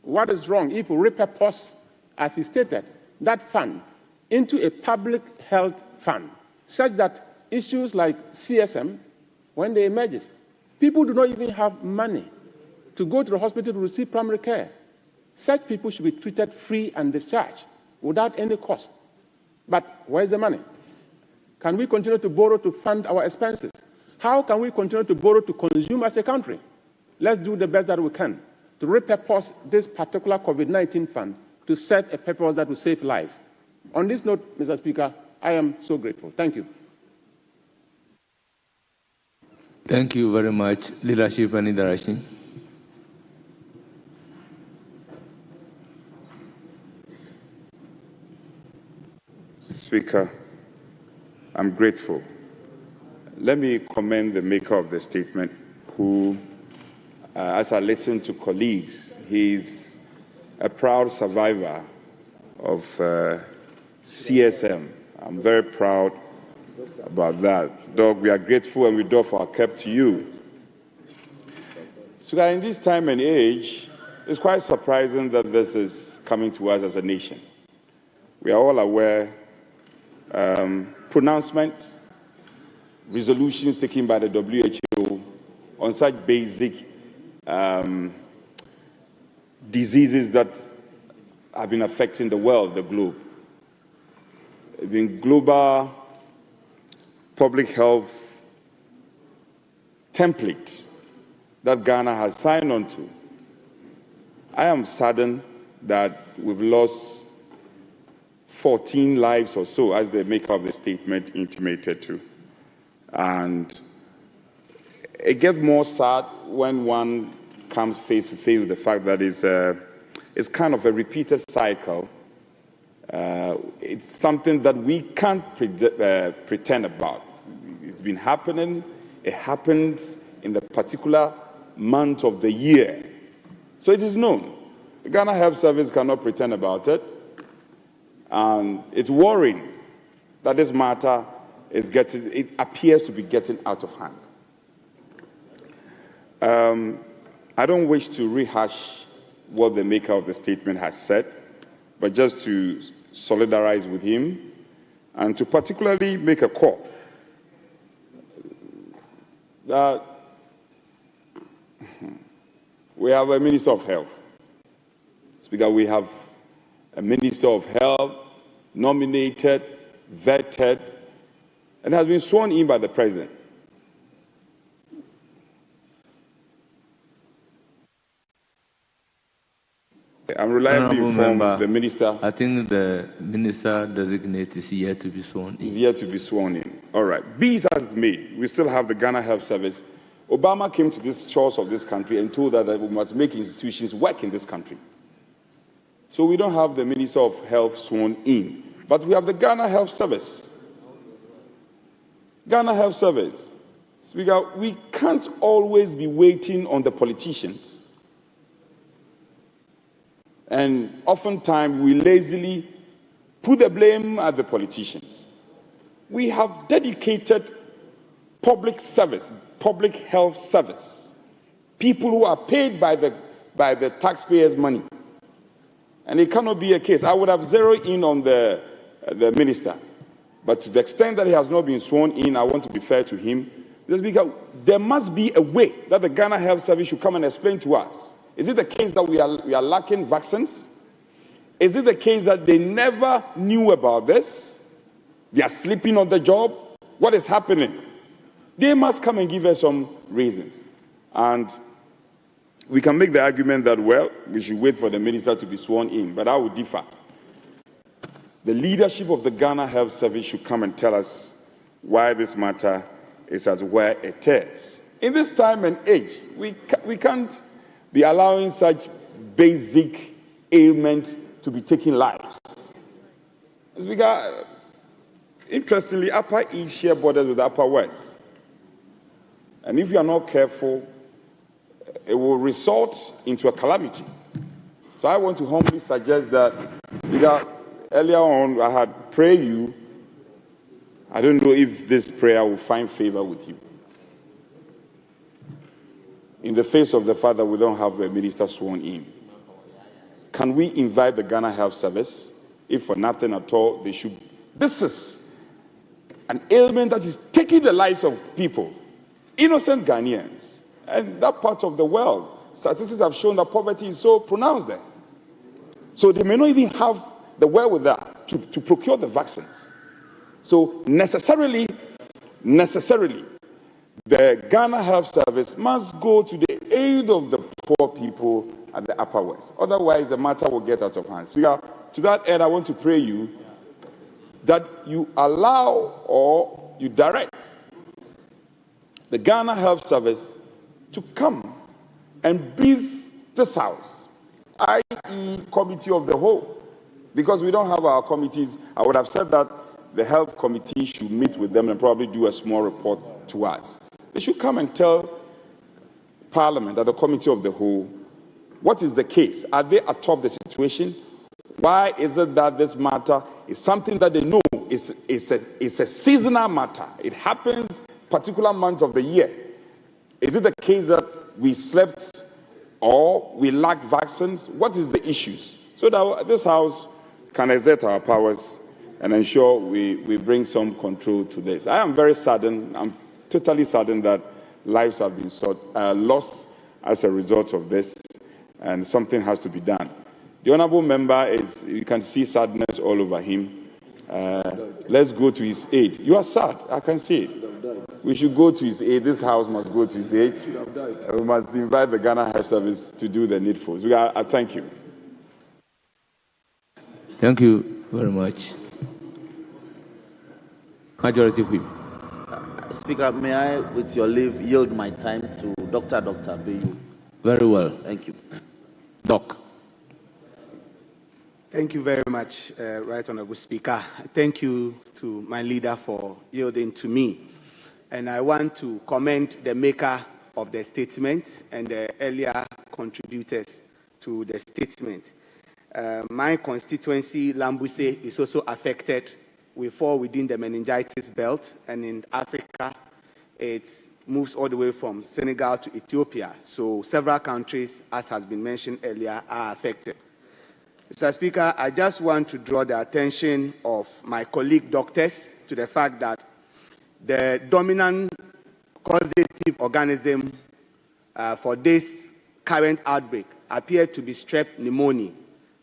What is wrong if we repurpose, as he stated, that fund into a public health fund, such that issues like CSM, when they emerge, people do not even have money to go to the hospital to receive primary care. Such people should be treated free and discharged without any cost. But where's the money? Can we continue to borrow to fund our expenses? How can we continue to borrow to consume as a country? Let's do the best that we can to repurpose this particular COVID-19 fund to serve a purpose that will save lives. On this note, Mr. Speaker, I am so grateful. Thank you. Thank you very much. Leadership and interaction. Speaker, I'm grateful. Let me commend the maker of the statement who, as I listen to colleagues, he's a proud survivor of CSM. I'm very proud about that. Doug, we are grateful and we doff our cap to you. So in this time and age, it's quite surprising that this is coming to us as a nation. We are all aware pronouncement, resolutions taken by the WHO on such basic diseases that have been affecting the world, the globe. It's been global public health template that Ghana has signed on to. I am saddened that we've lost 14 lives or so, as the maker of the statement intimated to. And it gets more sad when one comes face to face with the fact that it's kind of a repeated cycle. It's something that we can't pretend about. It's been happening. It happens in the particular month of the year. So it is known. The Ghana Health Service cannot pretend about it. And it's worrying that this matter it appears to be getting out of hand. I don't wish to rehash what the maker of the statement has said, but just to solidarize with him and to particularly make a call that we have a Minister of Health. Speaker, we have a Minister of Health nominated, vetted, and has been sworn in by the President. I'm reliably informed the Minister. I think the Minister designate is yet to be sworn in. Is yet to be sworn in. All right. Be it as made, we still have the Ghana Health Service. Obama came to the shores of this country and told us that we must make institutions work in this country. So we don't have the Minister of Health sworn in, but we have the Ghana Health Service. Ghana Health Service. Speaker, we can't always be waiting on the politicians. And oftentimes we lazily put the blame at the politicians. We have dedicated public service, public health service, people who are paid by the taxpayers' money. And it cannot be a case. I would have zeroed in on the minister. But to the extent that he has not been sworn in, I want to be fair to him. There must be a way that the Ghana Health Service should come and explain to us. Is it the case that we are lacking vaccines? Is it the case that they never knew about this? They are sleeping on the job? What is happening? They must come and give us some reasons. And we can make the argument that, well, we should wait for the minister to be sworn in, but I would differ. The leadership of the Ghana Health Service should come and tell us why this matter is as where it is. In this time and age, we can't be allowing such basic ailment to be taking lives. It's because, interestingly, Upper East share borders with Upper West. And if you are not careful, it will result into a calamity. So I want to humbly suggest that earlier on I had prayed you. I don't know if this prayer will find favor with you. In the face of the fact that we don't have a minister sworn in, can we invite the Ghana Health Service? If for nothing at all, they should. This is an ailment that is taking the lives of people, innocent Ghanaians, and that part of the world. Statistics have shown that poverty is so pronounced there. So they may not even have the wherewithal to procure the vaccines. So necessarily, the Ghana Health Service must go to the aid of the poor people at the Upper West. Otherwise, the matter will get out of hand. To that end, I want to pray you that you allow or you direct the Ghana Health Service to come and brief this House, i.e. Committee of the Whole. Because we don't have our committees, I would have said that the Health Committee should meet with them and probably do a small report to us. They should come and tell Parliament at the Committee of the Whole what is the case. Are they atop the situation? Why is it that this matter is something that they know is a seasonal matter? It happens particular months of the year. Is it the case that we slept or we lack vaccines? What is the issues? So that this House can exert our powers and ensure we bring some control to this. I am very saddened. I'm totally saddened that lives have been lost as a result of this, and something has to be done. The honourable member you can see sadness all over him. Let's go to his aid. You are sad, I can see it. We should go to his aid. This House must go to his aid. We must invite the Ghana Health Service to do the needful. I thank you. Thank you very much. Majority Whip. Speaker, may I, with your leave, yield my time to Dr. Bayu? Very well. Thank you. Doc. Thank you very much, Right Honourable Speaker. Thank you to my leader for yielding to me. And I want to commend the maker of the statement and the earlier contributors to the statement. My constituency, Lambuse, is also affected. We fall within the meningitis belt, and in Africa, it moves all the way from Senegal to Ethiopia. So several countries, as has been mentioned earlier, are affected. Mr. Speaker, I just want to draw the attention of my colleague doctors to the fact that the dominant causative organism for this current outbreak appeared to be strep pneumoniae,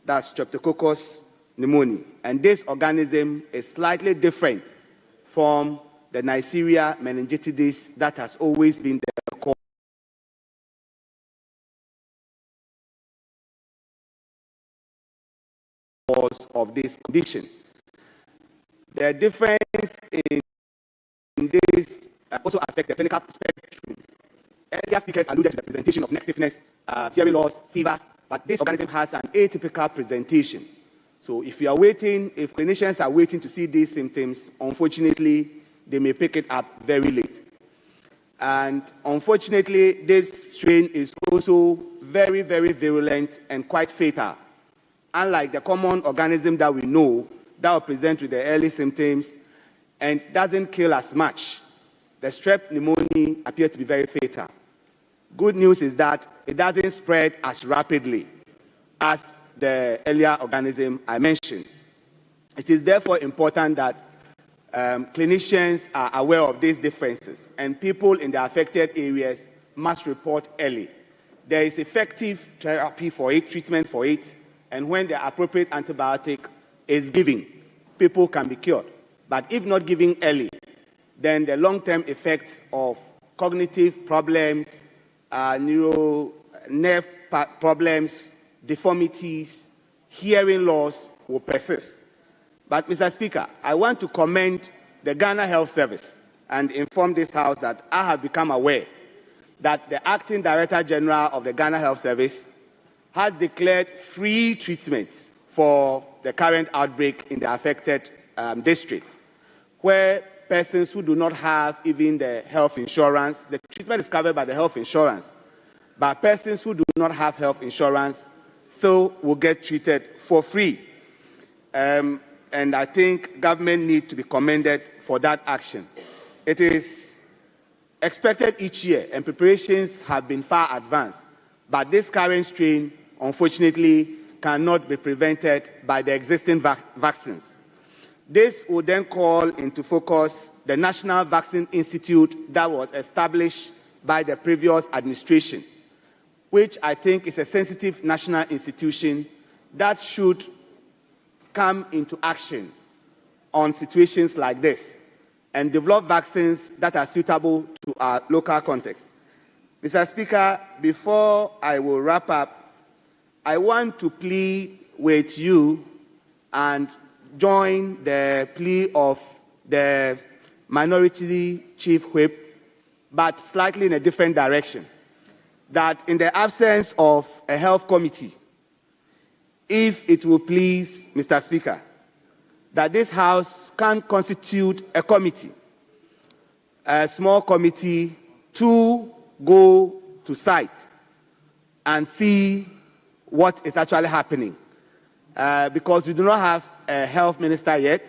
that's Streptococcus pneumoniae. And this organism is slightly different from the Neisseria meningitidis that has always been the cause of this condition. The difference in this also affects the clinical spectrum. Earlier speakers alluded to the presentation of neck stiffness, hearing loss, fever, but this organism has an atypical presentation. So if clinicians are waiting to see these symptoms, unfortunately, they may pick it up very late. And unfortunately, this strain is also very, very virulent and quite fatal. Unlike the common organism that we know that will present with the early symptoms and doesn't kill as much, the strep pneumoniae appear to be very fatal. Good news is that it doesn't spread as rapidly as the earlier organism I mentioned. It is therefore important that clinicians are aware of these differences, and people in the affected areas must report early. There is effective therapy for it, treatment for it, and when the appropriate antibiotic is given, people can be cured. But if not given early, then the long-term effects of cognitive problems, nerve problems, deformities, hearing loss will persist. But, Mr. Speaker, I want to commend the Ghana Health Service and inform this House that I have become aware that the Acting Director General of the Ghana Health Service has declared free treatment for the current outbreak in the affected districts, where persons who do not have even the health insurance, the treatment is covered by the health insurance, but persons who do not have health insurance, still will get treated for free. And I think government needs to be commended for that action. It is expected each year, and preparations have been far advanced. But this current strain, unfortunately, cannot be prevented by the existing vaccines. This will then call into focus the National Vaccine Institute that was established by the previous administration, which I think is a sensitive national institution that should come into action on situations like this and develop vaccines that are suitable to our local context. Mr. Speaker, before I will wrap up, I want to plead with you and join the plea of the Minority Chief Whip, but slightly in a different direction, that in the absence of a health committee, if it will please Mr. Speaker, that this House can constitute a committee, a small committee, to go to site and see what is actually happening. Because we do not have a health minister yet,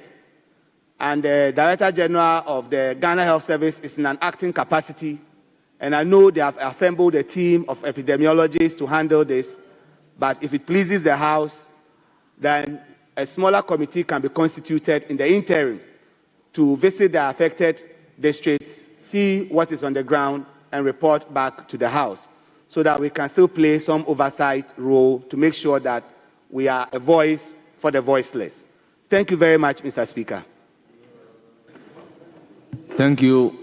and the Director General of the Ghana Health Service is in an acting capacity, and I know they have assembled a team of epidemiologists to handle this, but if it pleases the House, then a smaller committee can be constituted in the interim to visit the affected districts, see what is on the ground, and report back to the House, so that we can still play some oversight role to make sure that we are a voice for the voiceless. Thank you very much, Mr. Speaker. Thank you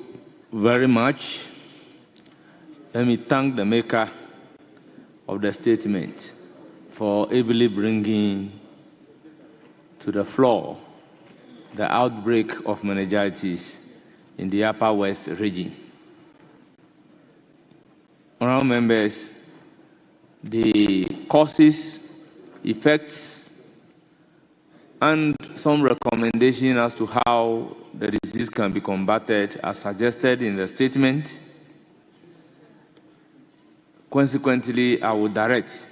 very much. Let me thank the maker of the statement for ably bringing to the floor the outbreak of meningitis in the Upper West region. Honourable members, the causes, effects, and some recommendation as to how the disease can be combated are suggested in the statement. Consequently, I would direct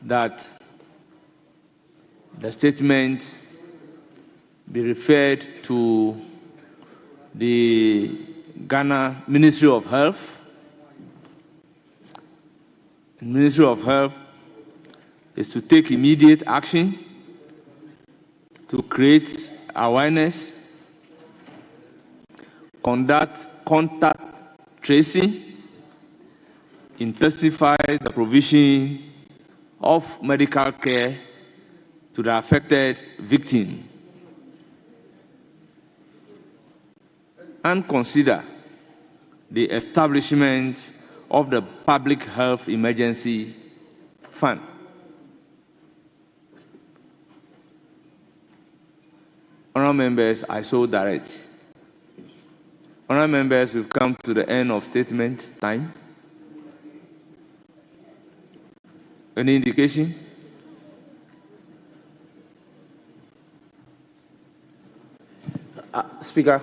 that the statement be referred to the Ghana Ministry of Health. The Ministry of Health is to take immediate action to create awareness, conduct contact tracing, intensify the provision of medical care to the affected victim, and consider the establishment of the Public Health Emergency Fund. Honourable members, I so direct. Honourable members, we've come to the end of statement time. Any indication? Speaker,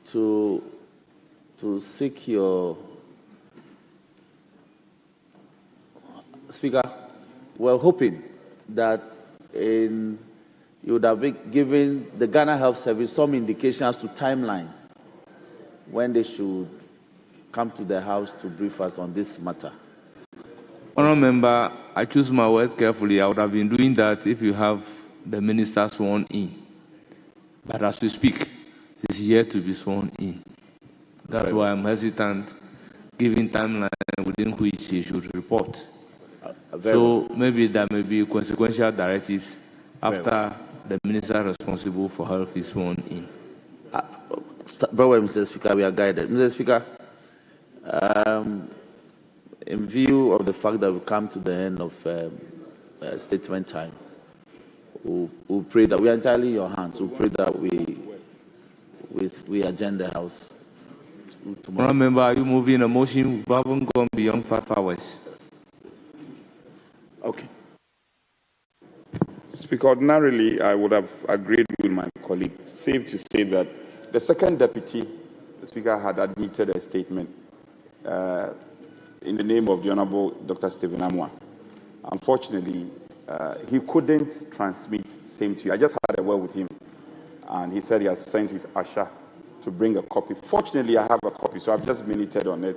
to seek your Speaker, we're hoping that you would have been given the Ghana Health Service some indications to timelines when they should come to the House to brief us on this matter. Honourable member, I choose my words carefully. I would have been doing that if you have the minister sworn in. But as we speak, he's yet to be sworn in. That's why I'm hesitant, giving timeline within which he should report. So maybe there may be consequential directives after the minister responsible for health is sworn in. Very well, Mr. Speaker, we are guided. Mr. Speaker, in view of the fact that we come to the end of statement time, we'll pray that we are entirely in your hands. We'll pray that we adjourn the House tomorrow. Remember, are you moving a motion? We haven't gone beyond 5 hours. Okay. Speaker, ordinarily, I would have agreed with my colleague. Safe to say that the second deputy, the Speaker, had admitted a statement in the name of the Honorable Dr. Stephen Amwa. Unfortunately, he couldn't transmit same to you. I just had a word with him, and he said he has sent his usher to bring a copy. Fortunately, I have a copy, so I've just minuted on it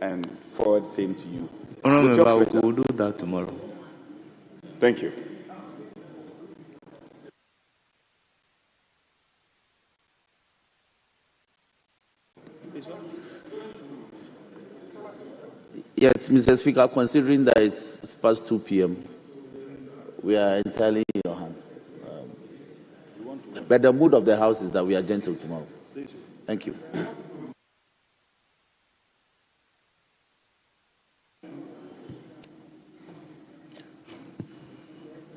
and forward same to you. We'll do that tomorrow. Thank you. Yes, Mr. Speaker, considering that it's past 2 p.m., we are entirely in your hands. But the mood of the House is that we are gentle tomorrow. Thank you.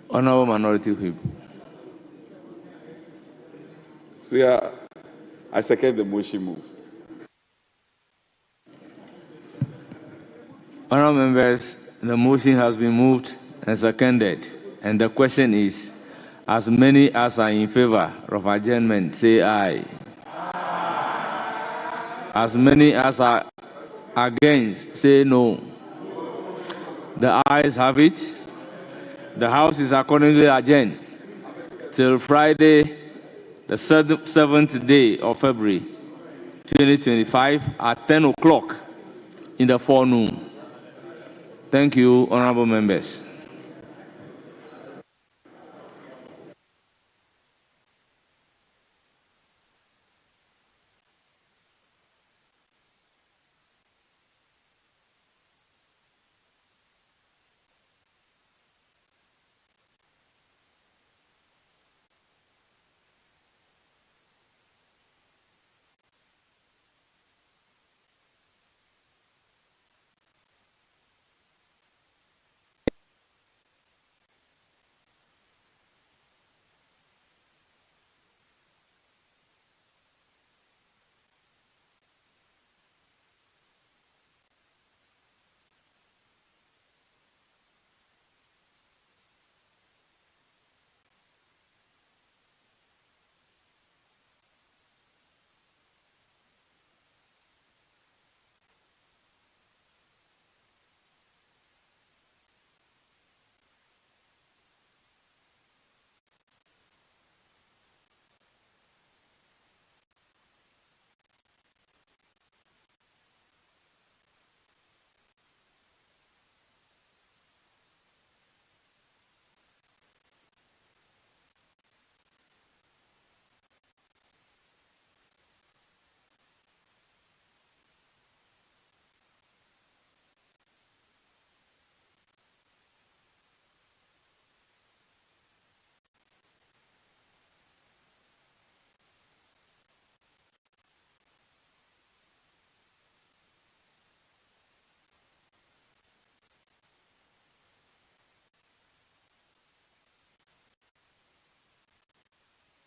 Honorable Minority Whip. So I second the motion move. Honourable members, the motion has been moved and seconded, and the question is, as many as are in favour of adjournment, say aye. As many as are against, say no. The ayes have it. The House is accordingly adjourned till Friday, the 7th day of February 2025 at 10 o'clock in the forenoon. Thank you, honourable members.